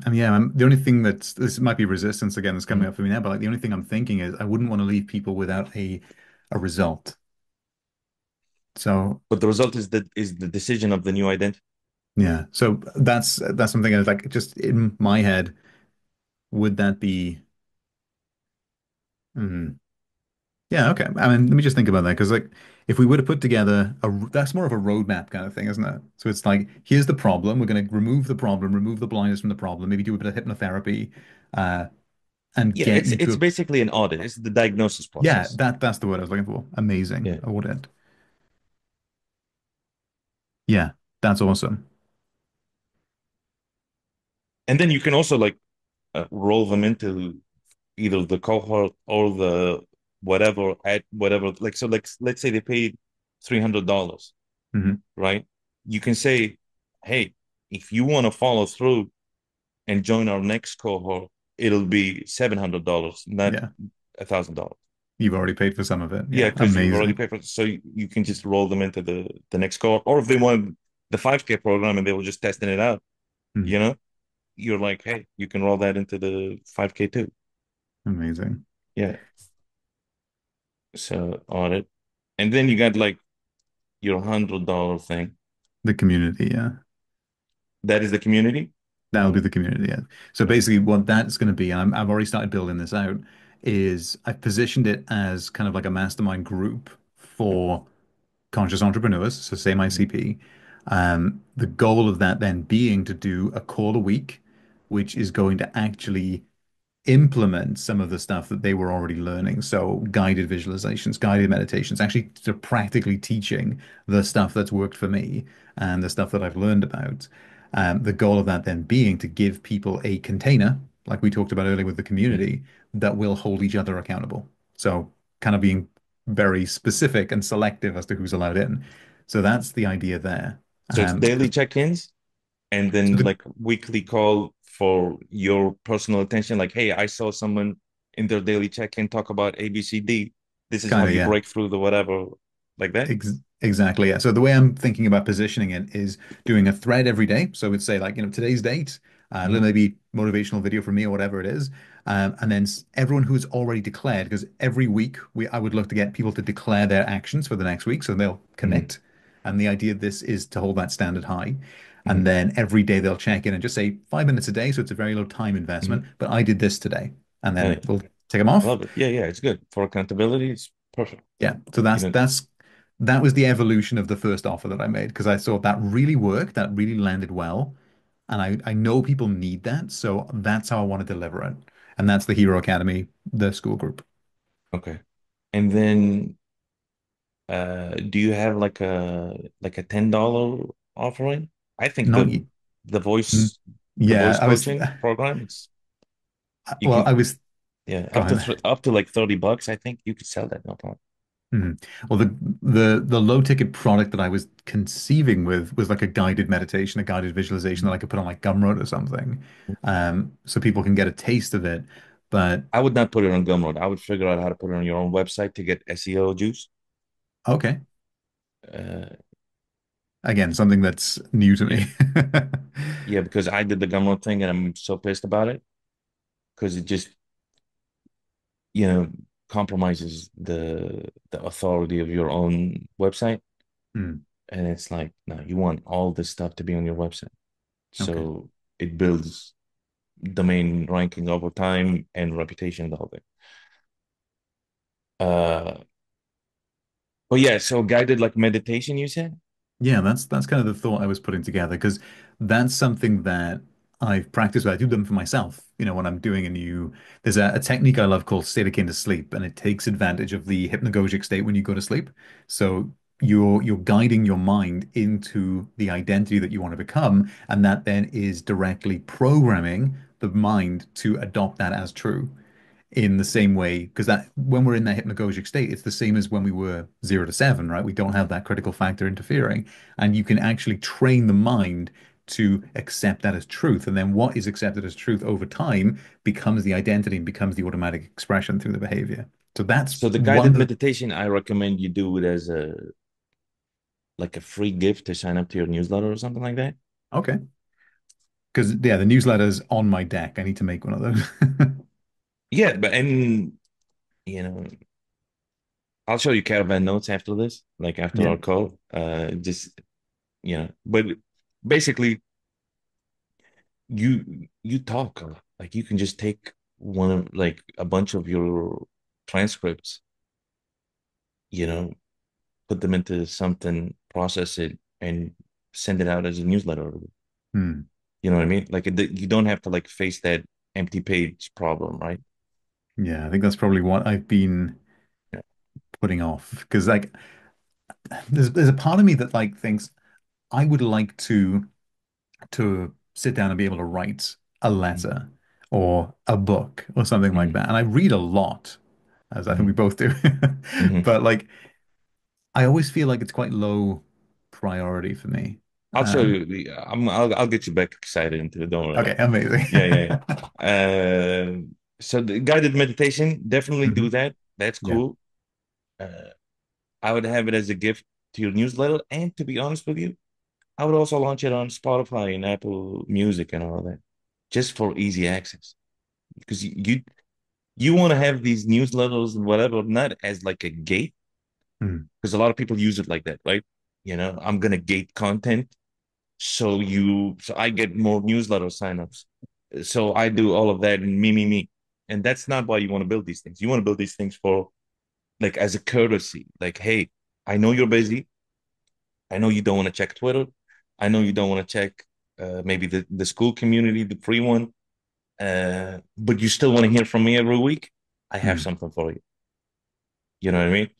I mean, yeah, the only thing that's this might be resistance again that's coming Mhm. up for me now, but like the only thing I'm thinking is I wouldn't want to leave people without a result. So But the result is the decision of the new identity. yeah, so that's something I was like just in my head, would that be? Hmm. Yeah, okay. I mean, let me just think about that because, like, if we were to put together that's more of a roadmap kind of thing, isn't it? So it's like, here's the problem. We're going to remove the problem, remove the blindness from the problem, maybe do a bit of hypnotherapy, uh, and Yeah, get it's you to it's a, basically an audit. It's the diagnosis yeah, process. that's the word I was looking for. Amazing Yeah. audit. Yeah, that's awesome. And then you can also like roll them into either the cohort or the whatever at whatever. Like so, like let's say they paid $300, Hmm. right? You can say, hey, if you want to follow through and join our next cohort, it'll be $700, not Yeah, $1,000. you've already paid for some of it. Yeah, Yeah, because you've already amazing. paid for it. So you can just roll them into the next cohort. Or if they want the 5K program and they were just testing it out, Mm, you know, you're like, hey, you can roll that into the 5K too. amazing. Yeah. So audit. And then you got like your $100 thing. The community, yeah. That is the community. That'll be the community, yeah. So Okay. basically, what that's going to be, and I've already started building this out, is I've positioned it as kind of like a mastermind group for conscious entrepreneurs, so same Mhm. ICP. The goal of that then being to do a call a week, which is going to actually implement some of the stuff that they were already learning. So guided visualizations, guided meditations, actually to practically teaching the stuff that's worked for me and the stuff that I've learned about. The goal of that then being to give people a container, like we talked about earlier with the Mhm. community, that will hold each other accountable. So kind of being very specific and selective as to who's allowed in. So that's the idea there. So it's daily 'Cause- check-ins and so then the like weekly call for your personal attention. Like, hey, I saw someone in their daily check-in talk about ABCD. This is how kind of, you yeah. break through the whatever, like that. Exactly. Yeah. So the way I'm thinking about positioning it is doing a thread every day. So we'd say like, today's date, a little Hmm. maybe motivational video from me or whatever it is. And then everyone who's already declared, because every week I would look to get people to declare their actions for the next week. So they'll Hmm. commit. And the idea of this is to hold that standard high. And Hmm. then every day they'll check in and just say 5 minutes a day. So it's a very low time investment, Hmm. but I did this today. And Oh, then yeah. we'll take them off. Love it. Yeah, yeah, it's good for accountability. It's perfect. Yeah, so You that's know, that's that was the evolution of the first offer that I made because I thought that really worked, that really landed well, and I know people need that, so that's how I want to deliver it, and that's the Hero Academy, the school group. okay. And then do you have like a $10 offering? I think Not y- the mm, voice the yeah, voice coaching program, it's you well, can I was yeah, go ahead. up to like $30, I think you could sell that, no problem. Mhm. Well, the low ticket product that I was conceiving with was like a guided meditation, a guided visualization that I Mhm. could put on like Gumroad or something, so people can get a taste of it. But I would not put it on Gumroad. I would figure out how to put it on your own website to get SEO juice. okay, Uh, again, something that's new to yeah, me. yeah, because I did the Gumroad thing and I'm so pissed about it because it just you know compromises the authority of your own website. Hmm. And it's like, no, you want all this stuff to be on your website. Okay. So it builds domain ranking over time and reputation, the whole thing. Uh, but yeah, so guided like meditation, you said? Yeah, that's kind of the thought I was putting together because that's something that I've practiced. I do them for myself. When I'm doing there's a technique I love called state akin to sleep, and it takes advantage of the hypnagogic state when you go to sleep. So you're guiding your mind into the identity that you want to become, and that then is directly programming the mind to adopt that as true in the same way, because that when we're in that hypnagogic state, it's the same as when we were 0 to 7, right? We don't have that critical factor interfering, and you can actually train the mind to accept that as truth. And then what is accepted as truth over time becomes the identity and becomes the automatic expression through the behavior. So that's So the one guided of the, meditation, I recommend you do it as a like a free gift to sign up to your newsletter or something like that. okay. Because yeah, the newsletter's on my deck. I need to make one of those. Yeah, but and you know, I'll show you caravan notes after this, like after Yeah. our call. Just but basically you talk a lot. Like you can just take one of like a bunch of your transcripts, you know, put them into something, process it, and send it out as a newsletter. Hmm. You know what I mean? Like you don't have to like face that empty page problem, right? Yeah, I think that's probably what I've been Yeah. putting off because like there's a part of me that like thinks I would like to sit down and be able to write a letter or a book or something like Hmm. that. And I read a lot, as I think we Hmm. both do. Hmm. But like, I always feel like it's quite low priority for me. I'll show Um, you. I'll get you back excited into it. Don't worry okay, about it. amazing. Yeah, yeah, yeah. So the guided meditation, definitely do Mhm. that. That's Yeah. cool. Uh, I would have it as a gift to your newsletter. And to be honest with you, I would also launch it on Spotify and Apple Music and all that, just for easy access. Because you want to have these newsletters and whatever, not as like a gate, Mm. because a lot of people use it like that, right? I'm gonna gate content so I get more newsletter signups. So I do all of that and me. And that's not why you want to build these things. You want to build these things for like as a courtesy. Like, hey, I know you're busy. I know you don't want to check Twitter. I know you don't want to check maybe the school community, the free one. But you still want to hear from me every week. I have Mm. something for you. You know what I mean?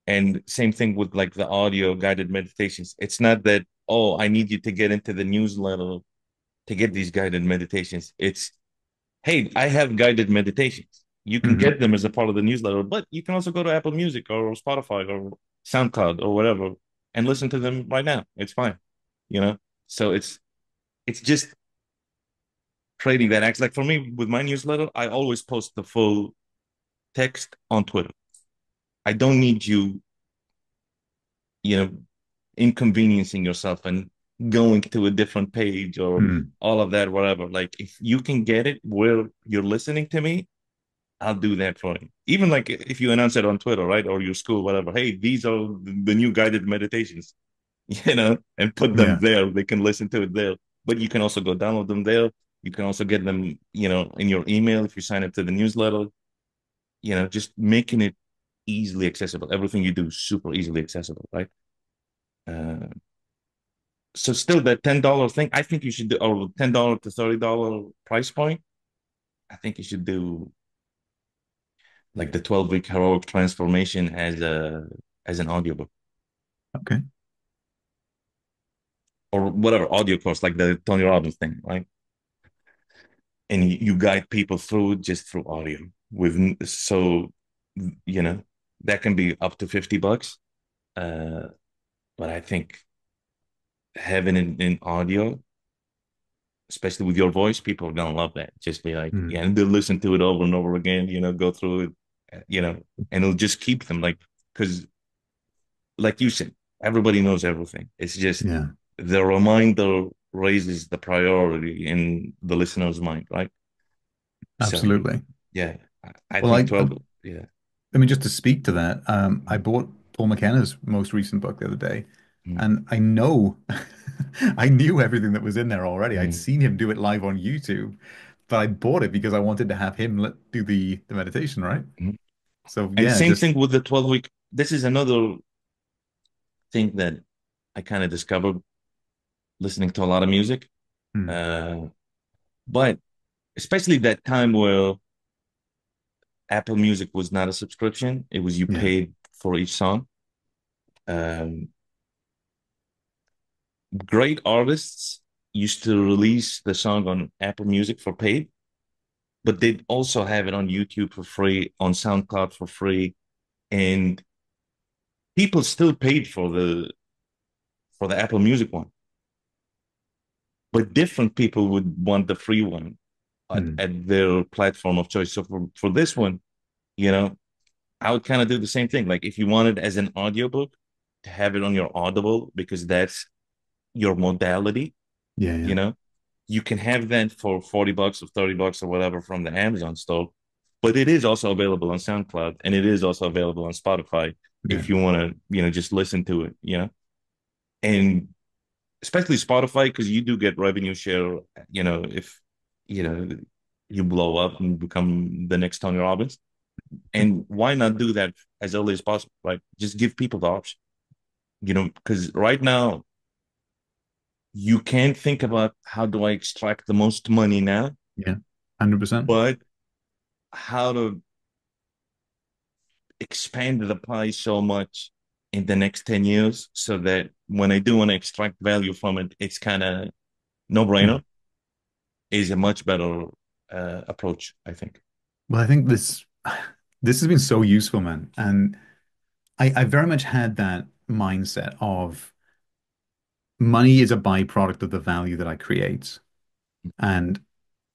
And same thing with like the audio guided meditations. It's not that, oh, I need you to get into the newsletter to get these guided meditations. It's, hey, I have guided meditations. You can Mhm. get them as a part of the newsletter, but you can also go to Apple Music or Spotify or SoundCloud or whatever and listen to them right now. It's fine, you know? So it's just trading that acts like for me with my newsletter, I always post the full text on Twitter. I don't need you know, inconveniencing yourself and going to a different page or Mm. all of that, whatever. Like if you can get it where you're listening to me, I'll do that for you. Even like if you announce it on Twitter, right? Or your school, whatever. Hey, these are the new guided meditations, and put them Yeah. there. They can listen to it there. But you can also go download them there. You can also get them, in your email if you sign up to the newsletter, just making it easily accessible. Everything you do is super easily accessible, right? Uh, so still that $10 thing, I think you should do, or $10 to $30 price point. I think you should do like the 12-week heroic transformation as an audiobook Okay. or whatever audio course, like the Tony Robbins thing, right? And you guide people through just through audio you know that can be up to $50. Uh, but I think having it in audio, especially with your voice, people are gonna love that. Just be like, Mm. yeah, and they'll listen to it over and over again, go through it, and it'll just keep them because like you said, everybody knows everything. It's just Yeah. the reminder raises the priority in the listener's mind, right? So Absolutely. yeah, I Well, think 12, yeah. I mean, just to speak to that, I Mm, bought Paul McKenna's most recent book the other day, mm, and I know I knew everything that was in there already. I'd mm, seen him do it live on YouTube, but I bought it because I wanted to have him do the meditation, right? mm. So And yeah, same just thing with the 12-week. This is another thing that I kind of discovered listening to a lot of music. hmm, Uh, but especially that time where Apple Music was not a subscription, it was you yeah, paid for each song. Um, Great artists used to release the song on Apple Music for paid, but they'd also have it on YouTube for free, on SoundCloud for free, and people still paid for the Apple Music one, but different people would want the free one hmm, at their platform of choice. So for this one, you know, I would kind of do the same thing. Like if you wanted as an audiobook to have it on your Audible because that's your modality, yeah, you yeah, know, you can have that for $40 or $30 or whatever from the Amazon store. But it is also available on SoundCloud and it is also available on Spotify yeah, if you want to, just listen to it, and especially Spotify because you do get revenue share, if you know you blow up and become the next Tony Robbins. And why not do that as early as possible, right? Just give people the option, because right now you can't think about how do I extract the most money now, yeah, 100%. but how to expand the pie so much in the next 10 years so that when I do want to extract value from it, it's kind of no Hmm. brainer. is a much better approach, I think. Well, I think this has been so useful, man. And I very much had that mindset of money is a byproduct of the value that I create. And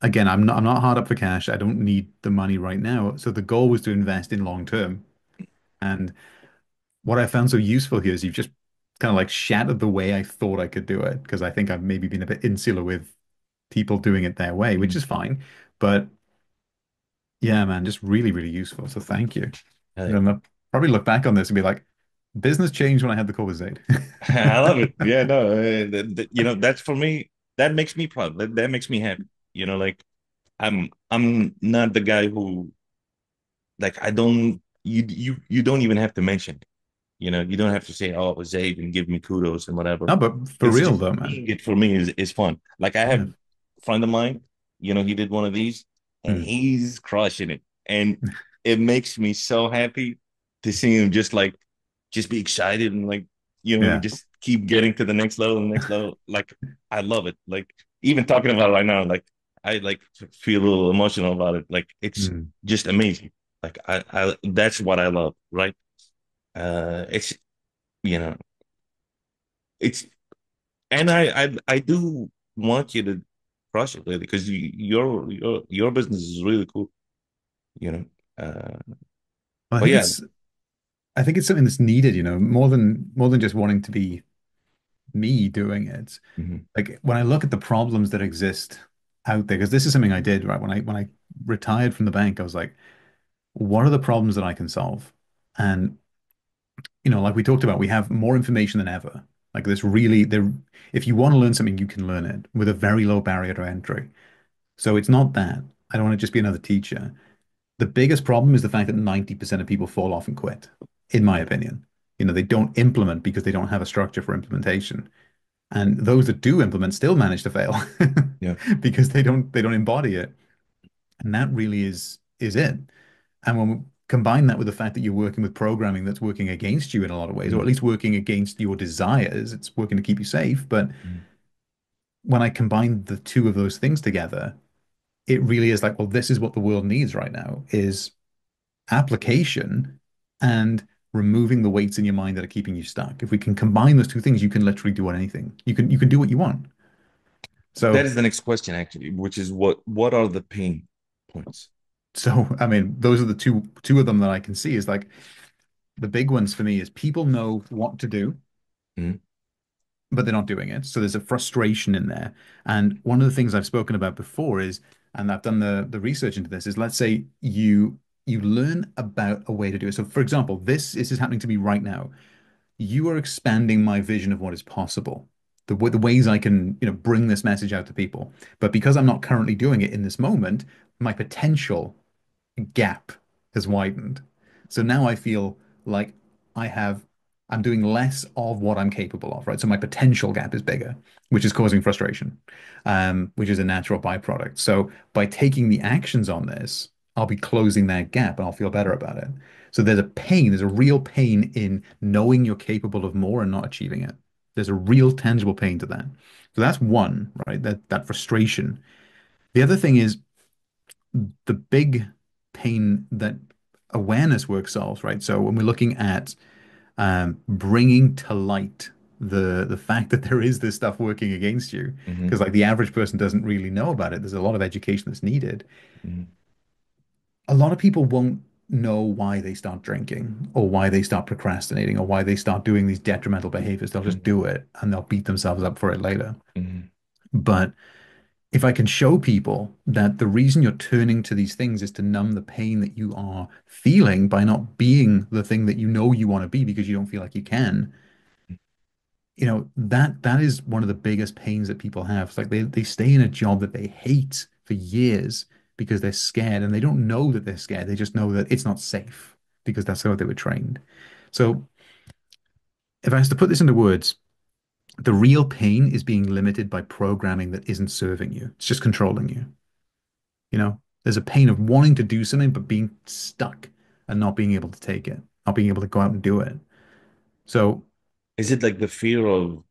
again, I'm not hard up for cash. I don't need the money right now. So the goal was to invest in long term. And what I found so useful here is you've just kind of like shattered the way I thought I could do it because I think I've maybe been a bit insular with people doing it their way, which Mhm. is fine. But yeah, man, just really, really useful. So thank you. Uh, I'm gonna probably look back on this and be like, business changed when I had the call with Zaid. I love it. Yeah, no, that's for me. That makes me proud. That makes me happy. Like I'm not the guy who like I don't you don't even have to mention it. You don't have to say, "Oh, it was Zayd," and give me kudos and whatever. No, but for It's real just though, man. seeing it for me is fun. Like I have Yeah. a friend of mine, he did one of these and Mm. he's crushing it. And it makes me so happy to see him just be excited and Yeah. just keep getting to the next level and next level. Like I love it. Like even talking about it right now, like I feel a little emotional about it. Like it's Mm. just amazing. Like that's what I love, right? It's you know it's and I do want you to crush it really because your business is really cool, you know. Uh, I but think yeah, it's something that's needed, more than just wanting to be me doing it. mhm, Like when I look at the problems that exist out there, because this is something I did, right? When I retired from the bank, I was like, what are the problems that I can solve? And like we talked about, we have more information than ever. Like this really there if you want to learn something, you can learn it with a very low barrier to entry. So it's not that. I don't want to just be another teacher. The biggest problem is the fact that 90% of people fall off and quit, in my opinion. They don't implement because they don't have a structure for implementation. And those that do implement still manage to fail yeah, because they don't embody it. And that really is it. And when we combine that with the fact that you're working with programming that's working against you in a lot of ways, or at mhm, least working against your desires, it's working to keep you safe. But mhm. when I combine the two of those things together, it really is like, well, this is what the world needs right now is application and removing the weights in your mind that are keeping you stuck. If we can combine those two things, you can literally do anything. You can do what you want. That So is the next question actually, which is what are the pain points? so I mean, those are the two of them that I can see is like the big ones for me is people know what to do, Mhm, but they're not doing it. So there's a frustration in there. And one of the things I've spoken about before is, and I've done the research into this, is let's say you learn about a way to do it. So for example, this is happening to me right now. You are expanding my vision of what is possible. The ways I can, bring this message out to people. But because I'm not currently doing it in this moment, my potential gap has widened. So now I feel like I have, I'm doing less of what I'm capable of, right? So my potential gap is bigger, which is causing frustration, which is a natural byproduct. So by taking the actions on this, I'll be closing that gap and I'll feel better about it. So there's a real pain in knowing you're capable of more and not achieving it. There's a real tangible pain to that. So that's one, right? That frustration. The other thing is the big pain that awareness work solves, right? So when we're looking at bringing to light the fact that there is this stuff working against you, mhm, because like the average person doesn't really know about it. There's a lot of education that's needed. mhm, A lot of people won't know why they start drinking or why they start procrastinating or why they start doing these detrimental behaviors. They'll just mhm, do it and they'll beat themselves up for it later. mhm. But if I can show people that the reason you're turning to these things is to numb the pain that you are feeling by not being the thing that you know you want to be because you don't feel like you can, that is one of the biggest pains that people have. It's like they stay in a job that they hate for years because they're scared and they don't know that they're scared. They just know that it's not safe because that's how they were trained. So if I was to put this into words, the real pain is being limited by programming that isn't serving you. It's just controlling you. There's a pain of wanting to do something, but being stuck and not being able to take it, not being able to go out and do it. So, Is it like the fear of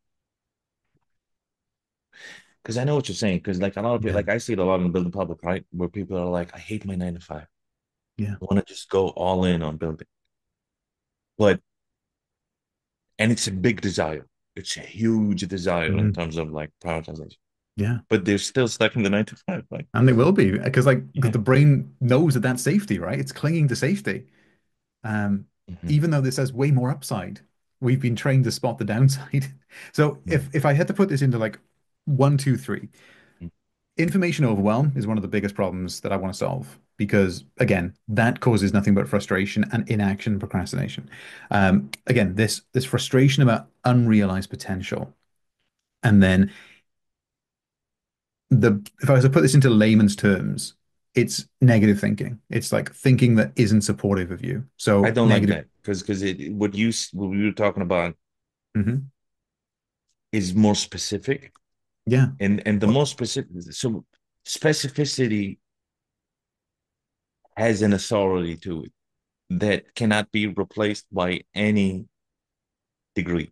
because I know what you're saying. Because like a lot of people, Yeah, like I see it a lot in the building public, right? Where people are like, I hate my 9 to 5. yeah. I want to just go all in on building. But and it's a big desire. It's a huge desire in Mhm. terms of like prioritization. Yeah. But they're still stuck in the 9 to 5, right? And they will be because because Yeah. the brain knows that that's safety, right? It's clinging to safety. Um, Hmm. Even though this has way more upside, we've been trained to spot the downside. So Yeah. if I had to put this into like one, two, three, information overwhelm is one of the biggest problems that I want to solve because again, that causes nothing but frustration and inaction and procrastination. Again, this frustration about unrealized potential, and then the if I was to put this into layman's terms, it's negative thinking. It's like thinking that isn't supportive of you. I So don't like negative. that because what we were talking about Mhm. is more specific Yeah. and the Well, most specific. So specificity has an authority to it that cannot be replaced by any degree.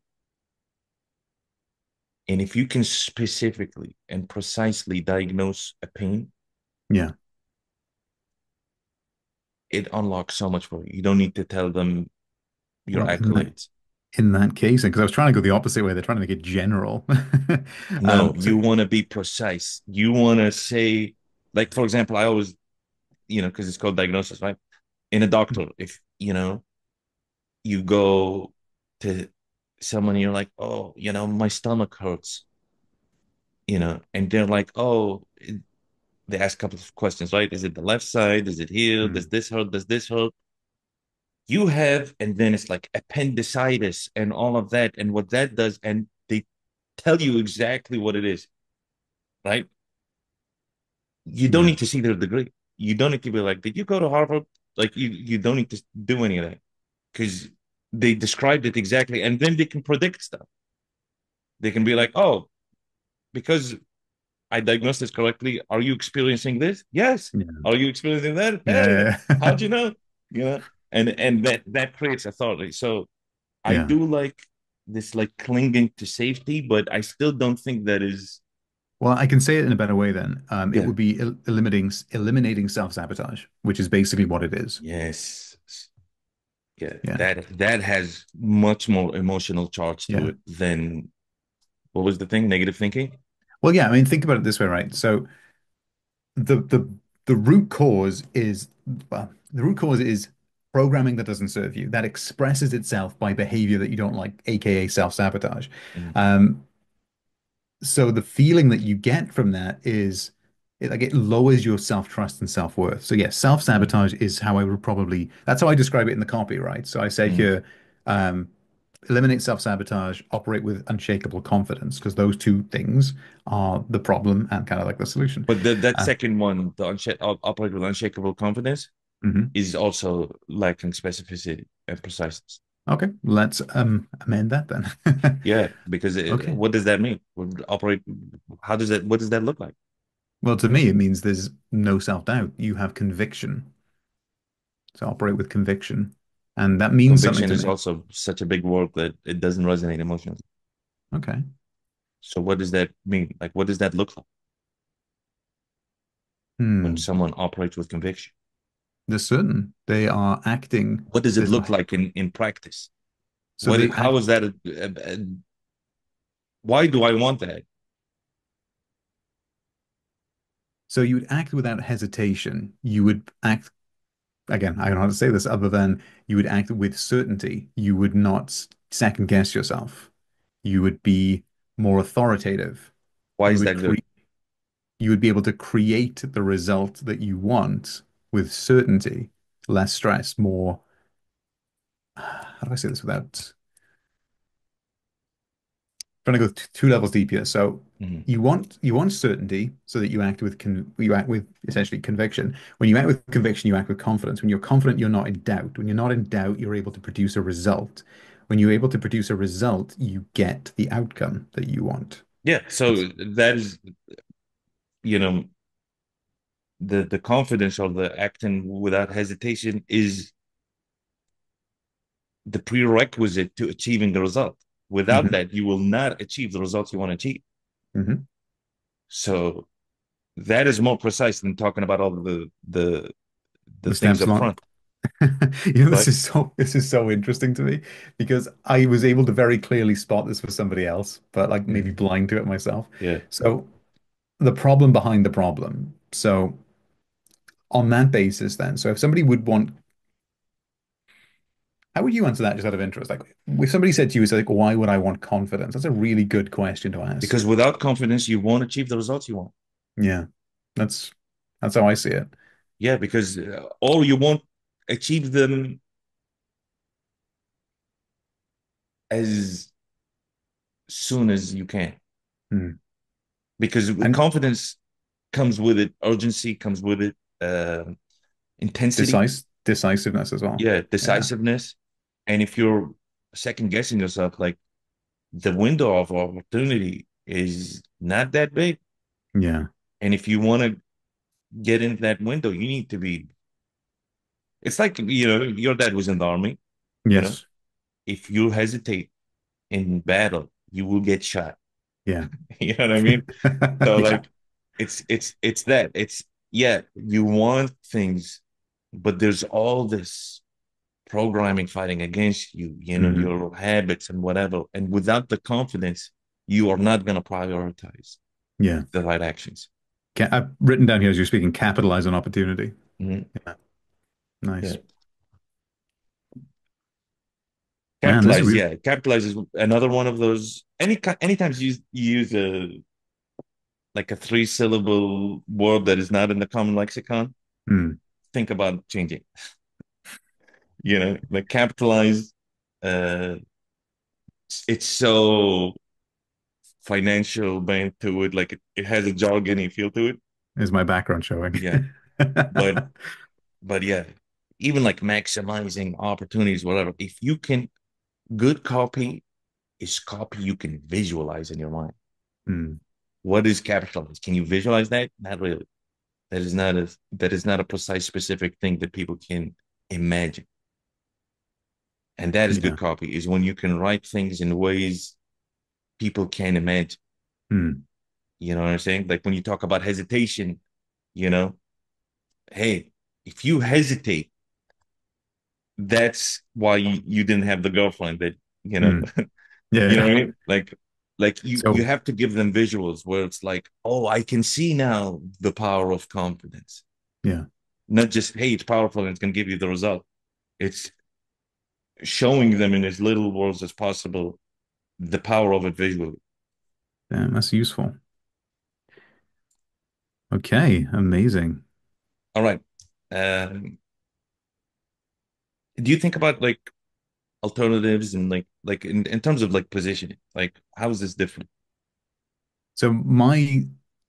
And if you can specifically and precisely diagnose a pain, yeah. it unlocks so much for you. You don't need to tell them your Well, accolades. in that case, because I was trying to go the opposite way, they're trying to make it general. No, So you want to be precise. You want to say, like, for example, I always, because it's called diagnosis, right? In a doctor, if, you go to someone, you're like, oh, my stomach hurts, and they're like, oh, they ask a couple of questions, right? Is it the left side? Is it here? Does mm, this hurt? Does this hurt? You have, and then it's like appendicitis and all of that, and what that does, and they tell you exactly what it is, right? You don't yeah, need to see their degree. You don't need to be like, did you go to Harvard? Like you don't need to do any of that because they described it exactly, and then they can predict stuff. They can be like, oh, because I diagnosed this correctly, are you experiencing this? Yes. yeah, Are you experiencing that? Hell yeah. yeah, yeah. How'd you know? And that creates authority. So I Yeah. do like this like clinging to safety, but I still don't think that is Well, I can say it in a better way then. It yeah. would be eliminating self-sabotage, which is basically what it is. Yes. Yeah. Yeah. That has much more emotional charge to Yeah. it than what was the thing? Negative thinking? Well, yeah, I mean, think about it this way, right? So the root cause is the root cause is programming that doesn't serve you, that expresses itself by behavior that you don't like, aka self-sabotage. Mhm. Um, so the feeling that you get from that is it lowers your self-trust and self-worth. So yes, Mhm. self-sabotage is how I would probably that's how I describe it in the copy, right? So I say Mhm. here, um, eliminate self-sabotage, operate with unshakable confidence, because those two things are the problem and kind of like the solution. But that Uh, second one, operate with unshakable confidence, mhm. is also lacking specificity and preciseness. Okay, let's amend that then. Yeah, because Okay. what does that mean? Operate? What does that look like? Well, to me, it means there's no self-doubt. You have conviction. So operate with conviction. And that means something Conviction to is me. also such a big word that it doesn't resonate emotionally. Okay. So what does that mean? Like, what does that look like when Hmm. someone operates with conviction? There's certain they are acting. What does it There's look a, like in practice? so they How act. is that? Why do I want that? So you would act without hesitation. You would act again. I don't know how to say this other than you would act with certainty. You would not second guess yourself. You would be more authoritative. Why You is would that good? create. You would be able to create the result that you want with certainty, less stress, more. How do I say this without trying to go two levels deep here? So Mhm. you want certainty so that you act with essentially conviction. When you act with conviction, you act with confidence. When you're confident, you're not in doubt. When you're not in doubt, you're able to produce a result. When you're able to produce a result, you get the outcome that you want. Yeah. That's So that is, you know, the confidence or the acting without hesitation is the prerequisite to achieving the result. Without hmm that, you will not achieve the results you want to achieve. hmm So that is more precise than talking about all the The things steps up along. front, This right? is so interesting to me because I was able to very clearly spot this for somebody else, but like maybe Mhm. blind to it myself. Yeah, So the problem behind the problem. So on that basis, then, so if somebody would want, how would you answer that just out of interest? Like if somebody said to you, it's like, why would I want confidence? That's a really good question to ask. because without confidence, you won't achieve the results you want. Yeah, that's that's how I see it. Yeah, because or you won't achieve them as soon as you can. Hmm. Because And confidence comes with it, urgency comes with it, intensity, decisiveness as well. yeah, Yeah, decisiveness. And if you're second guessing yourself, like the window of opportunity is not that big. yeah, And if you want to get into that window, you need to be, it's like, your dad was in the army, you know, yes, if you hesitate in battle, you will get shot. yeah, You know what I mean? So yeah. like it's that. It's yeah, you want things, but there's all this programming fighting against you, Hmm. your habits and whatever. And without the confidence, you are not gonna prioritize Yeah. the right actions. I've written down here as you're speaking, capitalize on opportunity. Mhm. Yeah, Yeah. nice. Man, this is Capitalize, real. yeah. Capitalize is another one of those. Anytime you use a like a three-syllable word that is not in the common lexicon, Hmm. think about changing. Like capitalize, uh it's so financial bent to it, like it has a jargony feel to it. Is my background showing? Yeah. But yeah, even like maximizing opportunities, whatever. If you can, good copy is copy you can visualize in your mind. Hmm. What is capitalize? Can you visualize that? Not really. That is not a precise specific thing that people can imagine. And that is good Yeah. copy, is when you can write things in ways people can imagine. Hmm. You know what I'm saying? Like when you talk about hesitation, you know, hey, if you hesitate, that's why you didn't have the girlfriend that, you know, Hmm. Yeah. you know Yeah. what I mean? Like you So, have to give them visuals where it's like, oh, I can see now the power of confidence. yeah. Not just, hey, it's powerful and it's gonna give you the result. It's showing them in as little words as possible the power of it visually. Damn, that's useful. Okay. Amazing. All right. Um, do you think about like alternatives and like in terms of like positioning? Like how is this different? So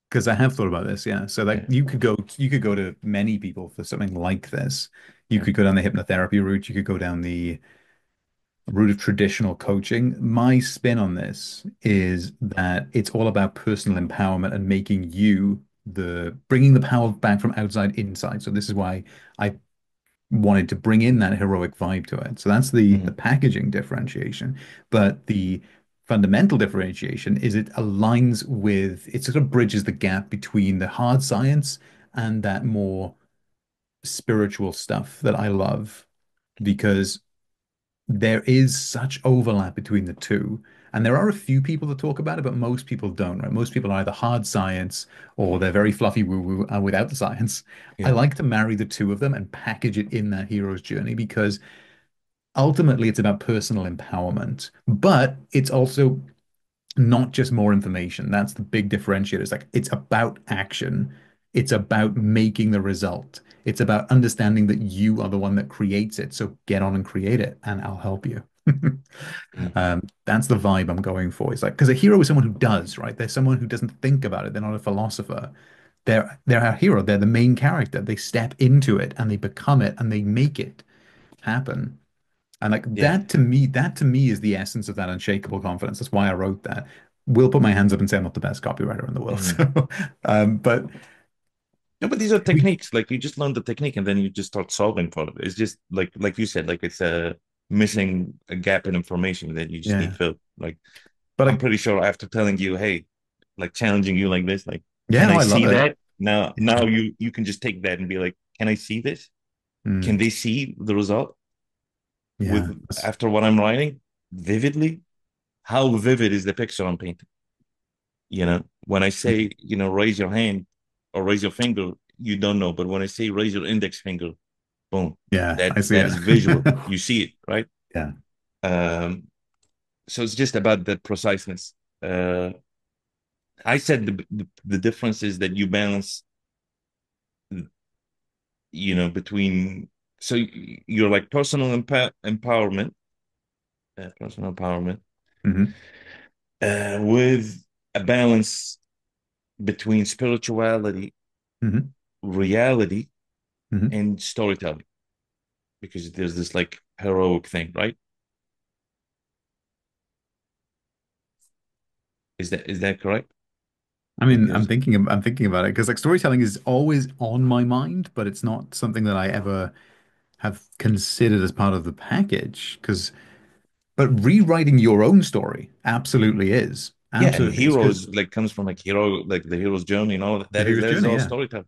because I have thought about this, yeah. So like Yeah, you could go to many people for something like this. You yeah. could go down the hypnotherapy route. You could go down the route of traditional coaching. My spin on this is that it's all about personal empowerment and making you the bringing the power back from outside inside. So this is why I wanted to bring in that heroic vibe to it. So that's the Mhm. packaging differentiation. But the fundamental differentiation is it aligns with it sort of bridges the gap between the hard science and that more spiritual stuff that I love because there is such overlap between the two. And there are a few people that talk about it, but most people don't, right? Most people are either hard science or they're very fluffy woo-woo without the science. I Yeah, like to marry the two of them and package it in that hero's journey because ultimately it's about personal empowerment, but it's also not just more information. That's the big differentiator. It's like it's about action. It's about making the result. It's about understanding that you are the one that creates it. So get on and create it, and I'll help you. mm, That's the vibe I'm going for. It's like because a hero is someone who does, right? They're someone who doesn't think about it. They're not a philosopher. They're our hero. They're the main character. They step into it and they become it and they make it happen. And like yeah. that to me is the essence of that unshakable confidence. That's why I wrote that. Will put my hands up and say I'm not the best copywriter in the world. Mhm. So, but No, but these are we, techniques. Like you just learn the technique and then you just start solving for it. It's just like you said, like it's a missing a gap in information that you just need yeah, filled. Like but I'm like, pretty sure after telling you, hey, like challenging you like this, like Yeah, Can no, I I love see it. that? Now you can just take that and be like, can I see this? Can Mm, they see the result yeah. with after what I'm writing vividly? How vivid is the picture I'm painting? When I say, raise your hand or raise your finger, you don't know. But when I say raise your index finger, boom, Yeah, that I see that it. is visual. You see it, right? Yeah. Um, so it's just about that preciseness. Uh, I said the difference is that you balance, between, so you're like personal empowerment, Hmm. with a balance between spirituality, Hmm. reality, Hmm. and storytelling, because there's this like heroic thing, right? Is that correct? I Like mean, there's I'm thinking about it because like storytelling is always on my mind, but it's not something that I ever have considered as part of the package. But rewriting your own story absolutely is. Yeah, and Absolutely is because heroes like comes from like hero, like the hero's journey and all that. the That is hero's that is journey, all yeah. storytelling.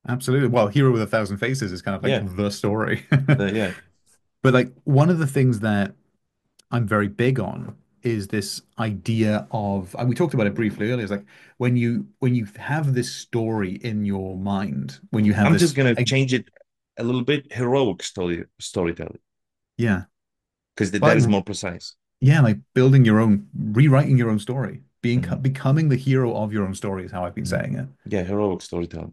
Absolutely. Well, Hero with a Thousand Faces is kind of like Yeah, the story. yeah. But like one of the things that I'm very big on is this idea of, and we talked about it briefly earlier, is like when you have this story in your mind, when you have I'm just this, gonna change it a little bit. Heroic storytelling, yeah, because that but is like, more precise. yeah, like building your own, rewriting your own story, Mhm, becoming the hero of your own story is how I've been mhm. saying it. Yeah, heroic storytelling.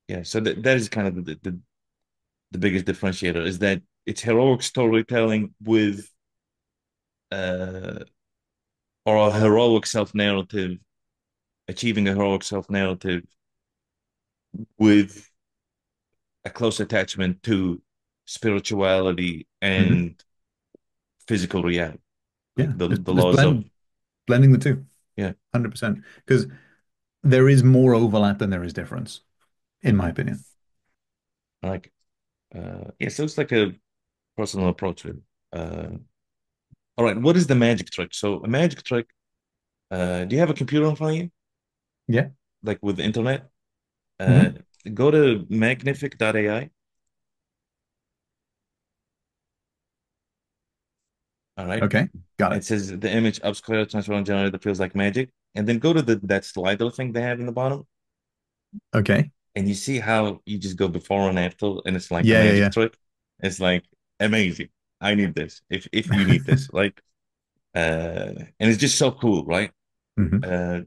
Yeah, so that is kind of the biggest differentiator, is that it's heroic storytelling with uh or a heroic self narrative, achieving a heroic self narrative with a close attachment to spirituality Hmm. and physical reality, like Yeah, the just laws of, blending the two, yeah. 100%. Because there is more overlap than there is difference, in my opinion. Like yeah, so it's like a personal approach with all right, what is the magic trick? So a magic trick, do you have a computer in front of you, Yeah. like with the internet? uh Hmm. Go to magnific.ai. All right, Okay. Got it. it says the image upscale transform generator that feels like magic, and then go to that slider thing they have in the bottom, Okay. and you see how you just go before and after, and it's like a Yeah, magic yeah, trick. It's like amazing. I need this. If you need yeah. this, like, and it's just so cool, right? Hmm.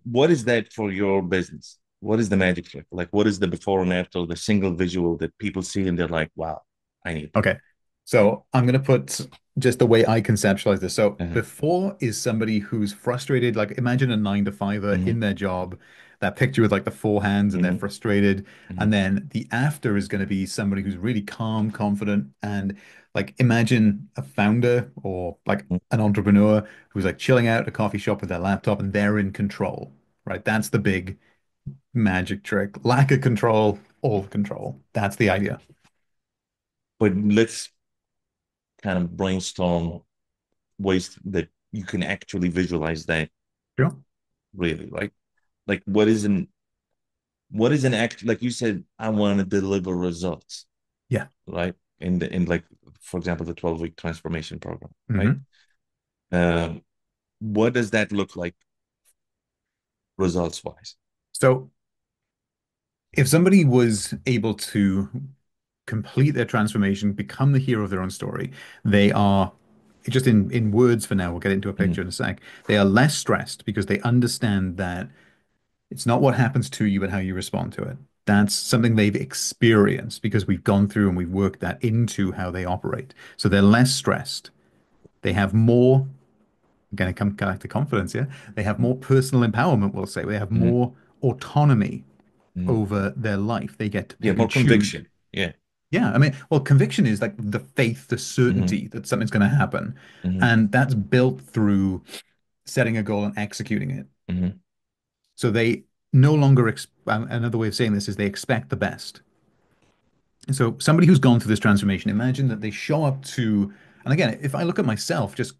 What is that for your business? What is the magic trick? Like, what is the before and after, the single visual that people see and they're like, wow, I need that. Okay. So I'm going to put just the way I conceptualize this. So Uh-huh. before is somebody who's frustrated. Like imagine a nine to fiver Hmm. in their job, that picture with like the four hands and they're Hmm. frustrated. Hmm. And then the after is going to be somebody who's really calm, confident. And like imagine a founder or like an entrepreneur who's like chilling out at a coffee shop with their laptop and they're in control, right? That's the big magic trick. Lack of control, all control. That's the idea. But let's kind of brainstorm ways that you can actually visualize that, Sure. really, right? Like, what is an act, like you said, I want to deliver results, Yeah. right? In like, for example, the 12-week transformation program, right? Hmm. Um, what does that look like results wise? So if somebody was able to complete their transformation, become the hero of their own story, they are just in words for now, we'll get into a Mhm, picture in a sec. They are less stressed because they understand that it's not what happens to you, but how you respond to it. That's something they've experienced because we've gone through and we've worked that into how they operate. So they're less stressed. They have more, again, I come back to confidence here. They have more personal empowerment, we'll say. They have mhm, more autonomy mhm. over their life. They get to Yeah, pick more and choose. conviction. Yeah. Yeah, I mean, well, conviction is like the faith, the Hmm. certainty that something's going to happen. Hmm. And that's built through setting a goal and executing it. Hmm. So they no longer, another way of saying this is they expect the best. So somebody who's gone through this transformation, imagine that they show up to, and again, if I look at myself, just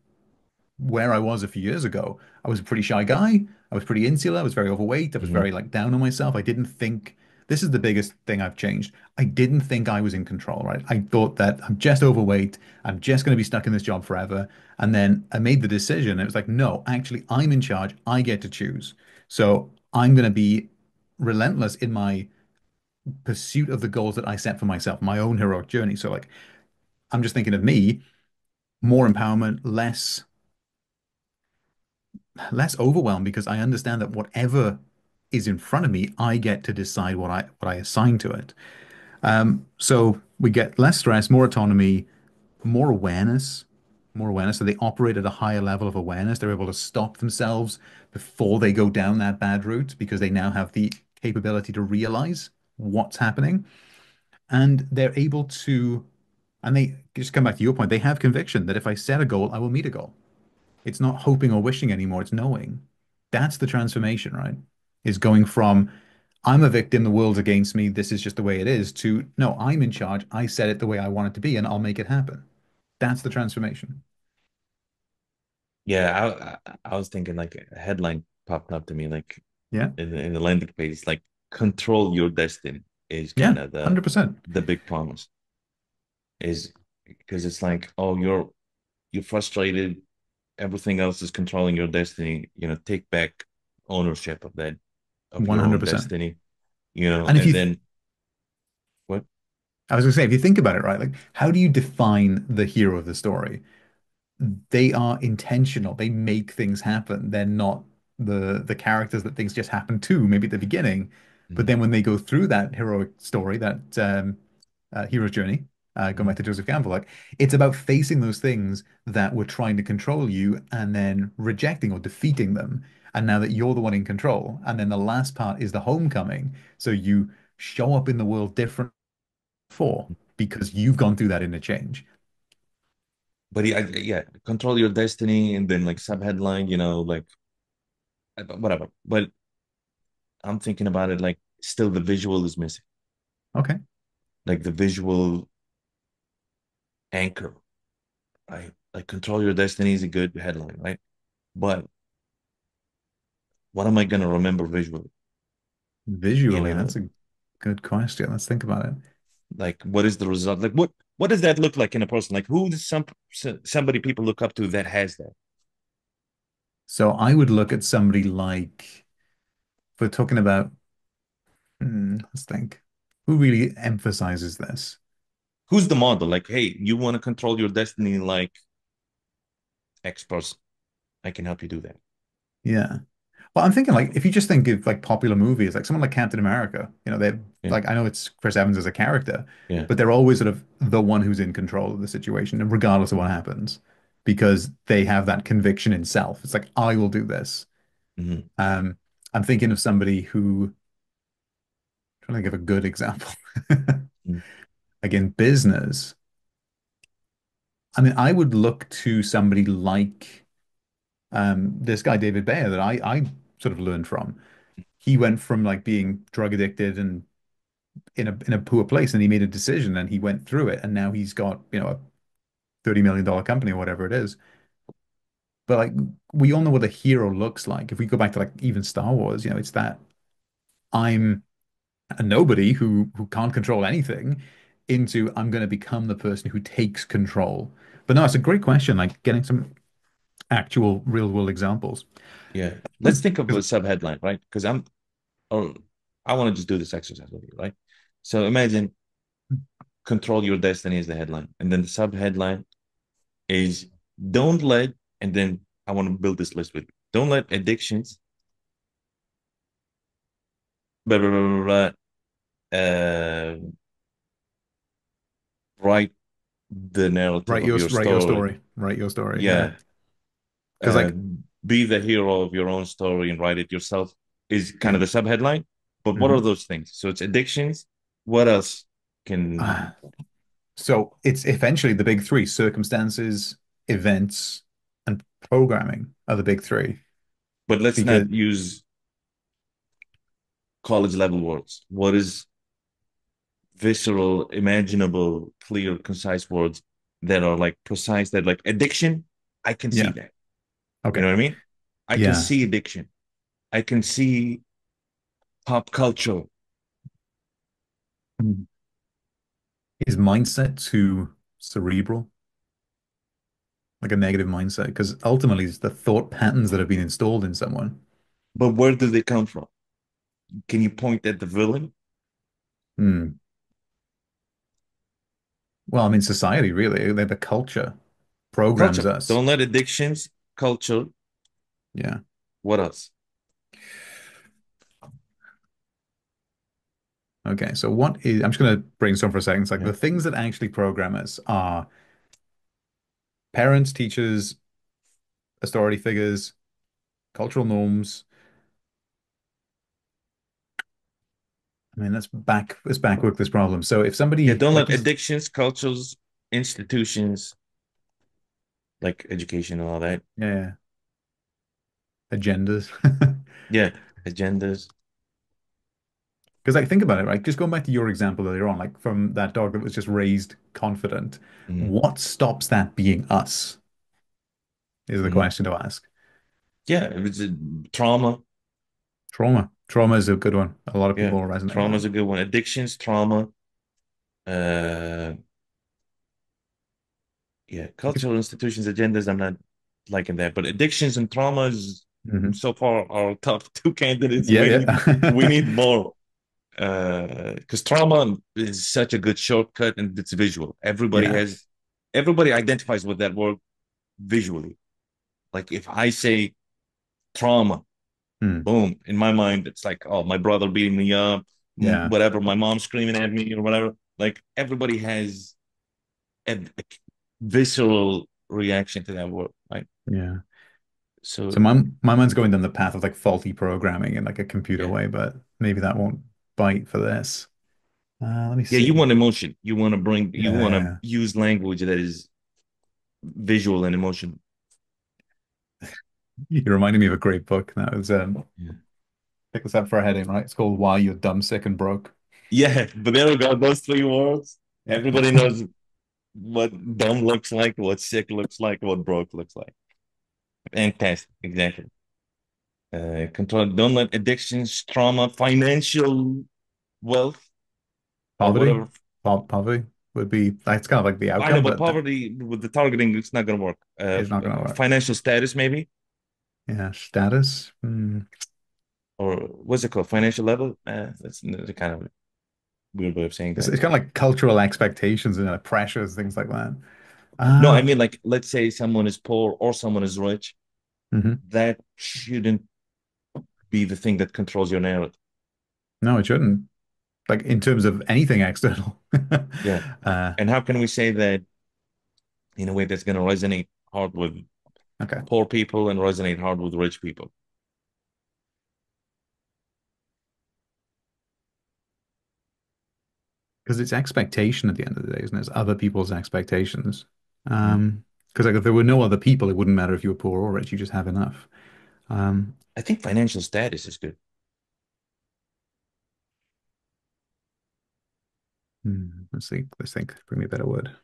where I was a few years ago. I was a pretty shy guy. I was pretty insular. I was very overweight. I was Hmm. very like down on myself. I didn't think this is the biggest thing I've changed. I didn't think I was in control, right? I thought that I'm just overweight. I'm just going to be stuck in this job forever. And then I made the decision. It was like, no, actually, I'm in charge. I get to choose. So I'm going to be relentless in my pursuit of the goals that I set for myself, my own heroic journey. So like, I'm just thinking of me, more empowerment, less overwhelmed because I understand that whatever is in front of me, I get to decide what I assign to it. So we get less stress, more autonomy, more awareness, more awareness. So they operate at a higher level of awareness. They're able to stop themselves before they go down that bad route because they now have the capability to realize what's happening. And they're able to, and they just come back to your point, they have conviction that if I set a goal, I will meet a goal. It's not hoping or wishing anymore, it's knowing. That's the transformation, right? Is going from I'm a victim, the world's against me, this is just the way it is, to no, I'm in charge, I set it the way I want it to be, and I'll make it happen. That's the transformation. Yeah, I was thinking like a headline popped up to me like Yeah. in the landing page, like control your destiny is Yeah. kind of 100%. the big promise is because it's like, oh, you're frustrated, everything else is controlling your destiny, take back ownership of that of your own 100%. destiny, And if and you, then what? I was going to say, if you think about it, right, like how do you define the hero of the story? They are intentional. They make things happen. They're not the characters that things just happen to, maybe at the beginning, but Mhm, then when they go through that heroic story, that hero's journey, going mhm. back to Joseph Campbell, like it's about facing those things that were trying to control you and then rejecting or defeating them. And now that you're the one in control, and then the last part is the homecoming. So you show up in the world different for because you've gone through that inner change. But yeah, control your destiny, and then like subheadline, like whatever. But I'm thinking about it like still the visual is missing, Okay. like the visual anchor, right? Like control your destiny is a good headline, right? But what am I gonna remember visually? You Visually, know, that's a good question. Let's think about it. like what is the result? Like what does that look like in a person? Like who does somebody people look up to that has that? So I would look at somebody like, if we're talking about, let's think, who really emphasizes this? Who's the model? Like, hey, you want to control your destiny like X person. I can help you do that. Yeah. Well, I'm thinking like if you just think of like popular movies, like someone like Captain America, they're Yeah, like I know it's Chris Evans as a character, yeah. but they're always sort of the one who's in control of the situation, and regardless of what happens, because they have that conviction in self. It's like I will do this. Hmm. Um, I'm thinking of somebody who, trying to give a good example. Like in business, I mean, I would look to somebody like this guy, David Bayer, that I sort of learned from. He went from like being drug addicted and in a poor place, and he made a decision and he went through it, and now he's got, a $30 million company or whatever it is. But like we all know what a hero looks like. If we go back to like even Star Wars, it's that I'm a nobody who can't control anything into I'm going to become the person who takes control. But no, it's a great question, like getting some actual real world examples. Yeah. Let's think of a 'Cause- subheadline, right? Because or I want to just do this exercise with you, right? So imagine control your destiny is the headline, and then the subheadline is don't let, and then I want to build this list with you. Don't let addictions, blah, blah, blah, blah, blah, write the narrative write of your your write your story. story. Write your story. Yeah. Yeah. Because uh, like, be the hero of your own story and write it yourself is kind yeah. of the subheadline. But what are Mhm. those things? So it's addictions. What else can? Ah, so it's eventually the big three: circumstances, events, and programming are the big three. But let's Because not use college level words. What is visceral, imaginable, clear, concise words that are like precise? That like addiction. I can see yeah, that. You Okay. know what I mean? I can Yeah. see addiction. I can see pop culture. Mm. Is mindset too cerebral, like a negative mindset? Because ultimately, it's the thought patterns that have been installed in someone. But where do they come from? Can you point at the villain? Hmm. Well, I mean, society really, the culture programs Culture. us. Don't let addictions, culture. Yeah. What else? Okay. So what is, I'm just going to brainstorm for a second. It's like Yeah. the things that actually program us are parents, teachers, authority figures, cultural norms. I mean, let's back work this problem. So if Yeah, somebody don't like let you, addictions, cultures, institutions like education and all that. yeah, agendas. Yeah, agendas. Because like think about it, right? Just going back to your example earlier on, like from that dog that was just raised confident, Mm, what stops that being us is the mm. question to ask. Yeah, if it's a trauma. Trauma. Trauma is a good one. A lot of Yeah, people resonate with trauma that. is a good one. Addictions, trauma. Uh, yeah, cultural institutions, agendas. I'm not liking that, but addictions and traumas Mhm. so far are top two candidates. Yeah, We yeah. need more. Because trauma is such a good shortcut and it's visual. Yeah. Everybody identifies with that word visually. Like if I say trauma, Hmm. boom, in my mind, it's like, oh, my brother beating me up, Yeah. whatever, my mom screaming at me or whatever. Like everybody has a visceral reaction to that word, right? Yeah. So So my mind's going down the path of like faulty programming in like a computer yeah, way, but maybe that won't bite for this. Let me yeah, you see. want emotion. You want to Yeah. use language that is visual and emotion. You reminded me of a great book. That was Yeah. pick this up for a heading, right? It's called Why You're Dumb, Sick, and Broke. Yeah, but there we go. Those three words. Yeah. Everybody knows what dumb looks like, what sick looks like, what broke looks like. Fantastic. Exactly. Control. Don't let addictions, trauma, financial wealth, or Poverty. whatever. Poverty would be that's kind of like the I know, outcome, but but poverty with the targeting, it's not going to work. it's not going to work. Financial status, maybe, Yeah. Status. Hmm. or what's it called? Financial level. That's the kind of weird way of saying It's, that. it's kind of like cultural expectations and pressures, things like that. No, I Uh, mean, like, let's say someone is poor or someone is rich. mhm. That shouldn't be the thing that controls your narrative. No, it shouldn't. Like in terms of anything external. Yeah. Uh, And how can we say that in a way that's going to resonate hard with okay. poor people and resonate hard with rich people? Because it's expectation at the end of the day, isn't it? It's other people's expectations. Mhm. Because like if there were no other people, it wouldn't matter if you were poor or rich. You just have enough. Um, I think financial status is good. let's see. Let's think. Bring me a better word.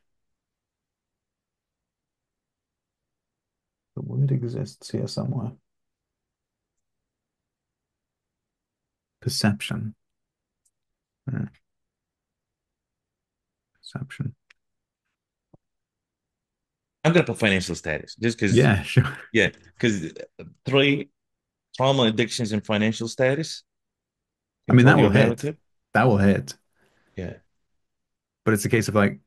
The word exists here somewhere. Perception. Hmm, perception. I'm going to put financial status just because, Yeah, sure. yeah, because three trauma, addictions, and financial status I mean, control your narrative. That will hit. Yeah. But it's a case of like,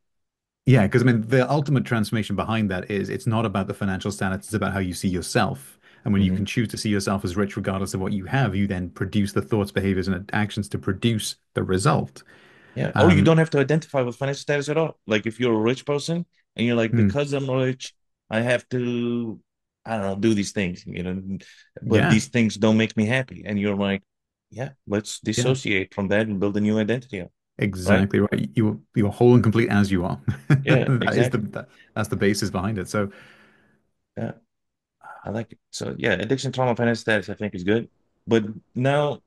yeah, because I mean, the ultimate transformation behind that is it's not about the financial status, it's about how you see yourself. And when you Hmm. can choose to see yourself as rich regardless of what you have, you then produce the thoughts, behaviors, and actions to produce the result. Yeah. Or you Um, don't have to identify with financial status at all. Like if you're a rich person and you're like, hmm, because I'm rich, I have to, I don't know, do these things, but yeah, these things don't make me happy. And you're like, yeah, let's yeah, dissociate from that and build a new identity, right? exactly right. You're whole and complete as you are. Yeah, That is exactly. that's the basis behind it. So Yeah, I like it. So yeah, addiction, trauma, financial status, I think is good. But now,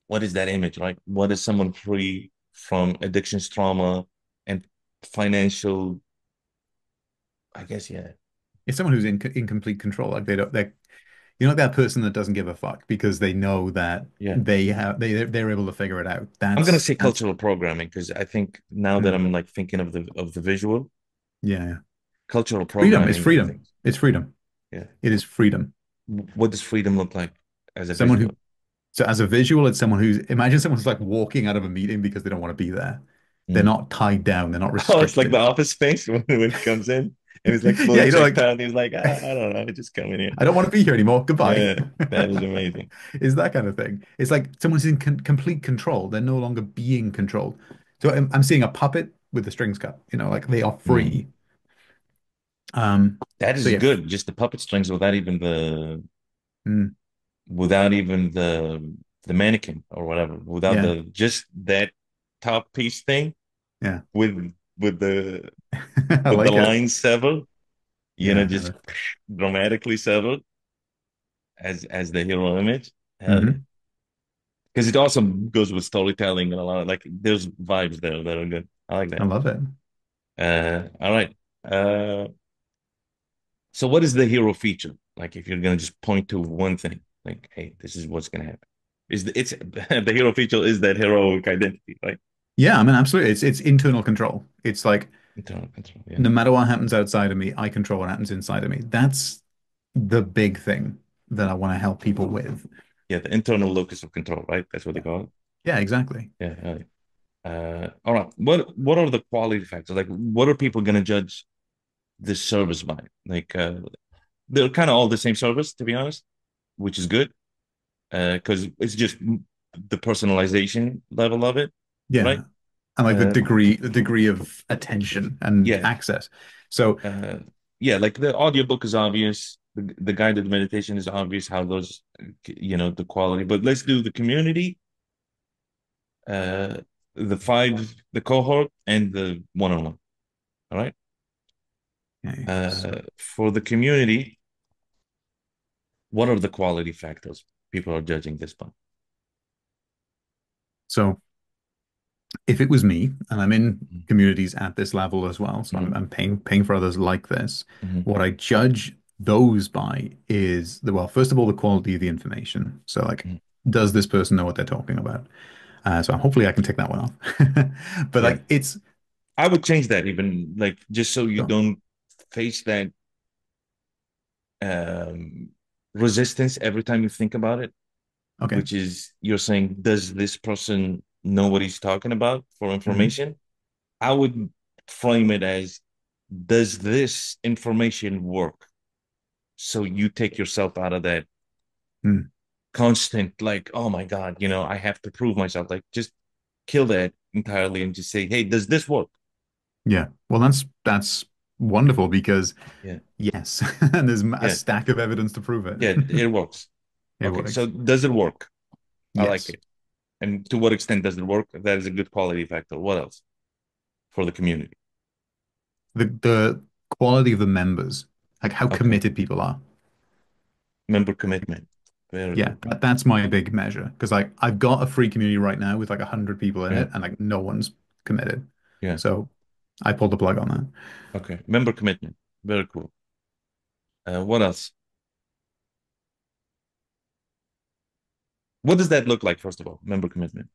what is that image, right? What is someone free from addictions, trauma, and financial, I guess, yeah. It's someone who's in complete control. Like they don't, they're, you know, that person that doesn't give a fuck because they know that Yeah. they're able to figure it out. I'm gonna That's say cultural programming because I think now that mm, I'm like thinking of the visual, yeah, yeah. cultural Freedom. It's programming, I think. freedom. It's freedom. Yeah. It is freedom. What does freedom look like as a Someone visual? who So as a visual, it's someone who's imagine someone's like walking out of a meeting because they don't want to be there. They're Mm. not tied down. They're not Oh, it's like the restricted. office space when he comes in and he's like Yeah, fully you know, checked like out. And he's like, ah, I don't know, I just come in here. I don't want to be here anymore. Goodbye. Yeah, that is amazing. Is that kind of thing. It's like someone's in complete control. They're no longer being controlled. So I'm seeing a puppet with the strings cut. You know, like they are Mm. free. Um. That So is yeah. good. Just the puppet strings Mm, without even the mannequin or whatever, without yeah. the just that top piece thing Yeah. with the I with the like it. line severed, just Yeah. dramatically severed as the hero image. Hell yeah. Hmm. Because it also goes with storytelling and a lot of like there's vibes there that are good. I like I that. love it. All right. So what is the hero feature? Like if you're gonna just point to one thing, like, hey, this is what's gonna happen. It's the hero feature is that heroic identity, right? Yeah, I mean, absolutely. It's internal control. It's like Internal control. Yeah. no matter what happens outside of me, I control what happens inside of me. That's the big thing that I want to help people with. Yeah, the internal locus of control, right? That's what they Yeah. call it. Yeah, exactly. Yeah. All right. What are the quality factors? Like what are people gonna judge this service by? Like they're kind of all the same service, to be honest, which is good. Because it's just the personalization level of it, right? Yeah. And like Uh, the degree of attention and yeah, access. So, uh, yeah, like the audiobook is obvious, the guided meditation is obvious how those, the quality. But let's do the community, uh, the cohort, and the one-on-one. All right. okay, For the community, what are the quality factors people are judging this by? so if it was me, and I'm in Mhm. communities at this level as well, so I'm, Mhm. I'm paying for others like this. Mhm. What I judge those by is well, first of all, the quality of the information. So like, Mhm. does this person know what they're talking about? So hopefully I can tick that one off. But Yeah, like it's I would change that even like just so you so, don't face that um, resistance every time you think about it, okay. which is you're saying, does this person know what he's talking about for Hmm. information? I would frame it as, does this information work? So you take yourself out of that Mm. constant, like, oh my God, I have to prove myself. Like, just kill that entirely and just say, hey, does this work? Yeah. Well, that's wonderful because Yeah, yes, and there's a yeah, stack of evidence to prove it. yeah, it works. It Okay, so works. does it work? I like Yes. it. And to what extent does it work? That is a good quality factor. What else for the community? The quality of the members, like how Okay. committed people are. Member commitment. Very Yeah, good. that's my big measure. Because like I've got a free community right now with like 100 people in Yeah. it, and like no one's committed. Yeah. So I pulled the plug on that. Okay. Member commitment. Very cool. What else? What does that look like, first of all? Member commitment.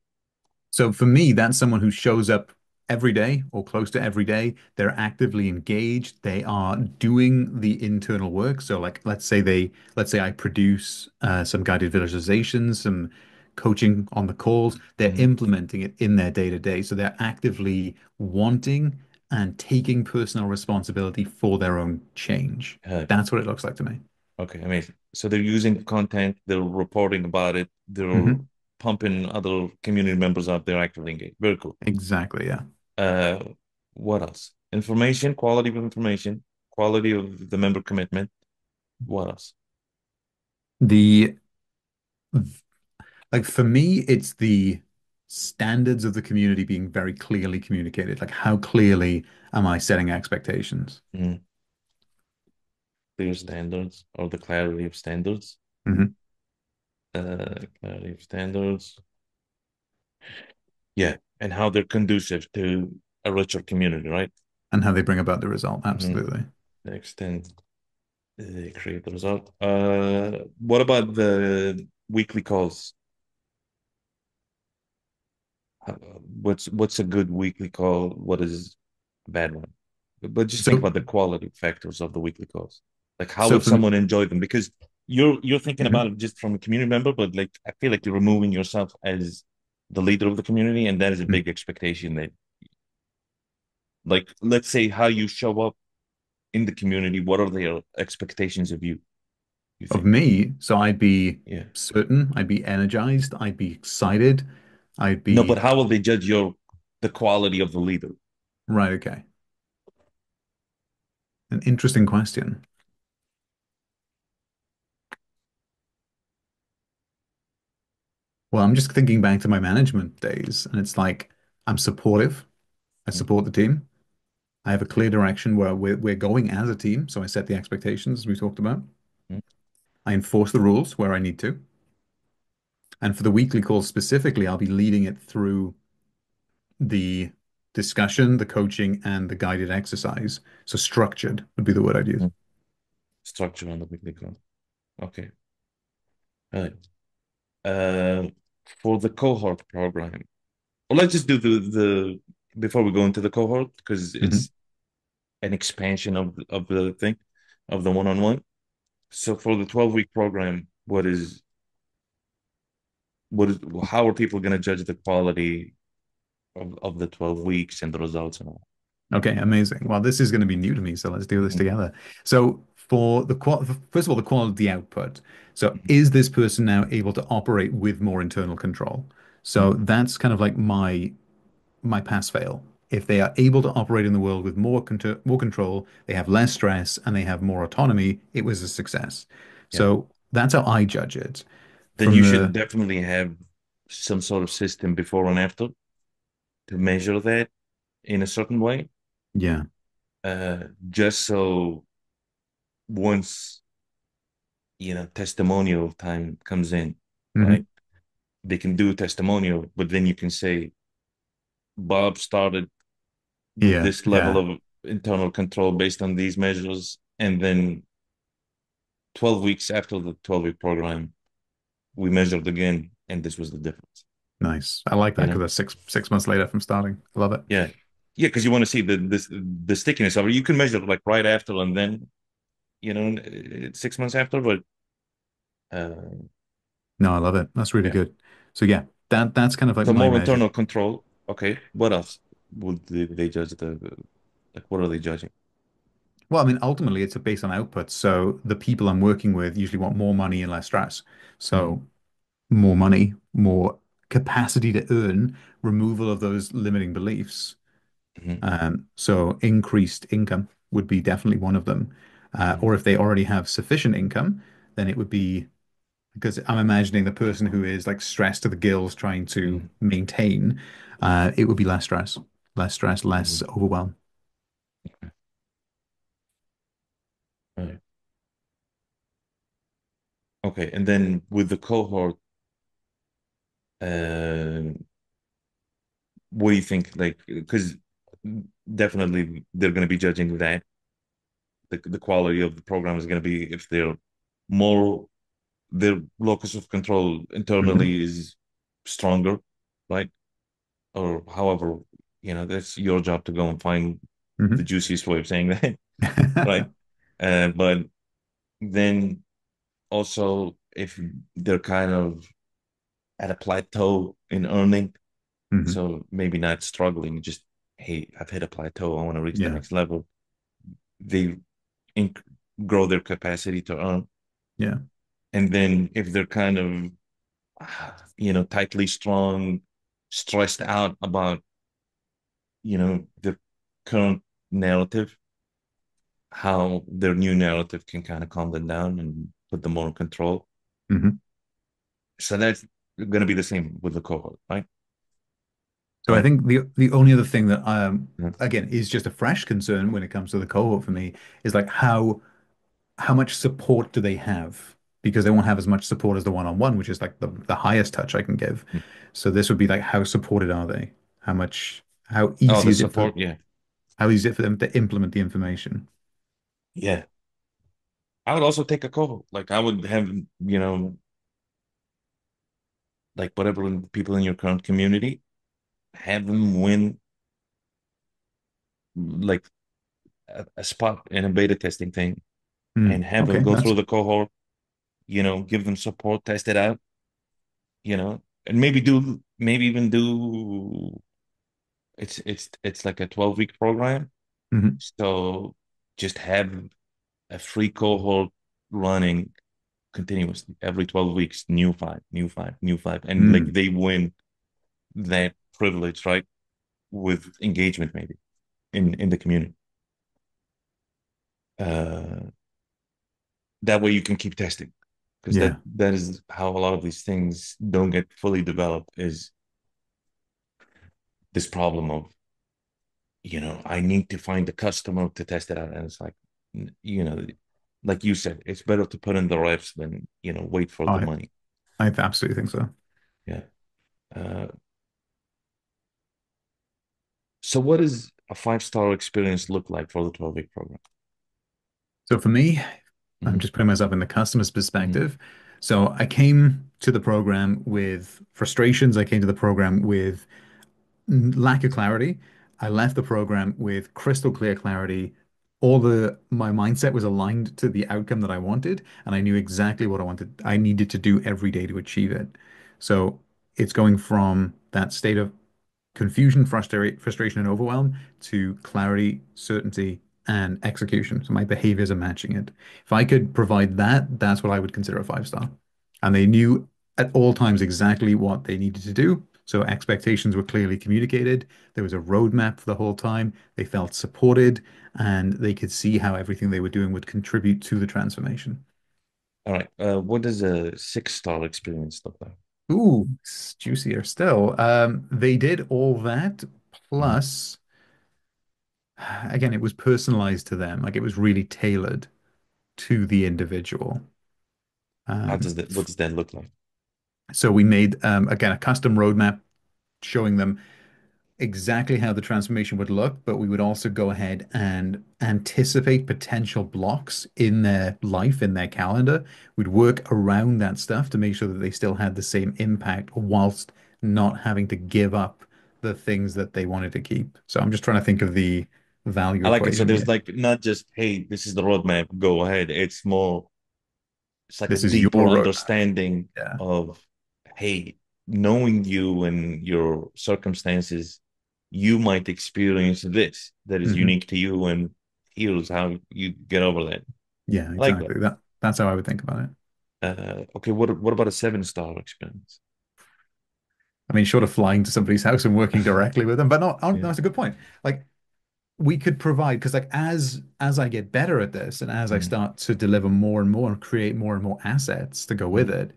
So for me, that's someone who shows up every day or close to every day. They're actively engaged. They are doing the internal work. So like let's say I produce some guided visualizations, some coaching on the calls. They're Mhm. implementing it in their day to day. So they're actively wanting and taking personal responsibility for their own change. Uh, That's what it looks like to me. okay. Amazing. So they're using the content, they're reporting about it, they're Hmm. pumping other community members up, they're actively engaged. Very cool. Exactly. Yeah. Uh, what else? Information, quality of information, quality of the member commitment. What else? The Like for me, it's the standards of the community being very clearly communicated. Like how clearly am I setting expectations? Mm. Clear standards or the clarity of standards. Hmm. Clarity of standards. Yeah, and how they're conducive to a richer community, right? And how they bring about the result. Hmm. Absolutely. Extend. Create the result. What about the weekly calls? What's a good weekly call? What is a bad one? But just think So, about the quality factors of the weekly calls. Like how so would from someone enjoy them? Because you're thinking Mhm. about it just from a community member, but like I feel like you're removing yourself as the leader of the community, and that is a Mhm. big expectation that like let's say how you show up in the community, what are their expectations of you, you Of think? me, so I'd be Yeah. certain, I'd be energized, I'd be excited, I'd No, but be how will they judge the quality of the leader? right. Okay, an interesting question. Well, I'm just thinking back to my management days, and it's like I'm supportive. I Mm, support the team. I have a clear direction where we're going as a team. So I set the expectations as we talked about. mm, I enforce the rules where I need to. And for the weekly calls specifically, I'll be leading it through the discussion, the coaching, and the guided exercise. So structured would be the word I'd use. mm. Structure on the weekly call. Okay. All right. Uh, for the cohort program, well, let's just do the before we go into the cohort because Hmm. it's an expansion of the thing of the one-on-one. So for the 12-week program, what is how are people going to judge the quality of the 12 weeks and the results and all? Okay, amazing. Well, this is going to be new to me, so let's do this Mhm, together. So, for the first of all, the quality output. So, mhm, is this person now able to operate with more internal control? So mhm. that's kind of like my pass fail. If they are able to operate in the world with more control, they have less stress, and they have more autonomy, it was a success. Yeah. So that's how I judge it. Then From you should the definitely have some sort of system before and after to measure that in a certain way. Yeah. Just so once testimonial time comes in, right? Hmm. They can do testimonial, but then you can say Bob started with Yeah, this level yeah. of internal control based on these measures, and then 12 weeks after the 12-week program, we measured again, and this was the difference. Nice. I like that You because know? that's six months later from starting. I love it. Yeah, yeah, because you want to see the stickiness of it. You can measure like right after and then 6 months after, but uh, No, I love it. That's really yeah. good. So yeah, that's kind of like So my more measure. internal control. Okay, what else would they judge like? What are they judging? Well, I mean, ultimately, it's based on output. So the people I'm working with usually want more money and less stress. Mm-hmm, So more money, more capacity to earn, removal of those limiting beliefs. mm-hmm, So increased income would be definitely one of them. mm-hmm, Or if they already have sufficient income, then it would be because I'm imagining the person who is like stressed to the gills trying to mm-hmm, maintain, it would be less stress, mm-hmm. less overwhelm. Right. Okay, and then with the cohort, uh, what do you think? Like, because definitely they're going to be judging that the quality of the program is going to be if they're more their locus of control Hmm. internally is stronger, right? Or however, that's your job to go and find the Hmm. juiciest way of saying that, right? But then also if they're kind of at a plateau in earning, Hmm. so maybe not struggling, just hey, I've hit a plateau, I want to reach the Yeah. next level. They inc grow their capacity to earn. Yeah. And then if they're kind of tightly strong, stressed out about the current narrative, how their new narrative can kind of calm them down and put them more in control. Hmm. So that's going to be the same with the cohort, right? So I Right? think the only other thing that Yeah. again is just a fresh concern when it comes to the cohort for me is like how much support do they have? Because they won't have as much support as the one-on-one, which is like the highest touch I can give. So this would be like how supported are they? How Oh, easy the is it support, yeah, how easy is it for them to implement the information? yeah. I would also take a cohort. Like I would have, like whatever people in your current community, have them win like a spot in a beta testing thing Hmm. and have them Okay, go that's through the cohort, give them support, test it out, and maybe even do it's like a 12-week program. mhm. So just have a free cohort running continuously every 12 weeks, new five, new five, new five. And like Hmm. they win that privilege, right? With engagement maybe in the community. Uh that way you can keep testing. Because that Yeah. that is how a lot of these things don't get fully developed is this problem of, I need to find the customer to test it out. And it's like, you know, like you said, it's better to put in the reps than, wait for the I money. I absolutely think so. Yeah. Uh, so what does a five-star experience look like for the 12-week program? So for me, I'm Hmm. just putting myself in the customer's Hmm. perspective. So I came to the program with frustrations. I came to the program with lack of clarity. I left the program with crystal clear clarity. All the my mindset was aligned to the outcome that I wanted, and I knew exactly what I needed to do every day to achieve it. So it's going from that state of confusion, frustration, and overwhelm to clarity, certainty, and execution. So my behaviors are matching it. If I could provide that, that's what I would consider a 5 star. And they knew at all times exactly what they needed to do. So expectations were clearly communicated. There was a roadmap for the whole time. They felt supported and they could see how everything they were doing would contribute to the transformation. All right. What does a six-star experience look like? Ooh, it's juicier still. They did all that Mhm. plus again, it was personalized to them. Like it was really tailored to the individual. What does that look like? So we made, again, a custom roadmap showing them exactly how the transformation would look, but we would also go ahead and anticipate potential blocks in their life, in their calendar. We'd work around that stuff to make sure that they still had the same impact whilst not having to give up the things that they wanted to keep. So I'm just trying to think of the value I like it. So equation there's here. like not just, hey, this is the roadmap, go ahead. It's like a This is your deeper roadmap. understanding Yeah. of, hey, knowing you and your circumstances, you might experience this that is Hmm. unique to you, and here's how you get over that. Yeah, I like that. exactly. That's how I would think about it. Okay, what about a seven-star experience? I mean, short of flying to somebody's house and working directly with them, but no, Yeah. that's a good point. Like we could provide because like as I get better at this and as I Mm-hmm. start to deliver more and more and create more and more assets to go with Mm-hmm. it,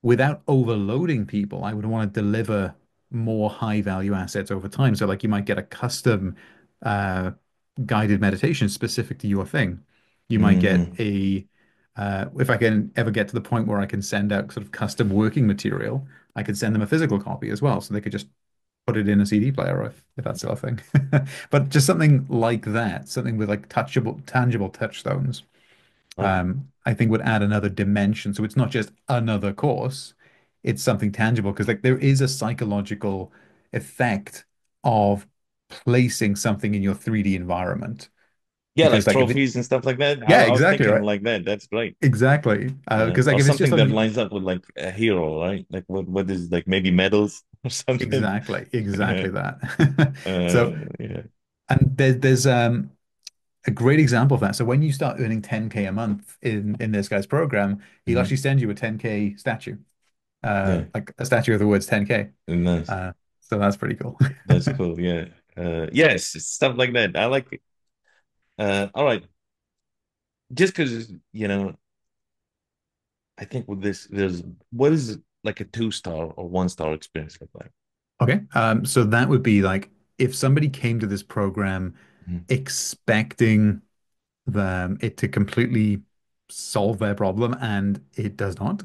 without overloading people, I would want to deliver more high value assets over time. So like you might get a custom uh, guided meditation specific to your thing. You might get Mm-hmm. a if I can ever get to the point where I can send out sort of custom working material, I could send them a physical copy as well, so they could just put it in a CD player if that's still a thing. But just something like that, something with like touchable, tangible touchstones Okay. I think would add another dimension. So it's not just another course, it's something tangible because like there is a psychological effect of placing something in your 3D environment. Yeah, Because like like if it, trophies and stuff like that. yeah, I was exactly, thinking right? like that. That's great. Exactly. Because like Or if it's just something that something lines up with like a hero, right? Like what is like maybe medals or something. exactly that. So Yeah. and there's a great example of that. So when you start earning 10K a month in this guy's program, he'll Hmm. actually send you a 10K statue. Yeah. Like a statue of the words 10K. Nice. Uh, so that's pretty cool. That's cool. Yeah. Yes, stuff like that. I like it. All right. Just because, I think with this, there's what is like a two-star or one-star experience look like? Okay. So that would be like if somebody came to this program Mhm. expecting it to completely solve their problem and it does not.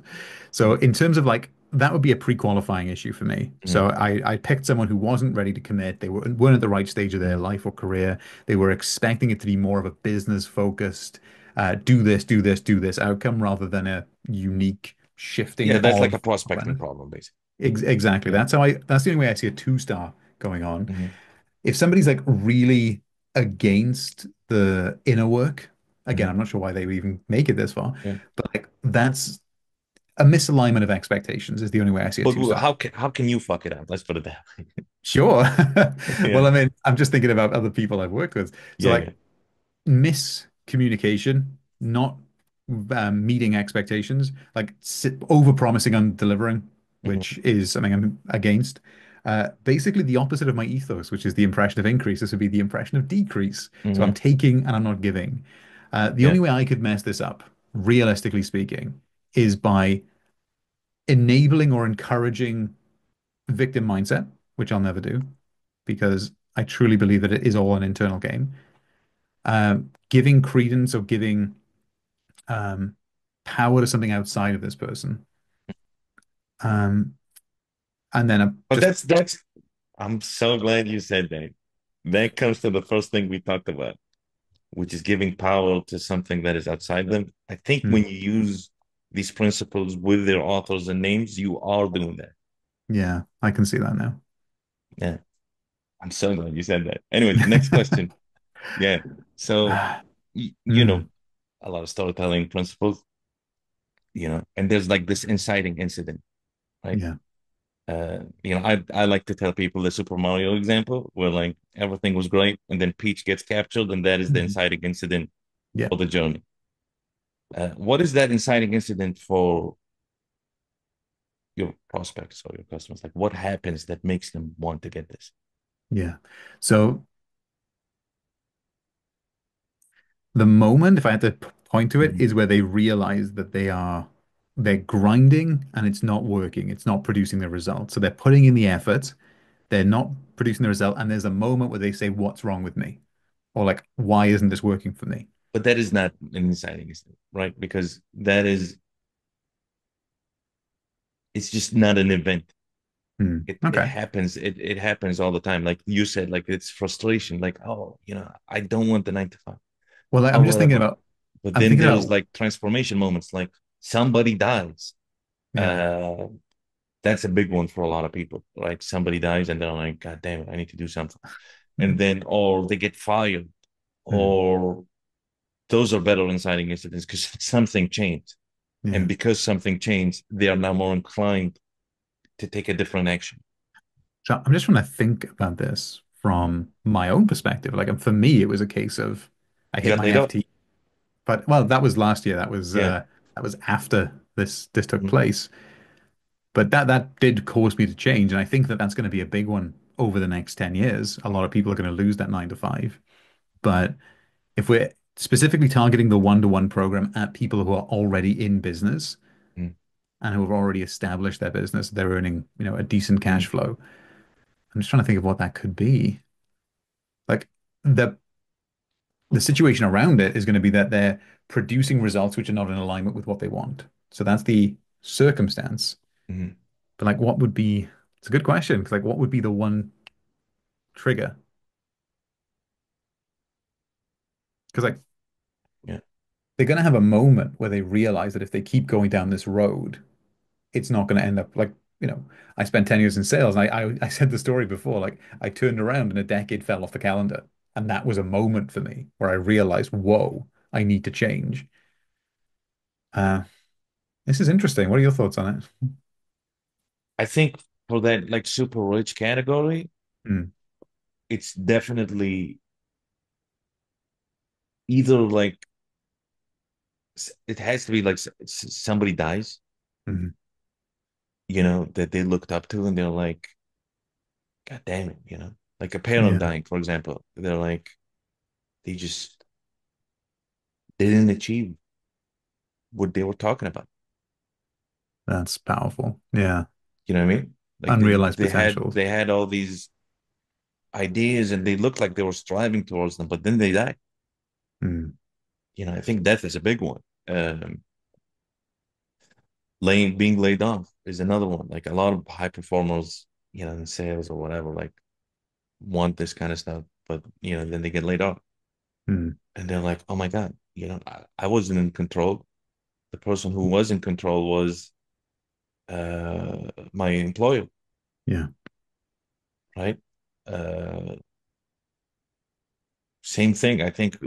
So in terms of like that would be a pre-qualifying issue for me. So Mhm. I picked someone who wasn't ready to commit. They weren't at the right stage of their Mhm. life or career. They were expecting it to be more of a business focused. do this, do this, do this outcome rather than a unique shifting Yeah, that's like a of prospecting awareness. problem, basically. Exactly. Yeah. That's the only way I see a two-star going on. Hmm. If somebody's like really against the inner work, again, Hmm. I'm not sure why they would even make it this far, Yeah. but like that's a misalignment of expectations is the only way I see a But two-star. how can you fuck it up? Let's put it that way. Sure. Yeah. Well, I mean, I'm just thinking about other people I've worked with. So Yeah. like Yeah. miscommunication, not meeting expectations, like over promising and delivering, Hmm. which is something I'm against. Basically, the opposite of my ethos, which is the impression of increase. This would be the impression of decrease. So I'm Hmm. taking and I'm not giving. The Yeah. only way I could mess this up, realistically speaking, is by enabling or encouraging victim mindset, which I'll never do because I truly believe that it is all an internal game. Giving credence or giving um, power to something outside of this person. Um, and then But just, that's I'm so glad you said that. That comes to the first thing we talked about, which is giving power to something that is outside them. I think mm, when you use these principles with their authors and names, you are doing that. yeah, I can see that now. Yeah. I'm so glad you said that. Anyways, next question. Yeah. So, Mm, a lot of storytelling principles, and there's like this inciting incident, right? yeah. I like to tell people the Super Mario example where like everything was great and then Peach gets captured and that is the Mhm. inciting incident Yeah. for the journey. What is that inciting incident for your prospects or your customers? Like what happens that makes them want to get this? Yeah. So the moment, if I had to point to it, Mhm. is where they realize that they're grinding and it's not working. It's not producing the result. So they're putting in the effort, they're not producing the result, and there's a moment where they say, "What's wrong with me?" Or like, "Why isn't this working for me?" But that is not an inciting incident, right? Because that is it's just not an event. Hmm. It Okay. happens. It happens all the time. Like you said, like it's frustration. Like, oh, I don't want the 9 to 5. Well, Oh, I'm just thinking whatever. about But I'm then thinking there's about like transformation moments, like somebody dies. yeah. Uh, that's a big one for a lot of people. Like somebody dies and they're like, God damn it, I need to do something. And Hmm. then, or they get fired, Hmm. or those are better inciting incidents because something changed. And Yeah. because something changed, they are now more inclined to take a different action. So I'm just trying to think about this Mhm. from my own perspective. Like, and for me, it was a case of I You hit got my laid off? FT, but well, that was last year. Yeah. That was after this took Mhm. place. But that did cause me to change, and I think that that's going to be a big one over the next 10 years. A lot of people are going to lose that 9 to 5. But if we're specifically targeting the one-to-one program at people who are already in business Mhm. and who have already established their business, they're earning, a decent cash Mhm. flow. I'm just trying to think of what that could be. Like the the situation around it is going to be that they're producing results which are not in alignment with what they want. So that's the circumstance. Mhm. But like what would be it's a good question. 'Cause, like what would be the one trigger? Because like Yeah. they're going to have a moment where they realize that if they keep going down this road, it's not going to end up like, I spent 10 years in sales. And I said the story before, like I turned around and a decade fell off the calendar. And that was a moment for me where I realized, whoa, I need to change. Uh, this is interesting. What are your thoughts on it? I think for that like super rich category, Hmm. it's definitely either like it has to be like somebody dies, Hmm. that they looked up to and they're like, God damn it, like a parent Yeah, dying, for example. They're like, they just didn't achieve what they were talking about. that's powerful. Yeah. You know what I mean? Like they Unrealized they had potentials. they had all these ideas and they looked like they were striving towards them, but then they died. Hmm. I think death is a big one. Being laid off is another one. Like a lot of high performers, in sales or whatever, like want this kind of stuff, but then they get laid off Hmm. and they're like, oh my God. I wasn't in control. The person who was in control was my employer, Yeah. right? Uh, Same thing. I think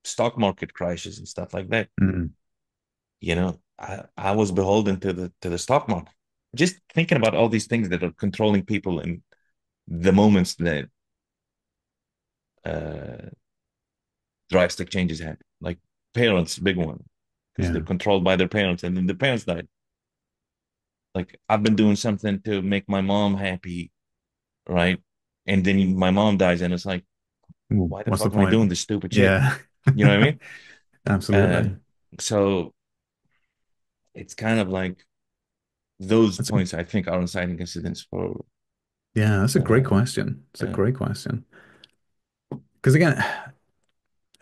stock market crashes and stuff like that. Mm. I was beholden to the stock market. Just thinking about all these things that are controlling people in the moments that uh, drastic changes happen. Like parents, big one, because they're Yeah. controlled by their parents, and then the parents died. Like I've been doing something to make my mom happy, right? And then my mom dies, and it's like, Ooh, why the what's the fuck am I point? doing this stupid shit? Yeah. You know what I mean? Uh, Absolutely. so it's kind of like those That's a, points I think are inciting incidents for yeah, that's a great uh, question. It's a uh, great question. Because again,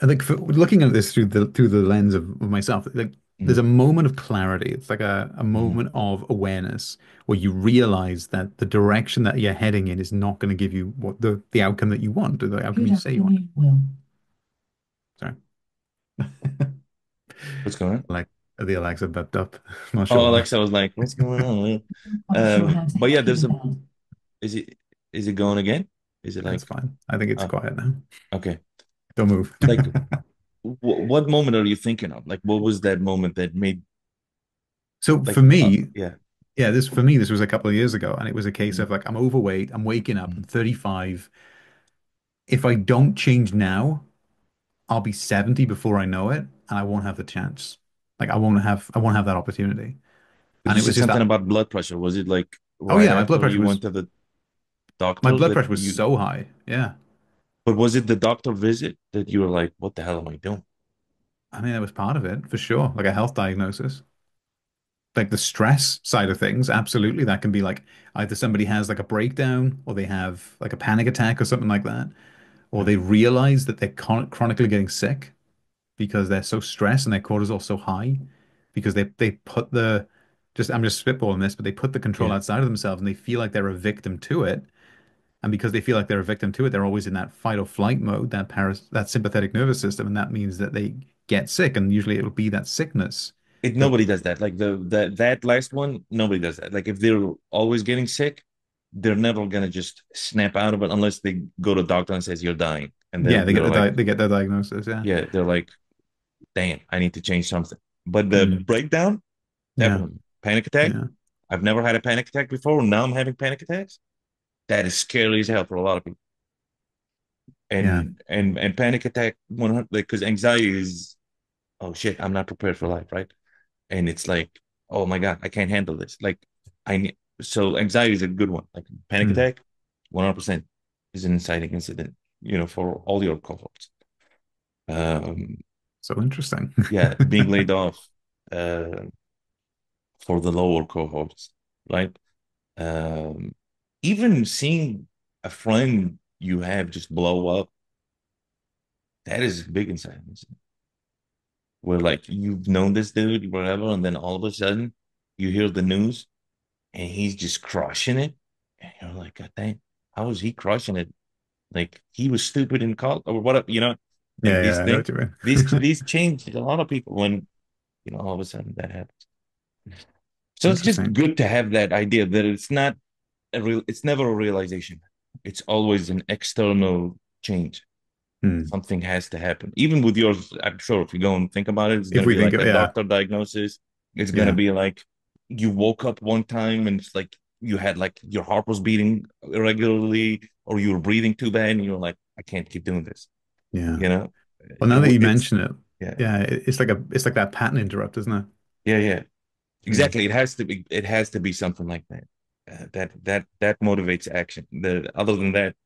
I think looking at this through the lens of myself, like there's mhm, a moment of clarity. It's like a mhm. moment of awareness where you realize that the direction that you're heading in is not going to give you what the outcome that you want, or the outcome Good you say you want. afternoon, Will. Sorry. What's going on? Like the Alexa beeped up. I'm not sure Oh, why. Alexa was like, what's going on, man? Not sure how to But yeah, help you there's with a that. is it is it going again? Is it That's like fine. I think it's oh, quiet now. okay. Don't move. Like what moment are you thinking of? Like what was that moment that made So like for me, yeah. yeah, this for me, this was a couple of years ago, and it was a case Mm, of like I'm overweight, I'm waking up, I'm mm. 35. If I don't change now, I'll be 70 before I know it, and I won't have the chance. Like I won't have that opportunity. But And you it was said just something that, about blood pressure. Was it like oh right yeah, my blood after pressure you was went to the my doctor blood that pressure was you so high. Yeah. but was it the doctor visit that you were like, what the hell am I doing? I mean, that was part of it for sure. Like a health diagnosis. Like the stress side of things, absolutely. That can be like either somebody has like a breakdown or they have like a panic attack or something like that, or Yeah. they realize that they're chronically getting sick because they're so stressed and their cortisol so high because they put the just I'm just spitballing this, but they put the control Yeah. outside of themselves and they feel like they're a victim to it. And because they feel like they're a victim to it, they're always in that fight or flight mode, that sympathetic nervous system, and that means that they get sick. And usually it'll be that sickness It that nobody does that. Like that last one, nobody does that. Like if they're always getting sick, they're never gonna just snap out of it unless they go to doctor and says you're dying. And yeah, then they're like, they get their diagnosis. Yeah. yeah, they're like, damn, I need to change something. But the Mm. breakdown, Yeah. definitely. Panic attack. Yeah. I've never had a panic attack before. Now I'm having panic attacks. That is scary as hell for a lot of people. Yeah. And panic attack 100 because anxiety is oh shit, I'm not prepared for life, right? And it's like, oh my God, I can't handle this. Like I need so anxiety is a good one. Like panic Mm. attack, 100% is an inciting incident, for all your cohorts. Um, So interesting. yeah, being laid off uh for the lower cohorts, right? Um, even seeing a friend you have just blow up, that is a big inciting incident. Where like you've known this dude, whatever, and then all of a sudden you hear the news and he's just crushing it. And you're like, God dang, how is he crushing it? Like he was stupid in college or whatever, like Yeah, these yeah, I know things, what you mean. these change a lot of people when, all of a sudden that happens. So it's just Interesting. good to have that idea that it's not it's never a realization. It's always an external change. Hmm. Something has to happen. Even with yours, I'm sure if you go and think about it, it's If going to we be think like of, a yeah, doctor diagnosis. It's going to yeah, be like you woke up one time and it's like you had like your heart was beating irregularly or you were breathing too bad and you're like, I can't keep doing this. yeah. You know, Well, now that you it's mention it, yeah, yeah, it's like that pattern interrupt, isn't it? yeah, yeah. Hmm. Exactly. It has to be something like that. That motivates action. The other than that,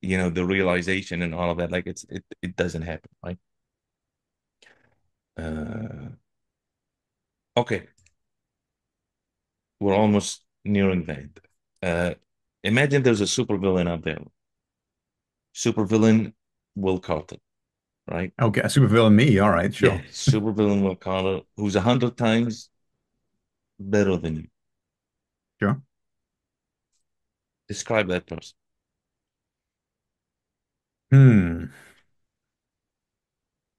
the realization and all of that, like it doesn't happen, right? Uh, okay. We're almost nearing that. Uh, Imagine there's a supervillain out there. Supervillain Will Carter, right? Okay, a supervillain me. All right, Yeah, sure, supervillain Will Carter, who's 100 times better than you. sure. Describe that person. Hmm.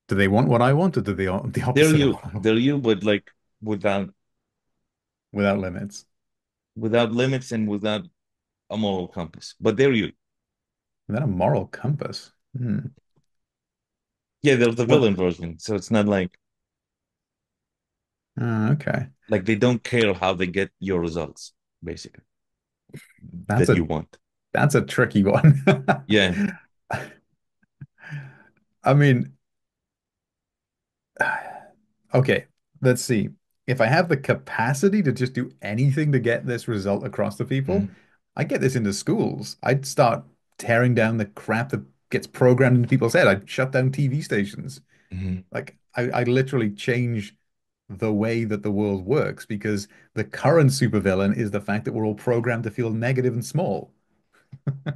Do they want what I want, or do they want the They're opposite of you. what I want? They're you, but like without Without limits. without limits and without a moral compass. But they're you. Is that a moral compass? Hmm. Yeah, they're the What? villain version. So it's not Okay. like they don't care how they get your results, basically, That's that a you want. that's a tricky one. Yeah. I mean, okay, let's see. If I have the capacity to just do anything to get this result across to people, Hmm. I get this into schools. I'd start tearing down the crap that gets programmed into people's head. I'd shut down TV stations. Hmm. Like I literally change the way that the world works because the current supervillain is the fact that we're all programmed to feel negative and small.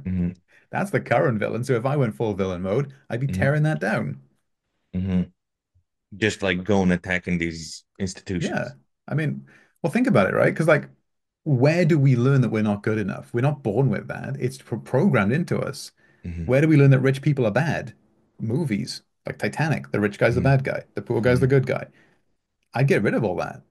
Hmm. That's the current villain. So if I went full villain mode, I'd be Hmm. tearing that down. Hmm. Just like going attacking these Yeah. institutions. I mean, well, think about it, right? Because, like, where do we learn that we're not good enough? We're not born with that. It's programmed into us. Hmm. Where do we learn that rich people are bad? Movies like Titanic. The rich guy's the Hmm. bad guy, the poor guy's the Hmm. good guy. I'd get rid of all that.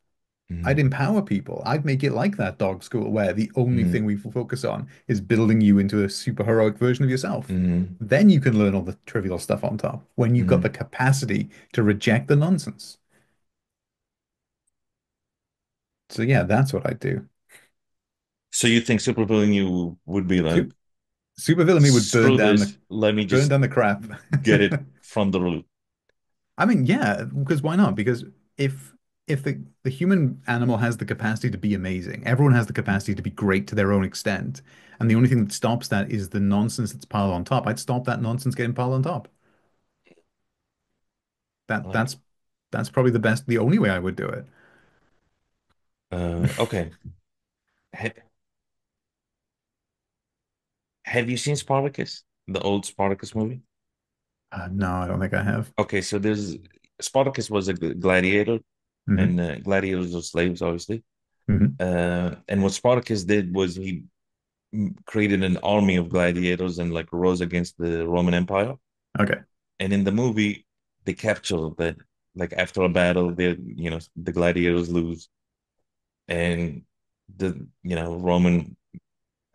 I'd Hmm. empower people. I'd make it like that dog school where the only Hmm. thing we focus on is building you into a super heroic version of yourself. Hmm. Then you can learn all the trivial stuff on top when you've got the Hmm. capacity to reject the nonsense. So yeah, that's what I do. So you think supervillain you would be like, Super, supervillain me would screw this, let me burn just down the crap. get it from the root. I mean, yeah, because why not? Because if the human animal has the capacity to be amazing, everyone has the capacity to be great to their own extent, and the only thing that stops that is the nonsense that's piled on top. I'd stop that nonsense getting piled on top. I That like it. that's probably the only way I would do it. Okay. Ha have you seen Spartacus, the old Spartacus movie? No, I don't think I have. Okay, so there's Spartacus was a gladiator, Hmm. and gladiators are slaves, obviously. Hmm. And what Spartacus did was he created an army of gladiators and like rose against the Roman Empire. Okay. And in the movie, they capture that like after a battle, the gladiators lose, and the Roman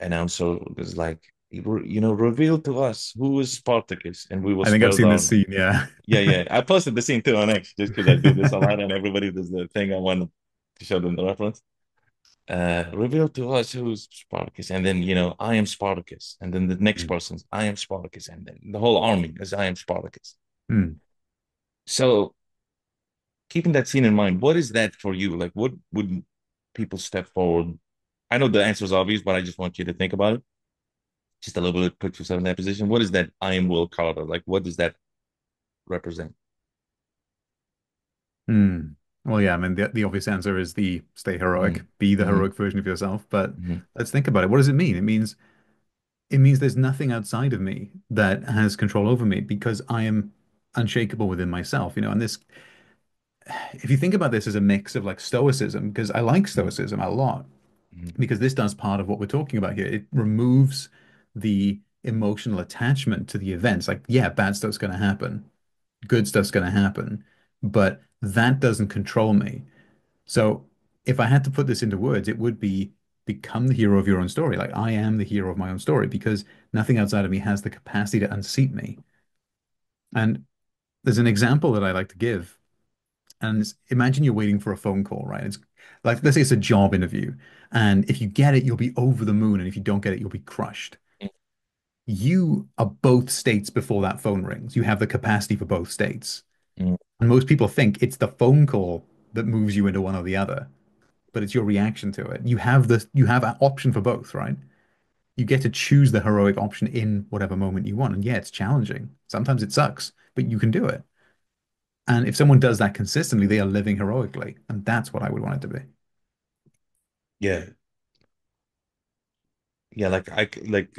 announcer was like, reveal to us who is Spartacus, and we will I think I've spare seen this down. scene. Yeah. Yeah, yeah. I posted the scene too on X just because I do this a lot, and everybody does the thing. I want to show them the reference. Reveal to us who's Spartacus, and then I am Spartacus, and then the next person's I am Spartacus, and then the whole army is I am Spartacus. Hmm. So keeping that scene in mind, what is that for you? Like, what would people step forward? I know the answer is obvious, but I just want you to think about it just a little bit, put yourself in that position. What is that I am Will Carter? Like, what does that represent? Hmm. Well, yeah, I mean, the obvious answer is the stay heroic, Mm-hmm. be the Mm-hmm. heroic version of yourself. But Mm-hmm. let's think about it. What does it mean? It means there's nothing outside of me that has control over me because I am unshakable within myself, and this, if you think about this as a mix of like stoicism, because I like stoicism a lot, Mm-hmm. because this does part of what we're talking about here. It removes the emotional attachment to the events. Like, yeah, bad stuff's going to happen, good stuff's going to happen, but that doesn't control me. So if I had to put this into words, it would be become the hero of your own story. Like I am the hero of my own story because nothing outside of me has the capacity to unseat me. And there's an example that I like to give. And imagine you're waiting for a phone call, right? It's like, let's say it's a job interview. And if you get it, you'll be over the moon. And if you don't get it, you'll be crushed. You are both states before that phone rings. You have the capacity for both states. Mm-hmm. And most people think it's the phone call that moves you into one or the other, but it's your reaction to it. You have an option for both, right? You get to choose the heroic option in whatever moment you want. And yeah, it's challenging. Sometimes it sucks, but you can do it. And if someone does that consistently, they are living heroically. And that's what I would want it to be. Yeah, yeah. Like like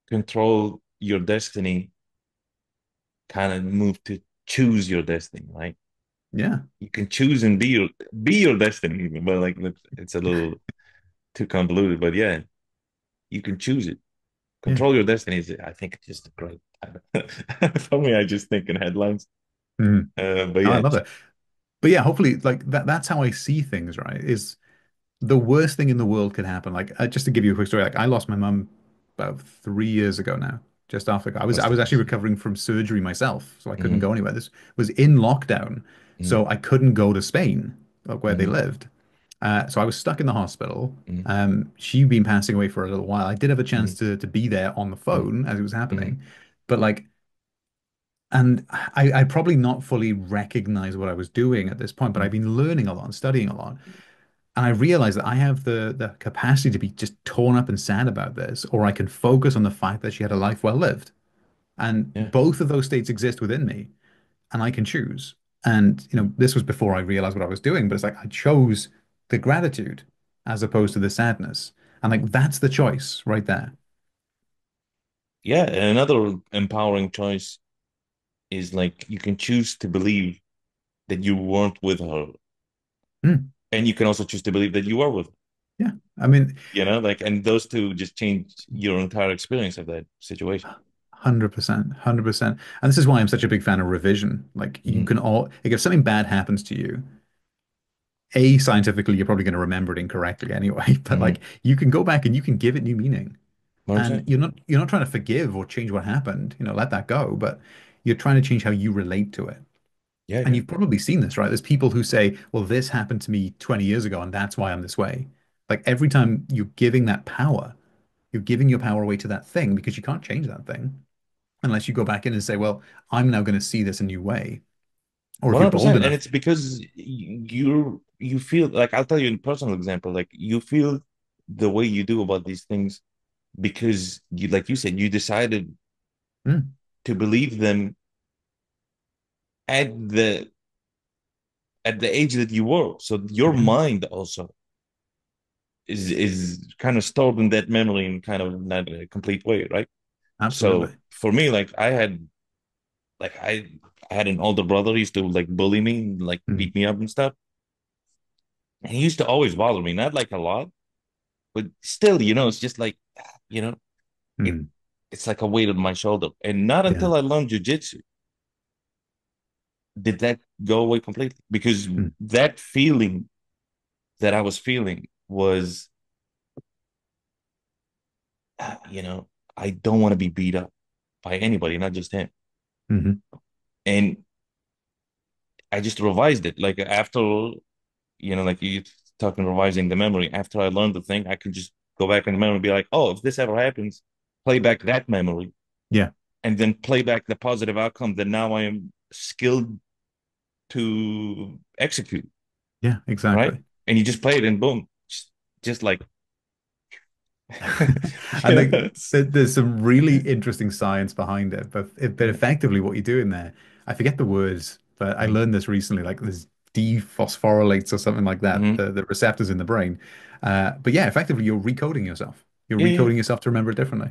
control your destiny, kind of move to choose your destiny, right? Yeah. You can choose and be your destiny, even, but like it's a little too convoluted. But yeah, you can choose it. Yeah. Control your destiny is, I think, it's just great. For me, I just think in headlines. Mm. But No, I yeah, love it. But yeah, hopefully, like that's how I see things, right? Is the worst thing in the world could happen. Like, just to give you a quick story, like I lost my mum about 3 years ago now. Just after I was rest I of was actually us. recovering from surgery myself, so I couldn't Hmm. go anywhere. This was in lockdown, Hmm. so I couldn't go to Spain, where they Hmm. lived. So I was stuck in the hospital. Hmm. She'd been passing away for a little while. I did have a Hmm. chance to be there on the Hmm. phone as it was Hmm. happening, but like, and I probably not fully recognized what I was doing at this point, but I've Hmm. been learning a lot and studying a lot. And I realized that I have the capacity to be just torn up and sad about this, or I can focus on the fact that she had a life well lived. And Yeah. both of those states exist within me, and I can choose. And Hmm. this was before I realized what I was doing, but it's like I chose the gratitude as opposed to the sadness. And like that's the choice right there. Yeah. And another empowering choice is like you can choose to believe that you weren't with her, Mm, and you can also choose to believe that you were with her. yeah. I mean, Like, and those two just change your entire experience of that situation. 100%, 100%. And this is why I'm such a big fan of revision. Like you Hmm. can all, like if something bad happens to you, A, scientifically, you're probably going to remember it incorrectly anyway, but Hmm. like you can go back and you can give it new meaning. And 100%. you're not trying to forgive or change what happened, let that go, but you're trying to change how you relate to it. Yeah, And yeah. you've probably seen this, right? There's people who say, well, this happened to me 20 years ago and that's why I'm this way. Like every time you're giving that power, you're giving your power away to that thing because you can't change that thing unless you go back in and say, well, I'm now going to see this a new way. Or if you're bold 100%. And enough. it's because you feel like, I'll tell you a personal example. Like, you feel the way you do about these things because you, like you said, you decided Mm, to believe them at the age that you were. So your mhm. mind also is kind of stored in that memory in kind of not a complete way, right? Absolutely. So for me, like I had an older brother. He used to like bully me and like Mm, beat me up and stuff. And he used to always bother me, not like a lot, but still, it's just like, you know, it mm, it's like a weight on my shoulder. And not yeah. until I learned jujitsu did that go away completely. Because Mm, that feeling that I was feeling was, you know, I don't want to be beat up by anybody, not just him. mhm. And I just revised it. Like after, like you talking revising the memory, after I learned the thing, I could just go back in the memory and be like, oh, if this ever happens, play back that memory Yeah. and then play back the positive outcome that now I am skilled to execute, Yeah, right? exactly. And you just play it and boom, just like, I you think know, there's some really interesting science behind it, but effectively what you do in there, I forget the words, but I learned this recently, like there's dephosphorylates or something like that, mm-hmm. the receptors in the brain. But yeah, effectively you're recoding yourself. You're Yeah, yeah, recoding yourself to remember it differently.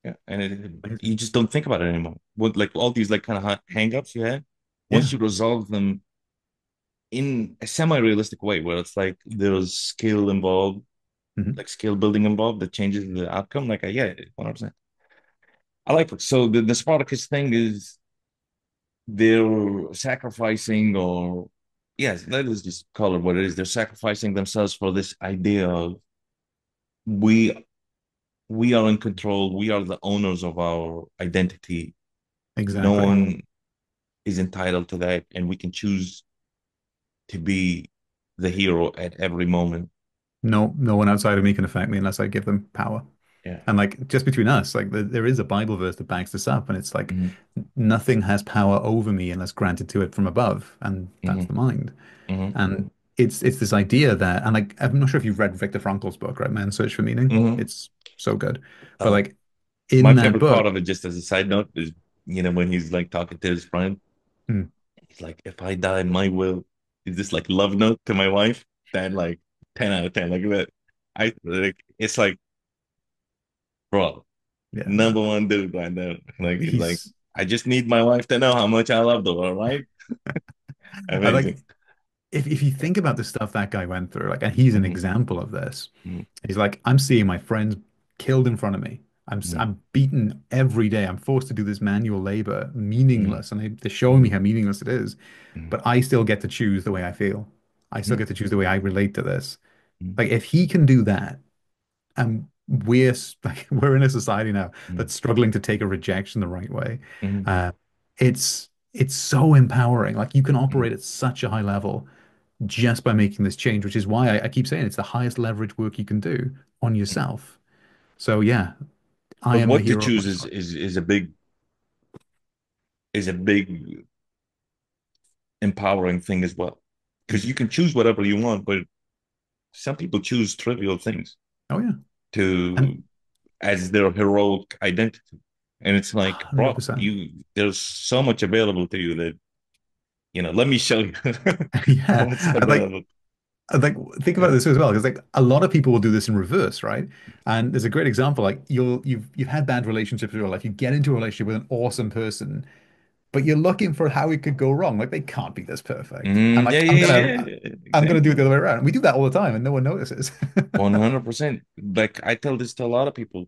yeah. And you Amazing. just don't think about it anymore. What, like all these like kind of hang-ups you had, Yeah. once you resolve them in a semi-realistic way, where it's like there's skill involved, Hmm. like skill building involved that changes the outcome. Like, yeah, 100%. I like it. So the Spartacus thing is they're sacrificing, or yes, let us just call it what it is. They're sacrificing themselves for this idea of we we are in control. We are the owners of our identity. No Exactly. one is entitled to that, and we can choose to be the hero at every moment. No one outside of me can affect me unless I give them power. Yeah. And like just between us, like there is a Bible verse that backs this up, and it's like Hmm. nothing has power over me unless granted to it from above, and that's Hmm. the mind. Hmm. And it's this idea that, and like I'm not sure if you've read Viktor Frankl's book, right? Man's Search for Meaning. Hmm. It's so good, but Oh, like in my that favorite book, part of it, just as a side note, is when he's like talking to his friend. mm, He's like, if I die, my will is this like love note to my wife. Then like 10 out of 10, like that. I like it's like, bro, yeah, no, number one dude right there. Like he's like, he's I just need my wife to know how much I love her. All right, I like amazing. if you think about the stuff that guy went through, like, and he's an Hmm. example of this. Hmm. He's like, I'm seeing my friends killed in front of me. mm, I'm beaten every day. I'm forced to do this manual labor, mm, meaningless, and they're showing me mm, how meaningless it is. mm, But I still get to choose the way I feel. I still mm, get to choose the way I relate to this. mm, Like if he can do that, and like we're in a society now mm, that's struggling to take a rejection the right way. mm, Uh, it's so empowering. Like you can mm, operate at such a high level just by making this change, which is why I keep saying it's the highest leverage work you can do on mm. yourself. So yeah, I But am the what to hero of my choose story. is a big empowering thing as well. Because Mhm. you can choose whatever you want, but some people choose trivial things Oh yeah, and to as their heroic identity. And it's like, bro, 100%. there's so much available to you that, let me show you Yeah, what's and available. like think about Yeah. this as well, because like a lot of people will do this in reverse, right? And there's a great example. Like you've had bad relationships in your life. You get into a relationship with an awesome person, but you're looking for how it could go wrong. Like they can't be this perfect. And Yeah, like yeah, yeah. I'm gonna do it Exactly. the other way around. And we do that all the time, and no one notices. 100%. Like I tell this to a lot of people,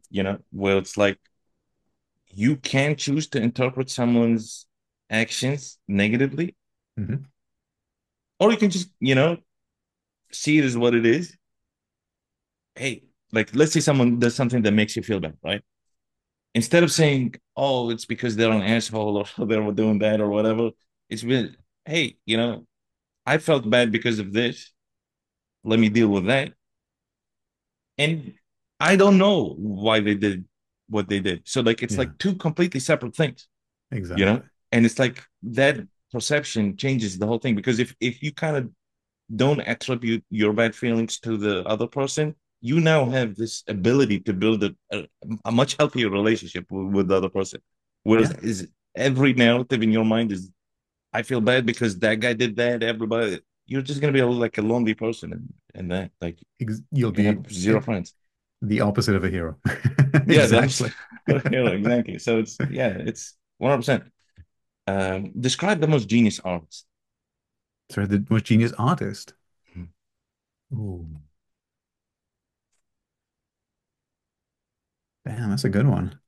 where it's like you can choose to interpret someone's actions negatively, Hmm. or you can just, see it as what it is. Hey, like let's say someone does something that makes you feel bad, right? Instead of saying, "Oh, it's because they're an asshole or they're doing that or whatever," it's been, "Hey, I felt bad because of this. Let me deal with that." And I don't know why they did what they did. So like it's Yeah, like two completely separate things, you know? exactly. And it's like that perception changes the whole thing because if you kind of don't attribute your bad feelings to the other person, you now have this ability to build a much healthier relationship with the other person. Whereas Yeah, is every narrative in your mind is I feel bad because that guy did that, everybody you're just gonna be like a lonely person and that like You'll you're gonna be have zero friends. the opposite of a hero. Yeah, that's Exactly. exactly. So it's 100%. Describe the most genius artist. Sorry, the most genius artist. Ooh, damn, that's a good one.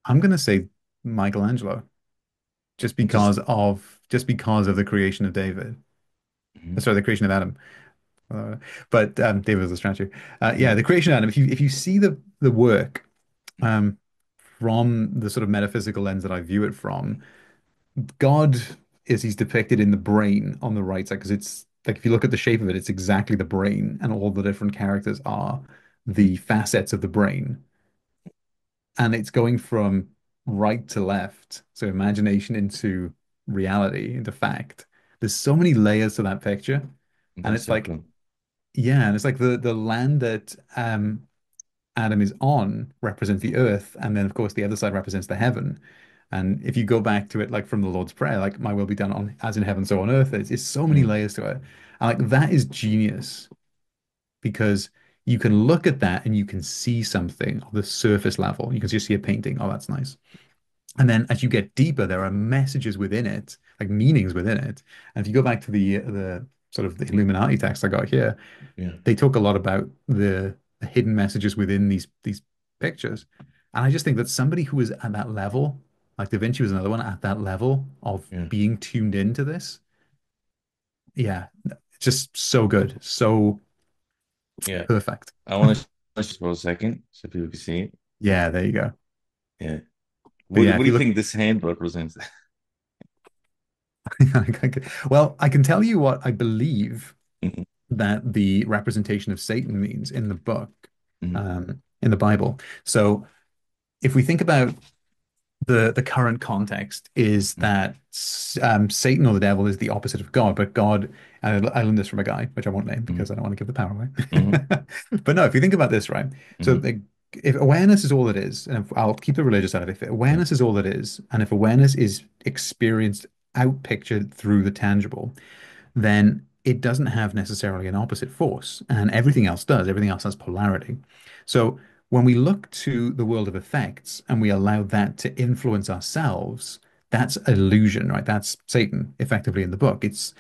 I'm gonna say Michelangelo, Interesting. just because of the creation of David. Mhm. Sorry, the creation of Adam. Uh, but David was a statue. Yeah, Yeah. the creation of Adam. If you see the work Mhm. um, from the sort of metaphysical lens that I view it from, God is he's depicted in the brain on the right side because it's like if you look at the shape of it, it's exactly the brain, and all the different characters are Mhm. the facets of the brain, and it's going from right to left, so imagination into reality, into fact. There's so many layers to that picture, and That's it's so like cool. yeah, and it's like the land that Adam is on represents the earth, and then of course the other side represents the heaven. And if you go back to it like from the Lord's Prayer, like my will be done on as in heaven, so on earth, it's so many Mhm. layers to it. And like that is genius because you can look at that and you can see something on the surface level. You can just see a painting. Oh, that's nice. And then as you get deeper, there are messages within it, like meanings within it. And if you go back to the sort of the Illuminati text I got here, Yeah. they talk a lot about the hidden messages within these pictures. And I just think that somebody who is at that level, like Da Vinci was another one at that level of Yeah. being tuned into this, yeah, it's just so good, so Yeah. perfect. I want to just for a second so people can see it. Yeah, there you go. Yeah. But What yeah, what if do you you look, think this hand represents? well, I can tell you what I believe Mhm. that the representation of Satan means in the book, Mhm. in the Bible. So if we think about the current context is that Satan or the devil is the opposite of God, but God, and I learned this from a guy, which I won't name Mhm. because I don't want to give the power away. Mhm. But no, if you think about this, right? So Mhm. if awareness is all it is, and if, I'll keep the religious out of it, if Yeah. awareness is all it is, and if awareness is experienced out pictured through the tangible, then it doesn't have necessarily an opposite force, and everything else does. Everything else has polarity. So when we look to the world of effects and we allow that to influence ourselves, that's illusion, right? That's Satan, effectively in the book. It's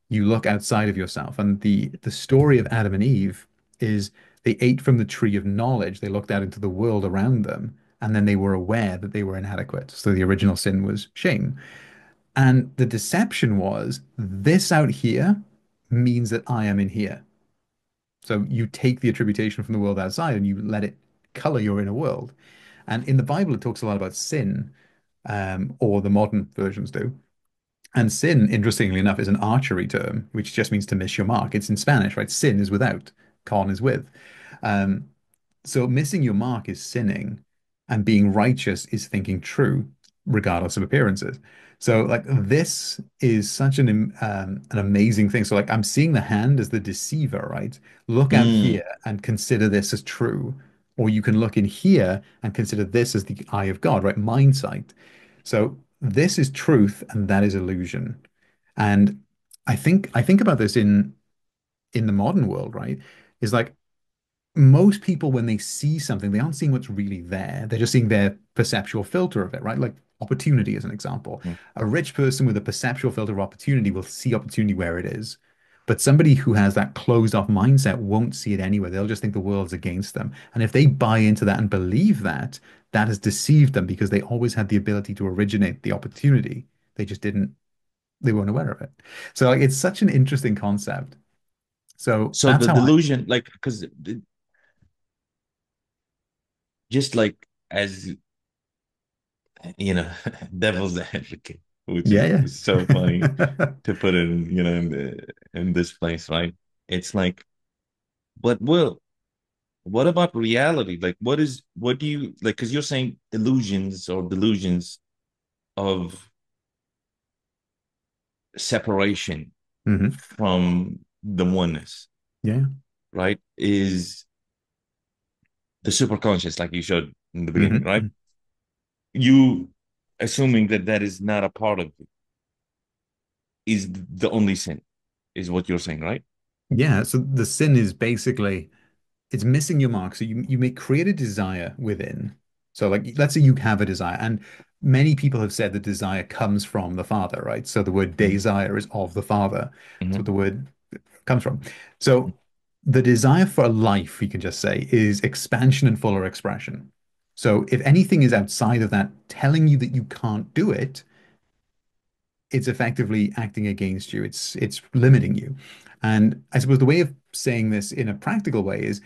you look outside of yourself, and the story of Adam and Eve is They ate from the tree of knowledge. They looked out into the world around them, and then they were aware that they were inadequate. So the original sin was shame. And the deception was this out here means that I am in here. So you take the attribution from the world outside and you let it color your inner world. And in the Bible, it talks a lot about sin, or the modern versions do. And sin, interestingly enough, is an archery term, which just means to miss your mark. It's in Spanish, right? Sin is without, con is with. Um, so missing your mark is sinning, and being righteous is thinking true, regardless of appearances. So like this is such an amazing thing. So like I'm seeing the hand as the deceiver, right? Look out Mm. here and consider this as true. Or you can look in here and consider this as the eye of God, right? Mind sight. So this is truth and that is illusion. And I think about this in the modern world, right? Is like most people, when they see something, they aren't seeing what's really there. They're just seeing their perceptual filter of it, right? Like opportunity as an example. Mm. A rich person with a perceptual filter of opportunity will see opportunity where it is. But somebody who has that closed off mindset won't see it anywhere. They'll just think the world's against them. And if they buy into that and believe that, that has deceived them because they always had the ability to originate the opportunity. They just didn't, they weren't aware of it. So like it's such an interesting concept. So So that's the how I, delusion, like, because just like as you know, devil's advocate, which yeah, is so funny yeah. to put it in, in this place, right? It's like, but well, what about reality? Like, what do you like? Because you're saying illusions or delusions of separation hmm from the oneness, Yeah. right? Is the superconscious, like you showed in the beginning, right? hmm You assuming that that is not a part of it is the only sin, is what you're saying, right? Yeah. So the sin is basically it's missing your mark. So you may create a desire within. So like let's say you have a desire, and many people have said the desire comes from the Father, right? So the word Mm-hmm. desire is of the Father. That's Mm-hmm. what the word comes from. So the desire for life, you can just say, is expansion and fuller expression. So if anything is outside of that telling you that you can't do it, it's effectively acting against you. It's limiting you. And I suppose the way of saying this in a practical way is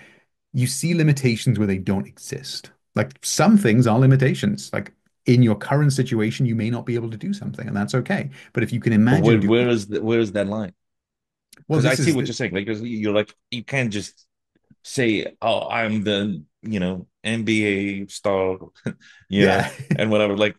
you see limitations where they don't exist. Like some things are limitations. Like in your current situation, you may not be able to do something, and that's okay. But if you can But imagine doing, where is that line? well, Because I this see is what the, you're saying. Like you're like you can't just say, "Oh, I'm the NBA star," yeah, and whatever. Like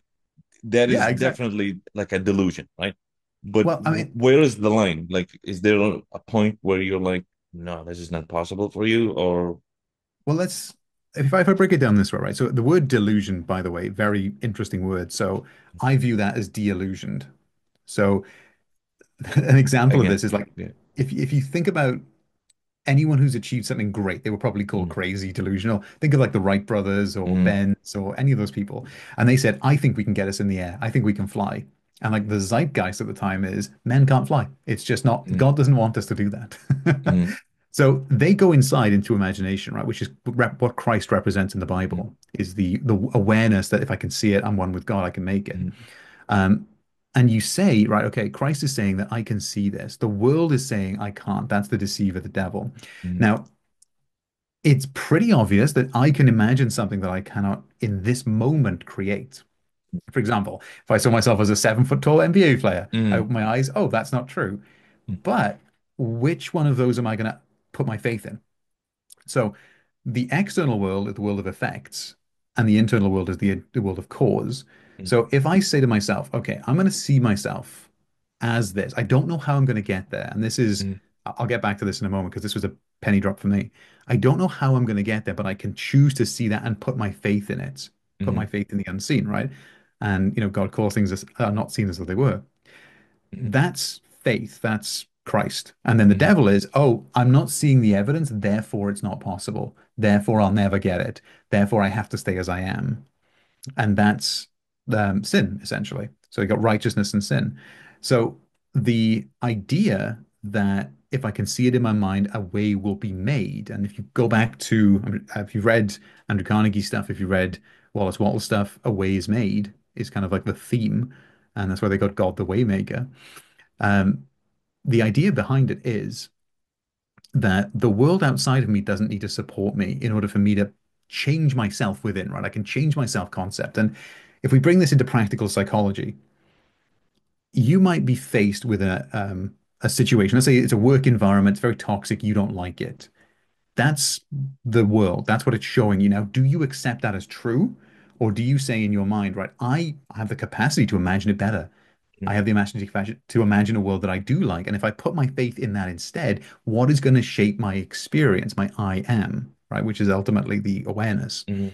that yeah, is exactly. definitely like a delusion, right? But Well, I mean, where is the line? Like, is there a point where you're like, "No, this is not possible for you," or well, let's if I break it down this way, right? So the word delusion, by the way, very interesting word. So I view that as de-illusioned. So an example of again? this is like Yeah. if you think about anyone who's achieved something great, they were probably called Mm, crazy, delusional. Think of like the Wright brothers or mm, Benz or any of those people. And they said, I think we can get us in the air. I think we can fly. And like the zeitgeist at the time is men can't fly. It's just not, mm, God doesn't want us to do that. mm, So they go inside into imagination, right? Which is what Christ represents in the mm, Bible is the awareness that if I can see it, I'm one with God, I can make it. mm, Um, and you say, right, okay, Christ is saying that I can see this. The world is saying I can't. That's the deceiver, the devil. mm, Now, it's pretty obvious that I can imagine something that I cannot in this moment create. For example, if I saw myself as a 7 foot tall NBA player, I mm, open my eyes, oh, that's not true. mm, But which one of those am I going to put my faith in? So the external world is the world of effects, and the internal world is the world of cause. mm, So if I say to myself, okay, I'm going to see myself as this, I don't know how I'm going to get there. And this is, mm, I'll get back to this in a moment because this was a penny drop for me. I don't know how I'm going to get there, but I can choose to see that and put my faith in it, put my mm, faith in the unseen, right? And, God calls things as are not seen as though they were. mm, That's faith. That's Christ. And then the mm, devil is, oh, I'm not seeing the evidence, therefore it's not possible. Therefore I'll never get it. Therefore I have to stay as I am. And that's sin, essentially. So you got righteousness and sin. So the idea that if I can see it in my mind, a way will be made. And if you go back to, I mean, if you've read Andrew Carnegie stuff, if you read Wallace Wattles stuff, a way is made is kind of like the theme. And that's why they got God the Waymaker. Um, the idea behind it is that the world outside of me doesn't need to support me in order for me to change myself within, right? I can change my self concept. And if we bring this into practical psychology, you might be faced with a situation. Let's say it's a work environment, it's very toxic, you don't like it. That's the world. That's what it's showing you now. Do you accept that as true? Or do you say in your mind, right, I have the capacity to imagine it better. I Mhm. have the imagination to imagine a world that I do like. And if I put my faith in that instead, what is going to shape my experience, my I am, right? Which is ultimately the awareness. Mhm.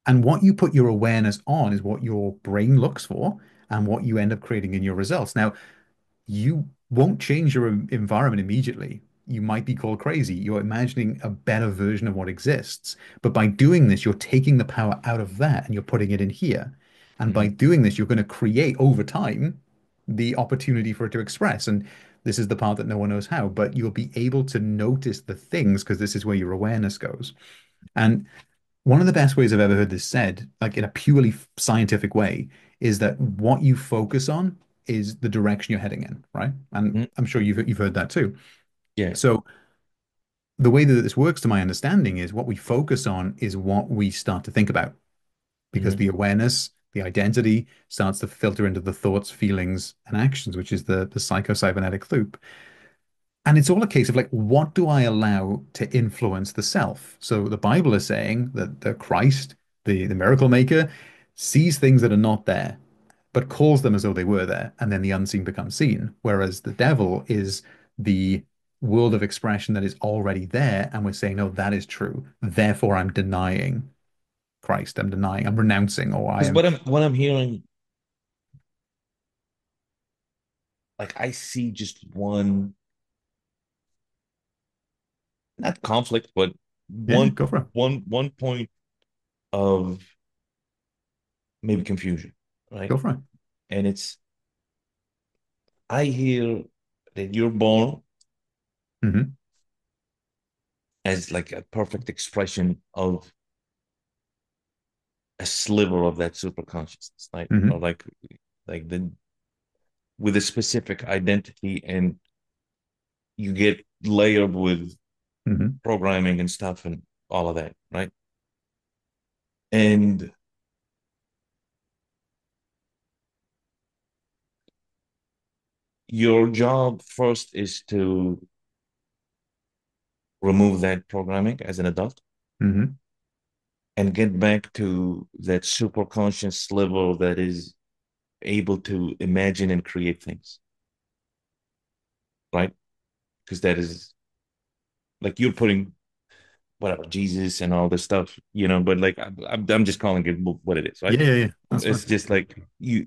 And what you put your awareness on is what your brain looks for and what you end up creating in your results. Now, you won't change your environment immediately. You might be called crazy. You're imagining a better version of what exists. But by doing this, you're taking the power out of that and you're putting it in here. And by Mhm. doing this, you're going to create over time the opportunity for it to express. And this is the part that no one knows how, but you'll be able to notice the things because this is where your awareness goes. And one of the best ways I've ever heard this said, like in a purely scientific way, is that what you focus on is the direction you're heading in, right? And Mhm. I'm sure you've heard that too. Yeah. So the way that this works, to my understanding, is what we focus on is what we start to think about, because Mhm. the awareness, the identity starts to filter into the thoughts, feelings, and actions, which is the psychocybernetic loop. And it's all a case of like, what do I allow to influence the self? So the Bible is saying that the Christ, the miracle maker, sees things that are not there, but calls them as though they were there, and then the unseen becomes seen. Whereas the devil is the world of expression that is already there, and we're saying, no, that is true. Therefore, I'm denying Christ. I'm denying, I'm renouncing, or I Because am. what I'm hearing, like I see just one, not conflict, but Yeah, yeah, one go for it. one point of maybe confusion, right? Go for it. And it's I hear that you're born Hmm. as like a perfect expression of a sliver of that super consciousness, right? Or Hmm. like the with a specific identity, and you get layered with Hmm. programming and stuff and all of that, right? And your job first is to remove that programming as an adult Hmm. and get back to that super conscious level that is able to imagine and create things, right? Because that is like you're putting whatever Jesus and all this stuff, but like I'm just calling it what it is, right? Yeah, yeah, yeah. That's fine. It's just like you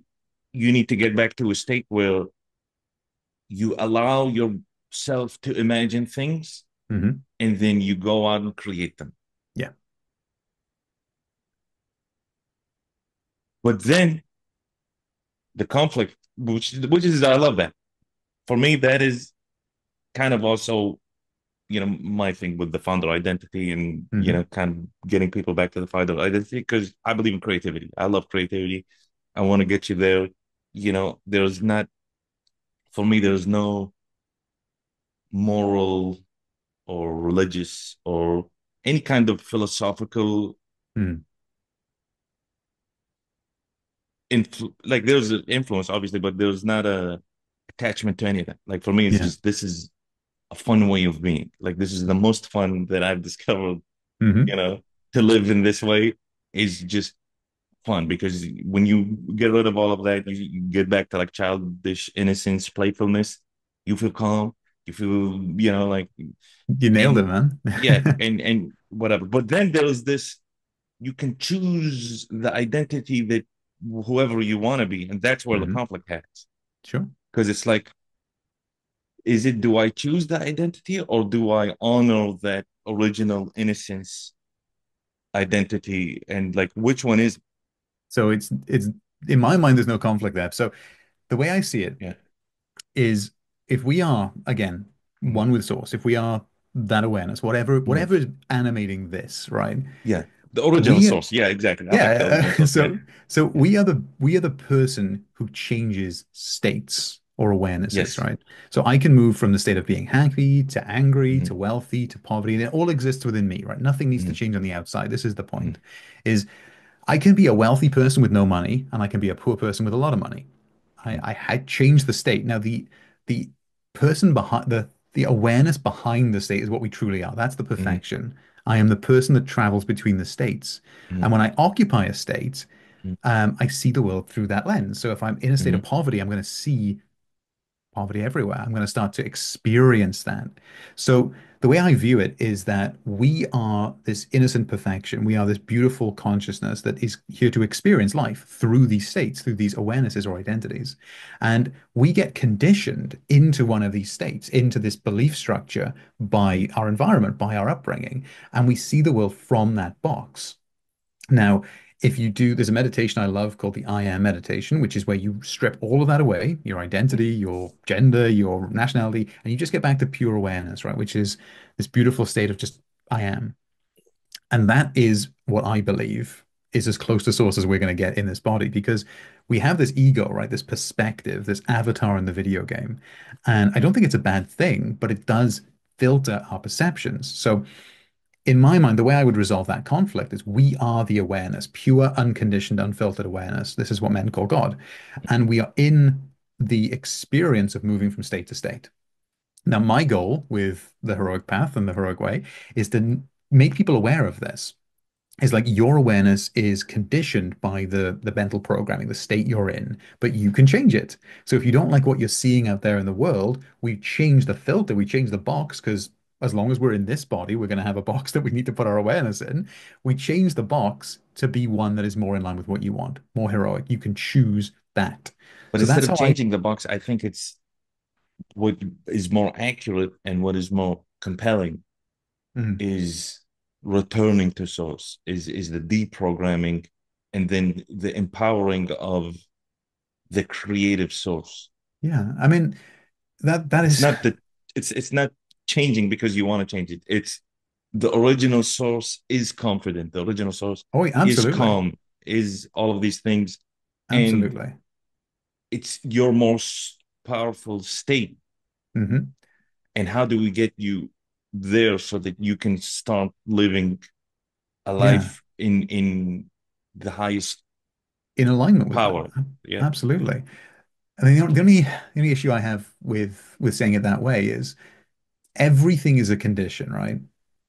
need to get back to a state where you allow yourself to imagine things Hmm. and then you go out and create them. Yeah. But then the conflict, which is I love that. For me, that is kind of also my thing with the founder identity and Hmm. kind of getting people back to the founder identity because I believe in creativity. I love creativity. I want to get you there. There's not for me. There's no moral or religious or any kind of philosophical Hmm. like there's an influence obviously, but there's not a attachment to any of that. Like for me, it's Yeah. just this is a fun way of being. Like this is the most fun that I've discovered. You Hmm. know, to live in this way is just fun because when you get rid of all of that, you get back to like childish innocence, playfulness. You feel calm. You feel, like, You nailed it, and man. yeah, and whatever. But then there's this. You can choose the identity that whoever you want to be, and that's where the Hmm. conflict happens. Sure. Because it's like, do I choose the identity or do I honor that original innocence identity? And like, which one is? So it's in my mind, there's no conflict there. So the way I see it Yeah. is if we are, again, Mhm. one with source, if we are that awareness, whatever Yes. is animating this, right? Yeah. The original We source. Yeah, exactly. I like the Yeah, original source. Yeah. so Yeah. we are the person who changes states or awarenesses, Yes. right? So I can move from the state of being happy to angry Hmm. to wealthy to poverty, and it all exists within me, right? Nothing needs to Hmm. change on the outside. This is the Hmm. point, is I can be a wealthy person with no money, and I can be a poor person with a lot of money. I had changed the state. Now the person behind the awareness behind the state is what we truly are. That's the Hmm. perfection. I am the person that travels between the states. And when I occupy a state, Hmm. I see the world through that lens. So if I'm in a state Hmm. of poverty, I'm going to see poverty everywhere. I'm going to start to experience that. So the way I view it is that we are this innocent perfection. We are this beautiful consciousness that is here to experience life through these states, through these awarenesses or identities. And we get conditioned into one of these states, into this belief structure by our environment, by our upbringing, and we see the world from that box. Now, if you do, there's a meditation I love called the I Am meditation, which is where you strip all of that away, your identity, your gender, your nationality, and you just get back to pure awareness, right? Which is this beautiful state of just I am. And that is what I believe is as close to source as we're going to get in this body because we have this ego, right? This perspective, this avatar in the video game. And I don't think it's a bad thing, but it does filter our perceptions. So in my mind, the way I would resolve that conflict is we are the awareness, pure, unconditioned, unfiltered awareness. This is what men call God. And we are in the experience of moving from state to state. Now, my goal with the heroic path and the heroic way is to make people aware of this. It's like your awareness is conditioned by the mental programming, the state you're in, but you can change it. So if you don't like what you're seeing out there in the world, we change the filter, we change the box, because as long as we're in this body, we're going to have a box that we need to put our awareness in. We change the box to be one that is more in line with what you want, more heroic. You can choose that. But So instead that's of how I. changing the box, I think it's what is more accurate and what is more compelling Mhm. is returning to source, is the deprogramming and then the empowering of the creative source. Yeah, I mean that It's is. not that it's not changing because you want to change it. It's the original source is confident. The original source Oh, is absolutely, calm, is all of these things. And absolutely. it's your most powerful state. Hmm. And how do we get you there so that you can start living a Yeah, life in the highest in alignment with that. power? Yeah. Absolutely. I mean, the only issue I have with saying it that way is everything is a condition, right?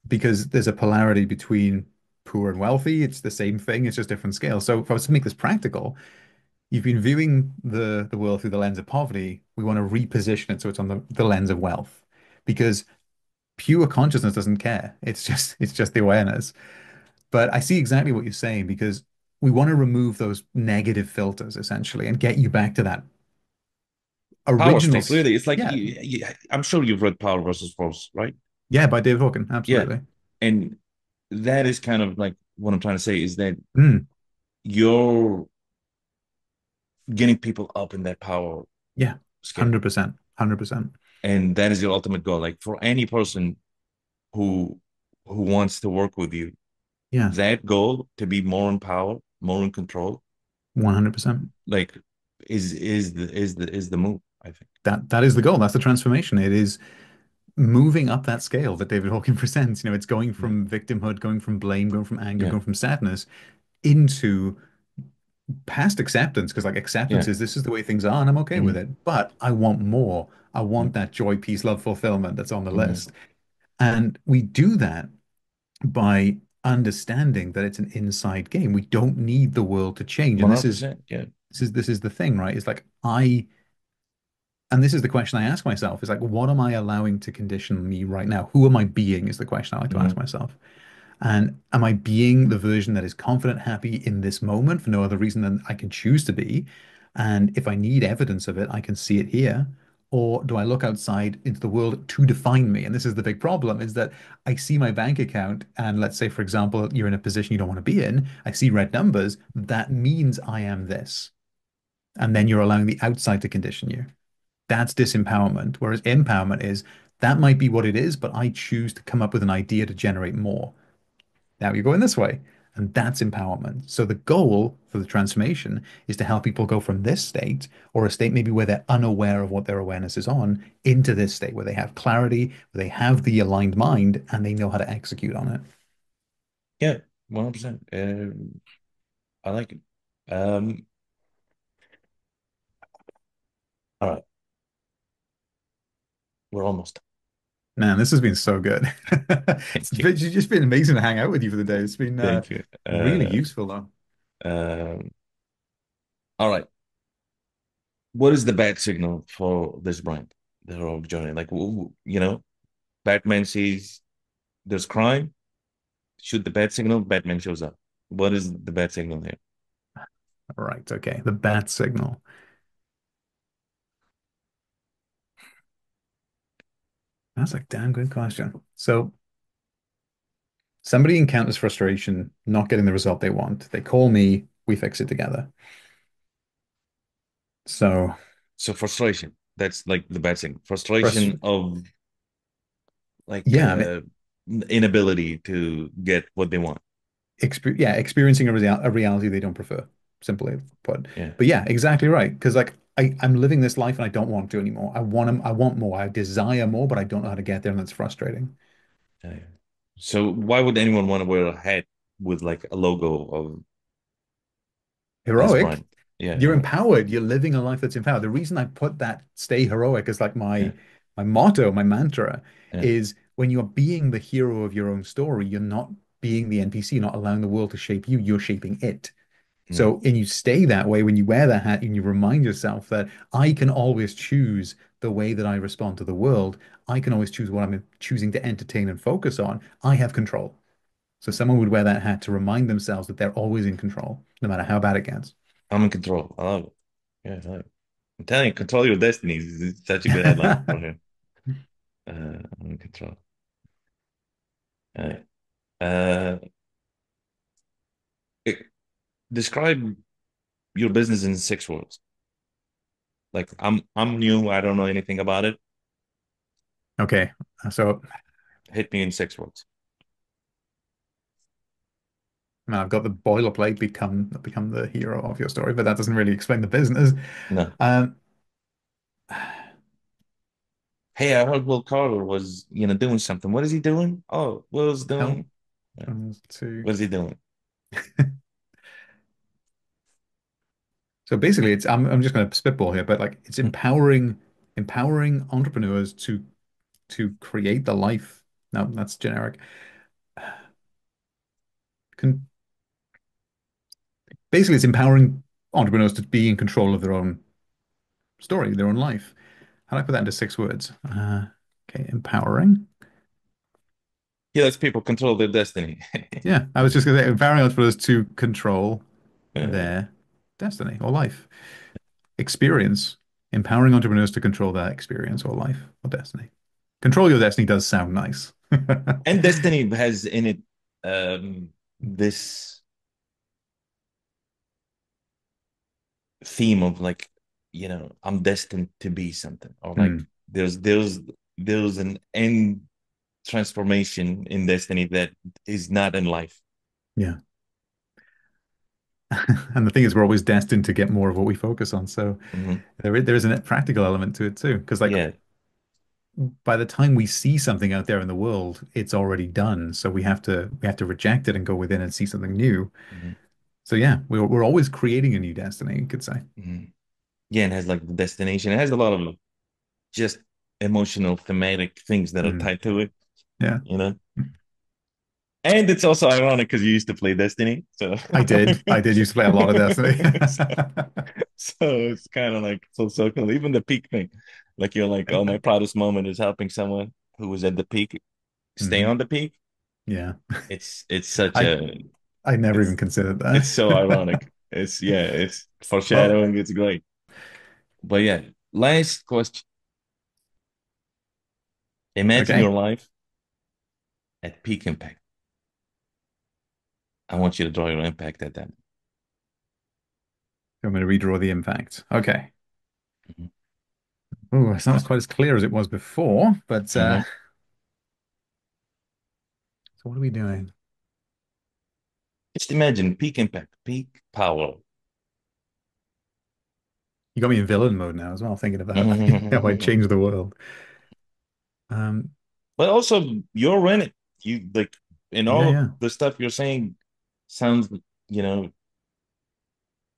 Because there's a polarity between poor and wealthy. It's the same thing, it's just different scales. So if I was to make this practical, you've been viewing the world through the lens of poverty. We want to reposition it so it's on the lens of wealth. Because pure consciousness doesn't care. It's just the awareness. But I see exactly what you're saying because we want to remove those negative filters essentially and get you back to that Power original. state, really. It's like Yeah, I'm sure you've read Power versus Force, right? yeah, by David Hawkins, Yeah. absolutely. And that is kind of like what I'm trying to say is that Mm, you're getting people up in that power yeah, scale. 100%, 100%. And that is your ultimate goal. Like for any person who wants to work with you, Yeah, that goal to be more in power, more in control, 100%. like is the move, I think. That is the goal. That's the transformation. It is moving up that scale that David Hawkins presents. It's going Yeah. from victimhood, going from blame, going from anger, Yeah. going from sadness into past acceptance. Because like Yeah. acceptance is this is the way things are, and I'm okay with Hmm. it. But I want more. I want that joy, peace, love, fulfillment that's on the Hmm. list. And we do that by understanding that it's an inside game. We don't need the world to change. And this is 100%. Yeah. this is this is the thing, right? It's like and this is the question I ask myself, is like, what am I allowing to condition me right now? Who am I being is the question I like to ask Hmm. myself. And am I being the version that is confident, happy in this moment for no other reason than I can choose to be? And if I need evidence of it, I can see it here. Or do I look outside into the world to define me? And this is the big problem is that I see my bank account, and let's say, for example, you're in a position you don't want to be in. I see red numbers. That means I am this. And then you're allowing the outside to condition you. That's disempowerment. Whereas empowerment is That might be what it is, but I choose to come up with an idea to generate more. Now you're going this way. And that's empowerment. So the goal for the transformation is to help people go from this state, or a state maybe where they're unaware of what their awareness is on, into this state where they have clarity, where they have the aligned mind, and they know how to execute on it. Yeah, 100%. I like it. Um, all right, we're almost. Man, this has been so good. Thank you. It's just been amazing to hang out with you for the day. It's been Thank you. really useful, though. Um, all right. What is the bad signal for this brand, the heroic journey? Like, Batman sees there's crime, shoot the bad signal, Batman shows up. What is the bad signal here? All right, okay. The bat signal. That's a damn good question. So somebody encounters frustration, not getting the result they want. They call me, we fix it together. So, So frustration. That's like the bad signal. frust Frustration of like yeah, I mean, inability to get what they want. experiencing a reality they don't prefer, simply put. Yeah. But yeah, exactly right. Because like I'm living this life and I don't want to anymore. I want more. I desire more, but I don't know how to get there, and that's frustrating. Yeah. So why would anyone want to wear a hat with like a logo of this Heroic, brand? Yeah, you're right. empowered. You're living a life that's empowered. The reason I put that stay heroic as like Yeah, my motto, my mantra yeah. is when you're being the hero of your own story, you're not being the NPC, you're not allowing the world to shape you, you're shaping it. Mm. So, and you stay that way when you wear that hat and you remind yourself that I can always choose the way that I respond to the world. I can always choose what I'm choosing to entertain and focus on. I have control. So someone would wear that hat to remind themselves that they're always in control, no matter how bad it gets. I'm in control. I love it. Yeah, I love it. I'm telling you, control your destiny is such a good headline for him. I'm in control. Uh, uh, it- Describe your business in 6 words. Like I'm new. I don't know anything about it. Okay, so Hit me in 6 words. now I've got the boilerplate become the hero of your story, but that doesn't really explain the business. No. Um, Hey, I heard Will Carter was, doing something. What is he doing? Oh, Will's help doing. Yeah. to What is he doing? so basically I'm just going to spitball here, but like it's Hmm. empowering entrepreneurs to create the life. No, that's generic. Con Basically, it's empowering entrepreneurs to be in control of their own story, their own life. How do I put that into 6 words? Okay, empowering. He lets people control their destiny. Yeah, I was just going to say empowering entrepreneurs to control Uh, their destiny or life. Experience. Empowering entrepreneurs to control their experience or life or destiny. Control your destiny does sound nice. and destiny has in it this theme of like, I'm destined to be something, or like Hmm, there's an end transformation in destiny that is not in life. yeah. And the thing is, we're always destined to get more of what we focus on. So Hmm. there is a practical element to it too. Because like Yeah. by the time we see something out there in the world, it's already done. So we have to reject it and go within and see something new. Hmm. So yeah, we're always creating a new destiny, you could say. Hmm. Yeah, and it has like the destination. It has a lot of just emotional thematic things that are Mm, tied to it, yeah, you know. And it's also ironic because you used to play Destiny, so I did. I did used to play a lot of Destiny. so, so it's kind of like full circle. Even the peak thing, like you're like, oh, my proudest moment is helping someone who was at the peak stay Mhm. on the peak. Yeah, It's such I a I never even it's considered it's so that. ironic. It's Well, foreshadowing. It's great. But yeah, last question. Imagine okay. your life at peak impact. I want you to draw your impact at that. I'm going to redraw the impact. Okay. Mhm. Oh, it's not quite as clear as it was before, but Hmm. so what are we doing? Just imagine peak impact, peak power. You got me in villain mode now as well, thinking about how I changed the world. Um, But also, you're in it. You like in yeah, all of yeah. the stuff you're saying sounds, you know,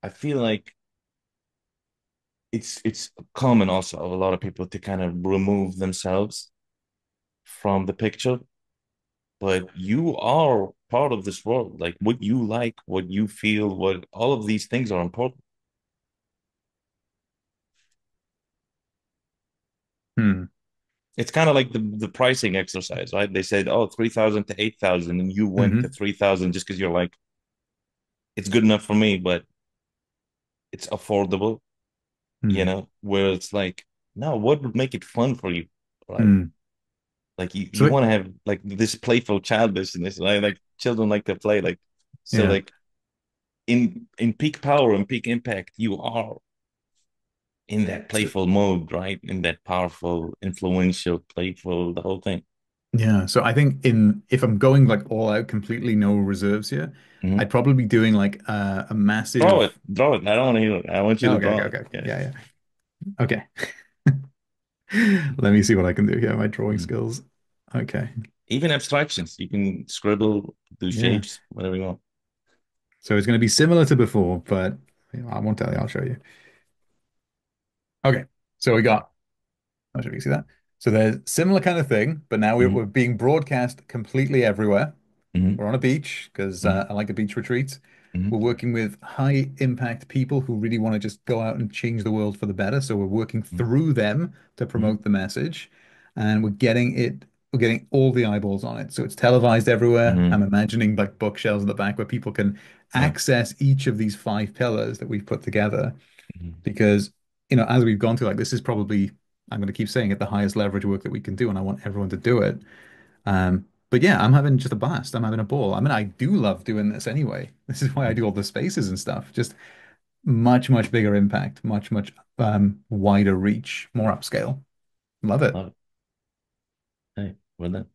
I feel like it's common also of a lot of people to kind of remove themselves from the picture, but you are part of this world. Like what you like, what you feel, what all of these things are important. Hmm. It's kind of like the pricing exercise, right? They said, oh, 3,000 to 8,000, and you went to Hmm. 3,000 just because you're like, it's good enough for me, but it's affordable, Hmm. where it's like, no, what would make it fun for you, right? Hmm. Like you So, want to have like this playful childishness, right? Like children like to play, like so yeah, like in peak power and peak impact, you are in that so, playful mode, right? In that powerful, influential, playful, the whole thing. yeah. So I think in if I'm going like all out, completely no reserves here, Hmm. I'd probably be doing like a massive. Draw it. I don't want to hear it. I want you Oh, to okay, okay, draw it. okay, okay. Yeah. Yeah, yeah. Okay. Let me see what I can do here. My drawing Mhm. skills. Okay. Even abstractions, you can scribble, do Yeah. shapes, whatever you want. So it's going to be similar to before, but I won't tell you. I'll show you. Okay. So we got. I'm sure you can see that. So there's similar kind of thing, but now we're Hmm. being broadcast completely everywhere. Hmm. We're on a beach because Hmm. I like the beach retreats. Hmm. We're working with high impact people who really want to just go out and change the world for the better. So we're working through them to Hmm. promote the message, and we're getting all the eyeballs on it. So it's televised everywhere. Hmm. I'm imagining like bookshelves at the back where people can Yeah. access each of these five pillars that we've put together. Hmm. Because, as we've gone through, like this is probably, I'm going to keep saying it, the highest leverage work that we can do, and I want everyone to do it. But yeah, I'm having just a blast. I'm having a ball. I mean, I do love doing this anyway. This is why I do all the spaces and stuff. Just much, much bigger impact, much, much wider reach, more upscale. Love it. Love it. Hey, well done.